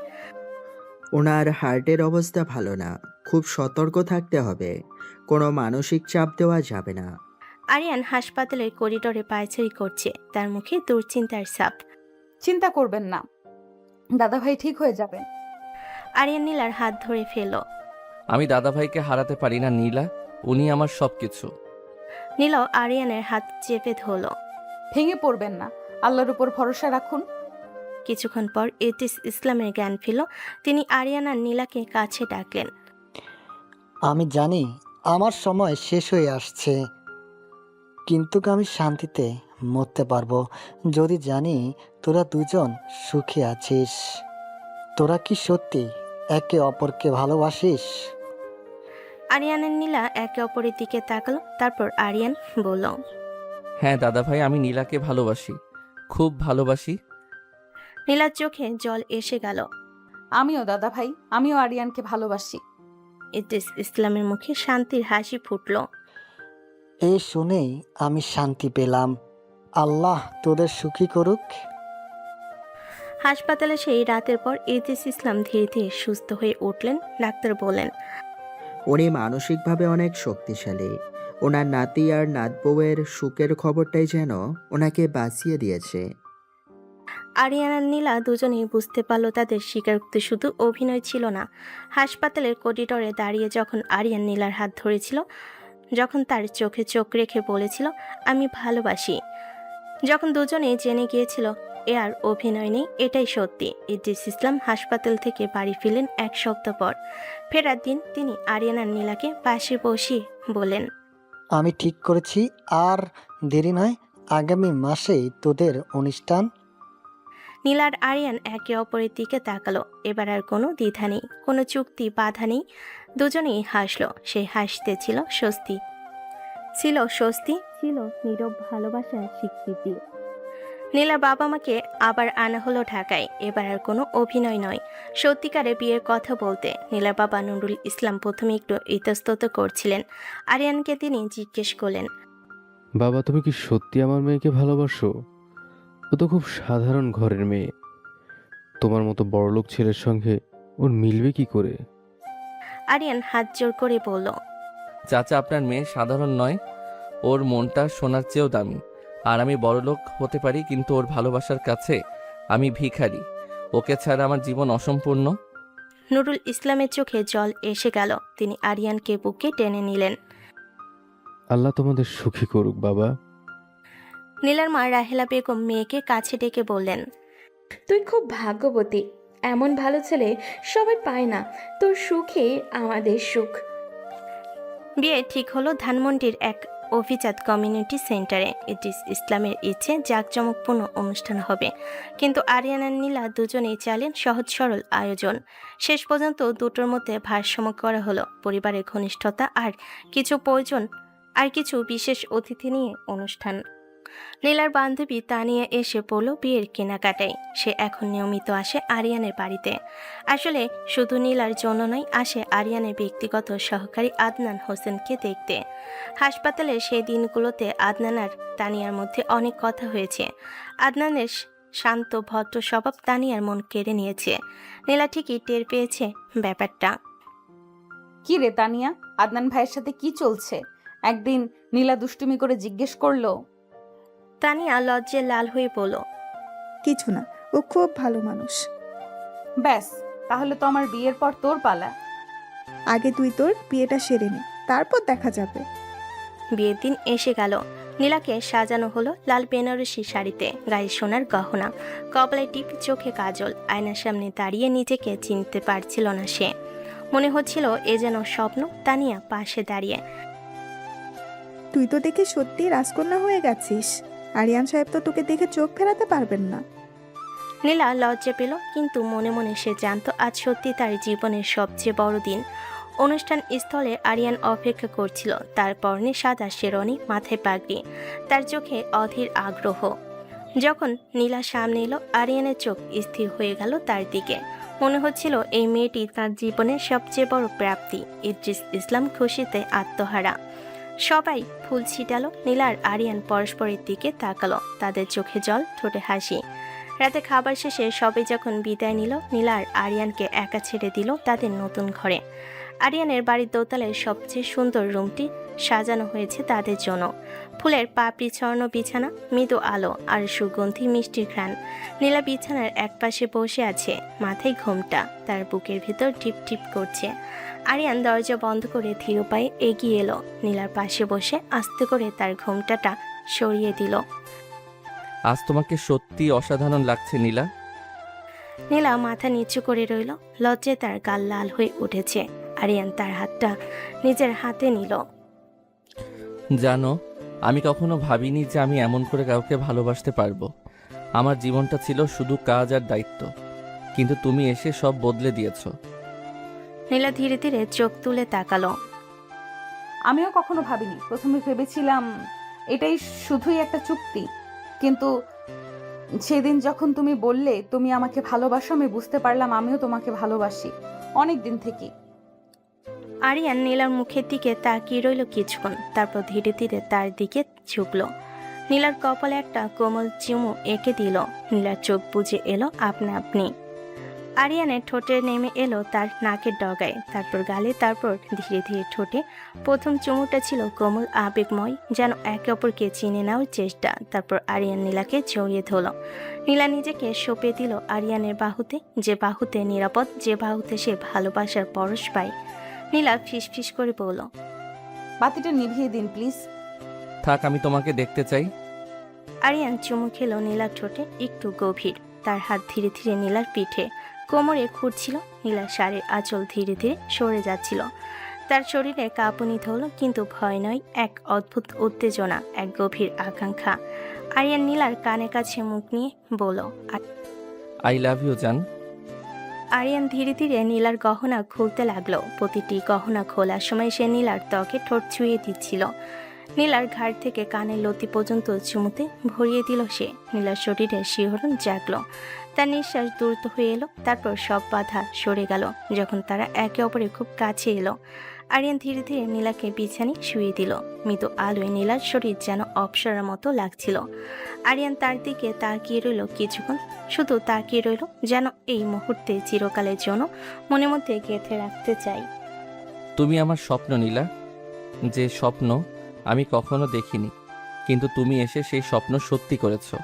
ওনার হার্টের অবস্থা ভালো না, খুব সতর্ক থাকতে হবে, কোনো মানসিক চাপ দেওয়া যাবে না। আরিয়ান হাসপাতালের করিডোরে পায়চারি করছে, তার মুখে দুশ্চিন্তার ছাপ। চিন্তা করবেন না, দাদাভাই ঠিক হয়ে যাবেন। আরিয়ান নীলার হাত ধরে ফেলল। আমি দাদাভাইকে হারাতে পারি না নীলা, উনি আমার সবকিছু। নীলাও আরিয়ানের হাত চেপে ধরল। ভেঙে পড়বেন না, আল্লাহর উপর ভরসা রাখুন। কিছুক্ষণ পর ইদ্রিস ইসলামের জ্ঞান ফিরল। তিনি আরিয়ান আর নীলাকে কাছে ডাকলেন। আমি জানি আমার সময় শেষ হয়ে আসছে, কিন্তু আমি শান্তিতে মরতে পারবো যদি জানি তোরা দুজন সুখে আছিস। তোরা কি সত্যি একে অপরকে ভালোবাসিস? আরিয়ান আর নীলা একে অপরের দিকে তাকালো, তারপর আরিয়ান বলল, হ্যাঁ দাদা ভাই, আমি নীলাকে ভালোবাসি, খুব ভালোবাসি। নীলার চোখে জল এসে গেল। আমিও দাদা ভাই, আমিও আরিয়ানকে ভালোবাসি। ইদ্রিস ইসলামের মুখে শান্তির হাসি ফুটল। এই শুনেই আমি শান্তি পেলাম। আল্লাহ তোদের সুখী করুক। হাসপাতালে সেই রাতের পর ইদ্রিস ইসলাম ধীরে ধীরে সুস্থ হয়ে উঠলেন। ডাক্তার বলেন, উনি মানসিকভাবে অনেক শক্তিশালী। ওনার নাতি আর নাতবউয়ের সুখের খবরটাই যেন ওনাকে বাঁচিয়ে দিয়েছে। আরিয়ান আর নীলা দুজনেই বুঝতে পারল তাদের স্বীকারোক্তি শুধু অভিনয় ছিল না। হাসপাতালের করিডোরে দাঁড়িয়ে যখন আরিয়ান নীলার হাত ধরেছিল, যখন তার চোখে চোখ রেখে বলেছিল আমি ভালোবাসি, যখন দুজনেই জেনে গিয়েছিল এ আর অভিনয় নেই, এটাই সত্যি। ইদ্রিস ইসলাম হাসপাতাল থেকে বাড়ি ফিরলেন 1 সপ্তাহ পর। ফেরার দিন তিনি আরিয়ান আর নীলাকে পাশে বসিয়ে বলেন, আমি ঠিক করেছি, আর দেরি নয়, আগামী মাসেই তোদের অনুষ্ঠান। নীলার আরিয়ান একে অপরের দিকে তাকালো। এবার আর কোনো দ্বিধা নেই, কোনো চুক্তি বাধা নেই। দুজনেই হাসলো। সেই হাসতে ছিল স্বস্তি, ছিল নীরব ভালোবাসার স্বীকৃতি। নীলার বাবা মাকে আবার আনা হলো ঢাকায়। এবার আর কোনো অভিনয় নয়, সত্যিকারে বিয়ের কথা বলতে। নীলার বাবা নুরুল ইসলাম প্রথমে একটু ইতস্তত করছিলেন। আরিয়ানকে তিনি জিজ্ঞেস করলেন, বাবা তুমি কি সত্যি আমার মেয়েকে ভালোবাসো? ও তো খুব সাধারণ ঘরের মেয়ে, তোমার মতো বড়লোক ছেলের সঙ্গে ওর মিলবে কি করে? আরিয়ান হাত জোর করে বলল, চাচা, আপনার মেয়ে সাধারণ নয়, ওর মনটা সোনার চেয়েও দামি। আর আমি বড়লোক হতে পারি, কিন্তু ওর ভালোবাসার কাছে আমি ভিখারি। ওকে ছাড়া আমার জীবন অসম্পূর্ণ। নুরুল ইসলামের চোখে জল এসে গেল। তিনি আরিয়ানকে বুকে টেনে নিলেন। আল্লাহ তোমাদের সুখী করুক বাবা। নীলার মা রাহেলা বেগম মেয়েকে কাছে ডেকে বললেন, তুই খুব ভাগ্যবতী, এমন ভালো ছেলে সবাই পায় না, তোর সুখে আমাদের সুখ। বিয়ে ঠিক হলো ধানমন্ডির এক অভিজাত কমিউনিটি সেন্টারে। ইদ্রিস ইসলামের ইচ্ছে জাঁকজমকপূর্ণ অনুষ্ঠান হবে, কিন্তু আরিয়ান আর নীলা দুজনেই চাইলেন সহজ সরল আয়োজন। শেষ পর্যন্ত দুটোর মধ্যে ভারসাম্য করা হলো। পরিবারের ঘনিষ্ঠতা আর কিছু প্রয়োজন আর কিছু বিশেষ অতিথি নিয়ে অনুষ্ঠান। নীলার বান্ধবী তানিয়া এসে পড়ল বিয়ের কেনাকাটায়। সে এখন নিয়মিত আসে আরিয়ানের বাড়িতে। আসলে শুধু নীলার জন্য নয়, আসে আরিয়ানের ব্যক্তিগত সহকারী আদনান হোসেনকে দেখতে। হাসপাতালের সেই দিনগুলোতে আদনান আর তানিয়ার মধ্যে অনেক কথা হয়েছে। আদনানের শান্ত ভদ্র স্বভাব তানিয়ার মন কেড়ে নিয়েছে। নীলা ঠিকই টের পেয়েছে ব্যাপারটা। কি রে তানিয়া, আদনান ভাইয়ের সাথে কি চলছে? একদিন নীলা দুষ্টুমি করে জিজ্ঞেস করলো। তানিয়া লজ্জে লাল হয়ে বলল, কিছু না, ও খুব ভালো মানুষ। ব্যাস, তাহলে তো আমার বিয়ের পর তোর পালা। আগে তুই তোর বিয়েটা সেরে নে, তারপর দেখা যাবে। বিয়ের দিন এসে গেল। নীলাকে সাজানো হলো লাল বেনারসি শাড়িতে, গায়ে সোনার গহনা, কপালে টিপ, চোখে কাজল। আয়নার সামনে দাঁড়িয়ে নিজেকে চিনতে পারছিল না সে। মনে হচ্ছিল এ যেন স্বপ্ন। তানিয়া পাশে দাঁড়িয়ে, তুই তো দেখে সত্যি রাজকন্যা হয়ে গেছিস। আরিয়ান সাহেব তো তোকে দেখে চোখ ফেরাতে পারবেন না। নীলা লজ্জা পেল, কিন্তু মনে মনে সে জানত আজ সত্যি তার জীবনের সবচেয়ে বড় দিন। অনুষ্ঠান স্থলে আরিয়ান অপেক্ষা করছিল। তার পরনে সাদা শেরওয়ানি, মাথায় পাগড়ি, তার চোখে অধীর আগ্রহ। যখন নীলা সামনে এলো, আরিয়ানের চোখ স্থির হয়ে গেল তার দিকে। মনে হচ্ছিল এই মেয়েটি তার জীবনের সবচেয়ে বড় প্রাপ্তি। ইদ্রিস ইসলাম খুশিতে আত্মহারা। সবাই ফুল ছিটালো। নীলা আর আরিয়ান পরস্পরের দিকে তাকালো, তাদের চোখে জল, ঠোঁটে হাসি। রাতে খাবার শেষে সবাই যখন বিদায় নিল, নীলা আর আরিয়ানকে একা ছেড়ে দিল তাদের নতুন ঘরে। আরিয়ানের বাড়ির দোতলায় সবচেয়ে সুন্দর রুমটি সাজানো হয়েছে তাদের জন্য। ফুলের পাপড়ি ছড়ানো বিছানা, মৃদু আলো আর সুগন্ধি মিষ্টির ঘ্রাণ। নীলা বিছানার একপাশে বসে আছে, মাথায় ঘোমটা, তার বুকের ভেতর টিপ টিপ করছে। আরিয়ান দরজা বন্ধ করে ধীর পায়ে এগিয়ে এলো। নীলার পাশে বসে আস্তে করে তার ঘোমটাটা সরিয়ে দিল। আজ তোমাকে সত্যি অসাধারণ লাগছে নীলা। নীলা মাথা নিচু করে রইল। লজ্জায় তার গাল লাল হয়ে উঠেছে। আরিয়ান তার হাতটা নিজের হাতে নিল। জানো, আমি কখনো ভাবিনি যে আমি এমন করে কাউকে ভালোবাসতে পারবো। আমার জীবনটা ছিল শুধু কাজ আর দায়িত্ব, কিন্তু তুমি এসে সব বদলে দিয়েছো। নীলা ধীরে ধীরে চোখ তুলে তাকালো। আমিও কখনো ভাবিনি। প্রথমে ভেবেছিলাম এটাই শুধুই একটা চুক্তি, কিন্তু সেদিন যখন তুমি বললে তুমি আমাকে ভালোবাসো, আমি বুঝতে পারলাম আমিও তোমাকে ভালোবাসি অনেক দিন থেকে। আরিয়ান নীলার মুখের দিকে তাকিয়ে রইল কিছুক্ষণ, তারপর ধীরে ধীরে তার দিকে ঝুঁকলো। নীলার কপালে একটা কোমল চুমু এঁকে দিল। নীলার চোখ বুজে এলো আপনা আপনি। আরিয়ানের ঠোঁটে নেমে এলো তার নাকের ডগায়, তারপর গালে, তারপর ধীরে ধীরে ঠোঁটে। প্রথম চুমুটা ছিল কোমল আবেগময়, যেন একে অপরকে চিনে নেওয়ার চেষ্টা। তারপর আরিয়ান নীলাকে জড়িয়ে ধরল। নীলা নিজেকে সঁপে দিল আরিয়ানের বাহুতে, যে বাহুতে নিরাপদ, যে বাহুতে সে ভালোবাসার পরশ পায়। নীলা ফিসফিস করে বলল, বাতিটা নিভিয়ে দিন প্লিজ। থাক, আমি তোমাকে দেখতে চাই। আরিয়ান চুমু খেলো নীলার ঠোঁটে একটু গভীর। তার হাত ধীরে ধীরে নীলার পিঠে কোমরে ঘুরছিল। নীলার শাড়ির আঁচল ধীরে ধীরে সরে যাচ্ছিল। তার শরীরে কাঁপুনি ধরল, কিন্তু ভয় নয়, এক অদ্ভুত উত্তেজনা, এক গভীর আকাঙ্ক্ষা। আরিয়ান নীলার কানের কাছে মুখ নিয়ে বলল, আই লাভ ইউ জান। আরিয়ান ধীরে ধীরে নীলার গহনা খুলতে লাগলো। প্রতিটি গহনা খোলার সময় সে নীলার ত্বকে ঠোঁট ছুঁয়ে দিচ্ছিল। নীলার ঘাড় থেকে কানের লতি পর্যন্ত চুমুতে ভরিয়ে দিল সে। নীলার শরীরে শিহরণ জাগলো, তার নিঃশ্বাস দ্রুত হয়ে এলো। তারপর সব বাধা সরে গেল যখন তারা একে অপরের খুব কাছে এলো। আরিয়ান ধীরে ধীরে নীলাকে বিছানি শুয়ে দিল। মৃদু আলোয় নীলার শরীর যেন অপসরার মতো লাগছিল। আরিয়ান তার দিকে তাকিয়ে রইল কিছুক্ষণ, শুধু তাকিয়ে রইল, যেন এই মুহূর্তে চিরকালের জন্য মনের মধ্যে গেঁথে রাখতে চাই। তুমি আমার স্বপ্ন নীলা, যে স্বপ্ন আমি কখনো দেখিনি, কিন্তু তুমি এসে সেই স্বপ্ন সত্যি করেছো।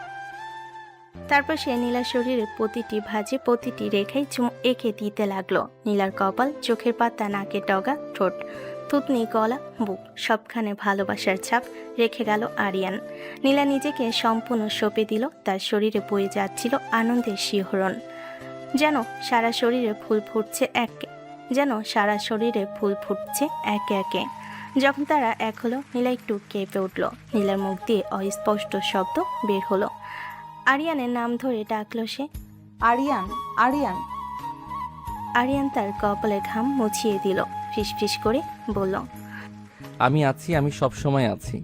তারপর সে নীলার শরীরের প্রতিটি ভাঁজে, প্রতিটি রেখায় চুমু এঁকে দিতে লাগলো। নীলার কপাল, চোখের পাতা, নাকের ডগা, ঠোঁট, থুতনি, গলা, বুক, সবখানে ভালোবাসার ছাপ রেখে গেল আরিয়ান। নীলা নিজেকে সম্পূর্ণ সঁপে দিল। তার শরীরে বয়ে যাচ্ছিল আনন্দের শিহরণ, যেন সারা শরীরে ফুল ফুটছে একে একে। যখন তারা এক হলো, নীলা একটু কেঁপে উঠল। নীলার মুখ দিয়ে অস্পষ্ট শব্দ বের হলো। আরিয়ানের নাম ধরে ডাকলো সে, আরিয়ান, আরিয়ান। আরিয়ান তার কপালে ঘাম মুছিয়ে দিল, ফিসফিস করে বলল, আমি আছি, আমি সব সময় আছি।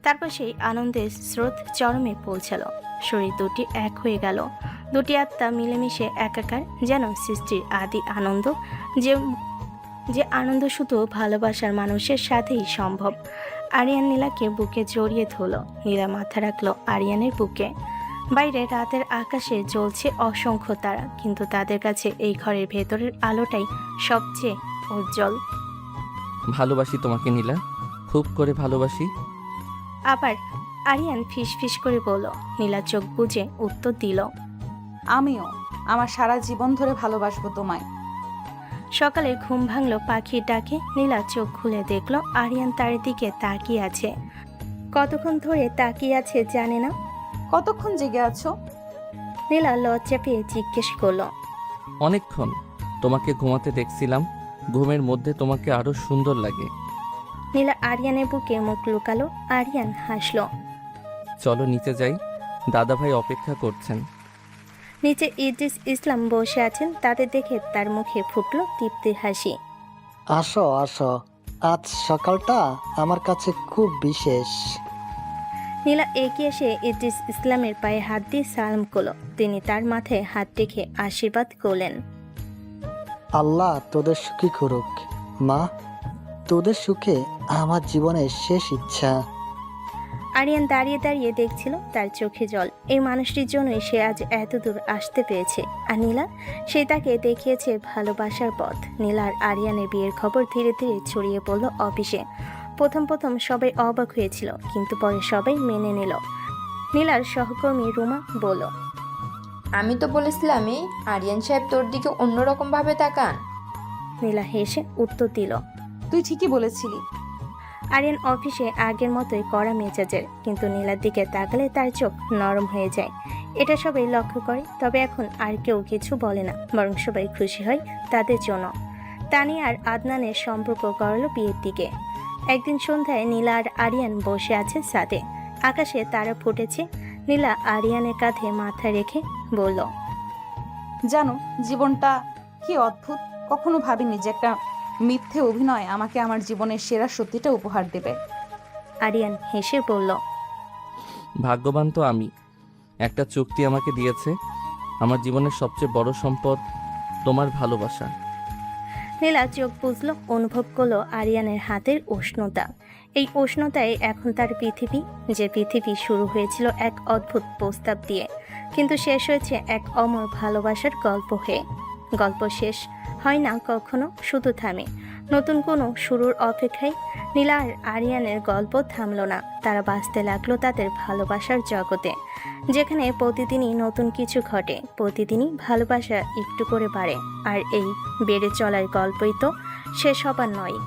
তারপর সেই আনন্দের স্রোত চরমে পৌঁছালো। শরীর দুটি এক হয়ে গেল, দুটি আত্মা মিলেমিশে একাকার, যেন সৃষ্টির আদি আনন্দ, যে আনন্দ শুধু ভালোবাসার মানুষের সাথেই সম্ভব। আরিয়ান নীলাকে বুকে জড়িয়ে ধরল। নীলা মাথা রাখলো আরিয়ানের বুকে। বাইরে রাতের আকাশে জ্বলছে অসংখ্য তারা, কিন্তু তাদের কাছে এই ঘরের ভেতরের আলোটাই সবচেয়ে উজ্জ্বল। ভালোবাসি তোমাকে নীলা, খুব করে ভালোবাসি। আবার আরিয়ান ফিসফিস করে বলল। নীলা চোখ বুজে উত্তর দিল, আমিও আমার সারা জীবন ধরে ভালোবাসবো তোমায়। সকালে ঘুম ভাঙলো পাখির ডাকে। নীলা চোখ খুলে দেখলো আরিয়ান তার দিকে তাকিয়ে আছে। কতক্ষণ ধরে তাকিয়ে আছে জানে না। কতক্ষণ জেগে আছো? নীলা লজ্জা পেয়ে জিজ্ঞেস করলো। অনেকক্ষণ। তোমাকে ঘুমাতে দেখছিলাম, ঘুমের মধ্যে তোমাকে আরো সুন্দর লাগে। নীলা আরিয়ানের বুকে মুখ লুকালো। আরিয়ান হাসলো। চলো নিচে যাই, দাদা ভাই অপেক্ষা করছেন। নিচে ইদ্রিস ইসলাম বসে আছেন, তাদের দেখে তার মুখে ফুটলো তৃপ্তির হাসি। আসো আসো, আজ সকালটা আমার কাছে খুব বিশেষ। নীলা এগিয়ে এসে ইদ্রিস ইসলামের পায়ে হাত দিয়ে সালাম করলো। তিনি তার মাথায় হাত রেখে আশীর্বাদ করলেন। আল্লাহ তোদের সুখী করুক মা, তোদের সুখে আমার জীবনের শেষ ইচ্ছা। আরিয়ান দাঁড়িয়ে দাঁড়িয়ে দেখছিল, তার চোখে জল। এই মানুষটির জন্যই সে আজ এত দূর আসতে পেরেছে। আর নীলা, সে তাকে দেখিয়েছে ভালোবাসার পথ। নীলা আর আরিয়ানের বিয়ের খবর ধীরে ধীরে ছড়িয়ে পড়ল অফিসে। প্রথম সবাই অবাক হয়েছিল, কিন্তু পরে সবাই মেনে নিল। নীলার সহকর্মী রুমা বলল, আমি তো বলেছিলামই আরিয়ান সাহেব তোর দিকে অন্যরকম ভাবে তাকান। নীলা হেসে উত্তর দিল, তুই ঠিকই বলেছিলি। আরিয়ান অফিসে আগের মতোই কড়া মেজাজের, কিন্তু নীলার দিকে তাকালে তার চোখ নরম হয়ে যায়। এটা সবাই লক্ষ্য করে, তবে এখন আর কেউ কিছু বলে না, বরং সবাই খুশি হয় তাদের জন্য। তানিয়া আর আদনানের সম্পর্ক গড়ালো বিয়ের দিকে। একদিন সন্ধ্যায় নীলা আর আরিয়ান বসে আছে ছাদে। আকাশে তারা ফুটেছে। নীলা আরিয়ানের কাঁধে মাথা রেখে বলল, জানো জীবনটা কি অদ্ভুত। কখনো ভাবিনি যে একটা মিথ্যে অভিনয় আমাকে আমার জীবনের সেরা সত্যিটা উপহার দেবে। আরিয়ান হেসে বলল, ভাগ্যবান তো আমি, একটা চুক্তি আমাকে দিয়েছে। আমার জীবনের সবচেয়ে বড় সম্পদ তোমার ভালোবাসা। নীলা চোখ বুঝলো, অনুভব করলো আরিয়ানের হাতের উষ্ণতা। এই উষ্ণতায় এখন তার পৃথিবী, যে পৃথিবী শুরু হয়েছিল এক অদ্ভুত প্রস্তাব দিয়ে, কিন্তু শেষ হয়েছে এক অমর ভালোবাসার গল্প হয়ে। গল্প শেষ হয় না কখনো, শুধু থামে নতুন কোনো শুরুর অপেক্ষায়। নীলা আর আরিয়ানের গল্প থামলো না। তারা বাঁচতে লাগলো তাদের ভালোবাসার জগতে, যেখানে প্রতিদিনই নতুন কিছু ঘটে, প্রতিদিনই ভালোবাসা একটু করে বাড়ে। আর এই বেড়ে চলার গল্পই তো শেষ হবার নয়।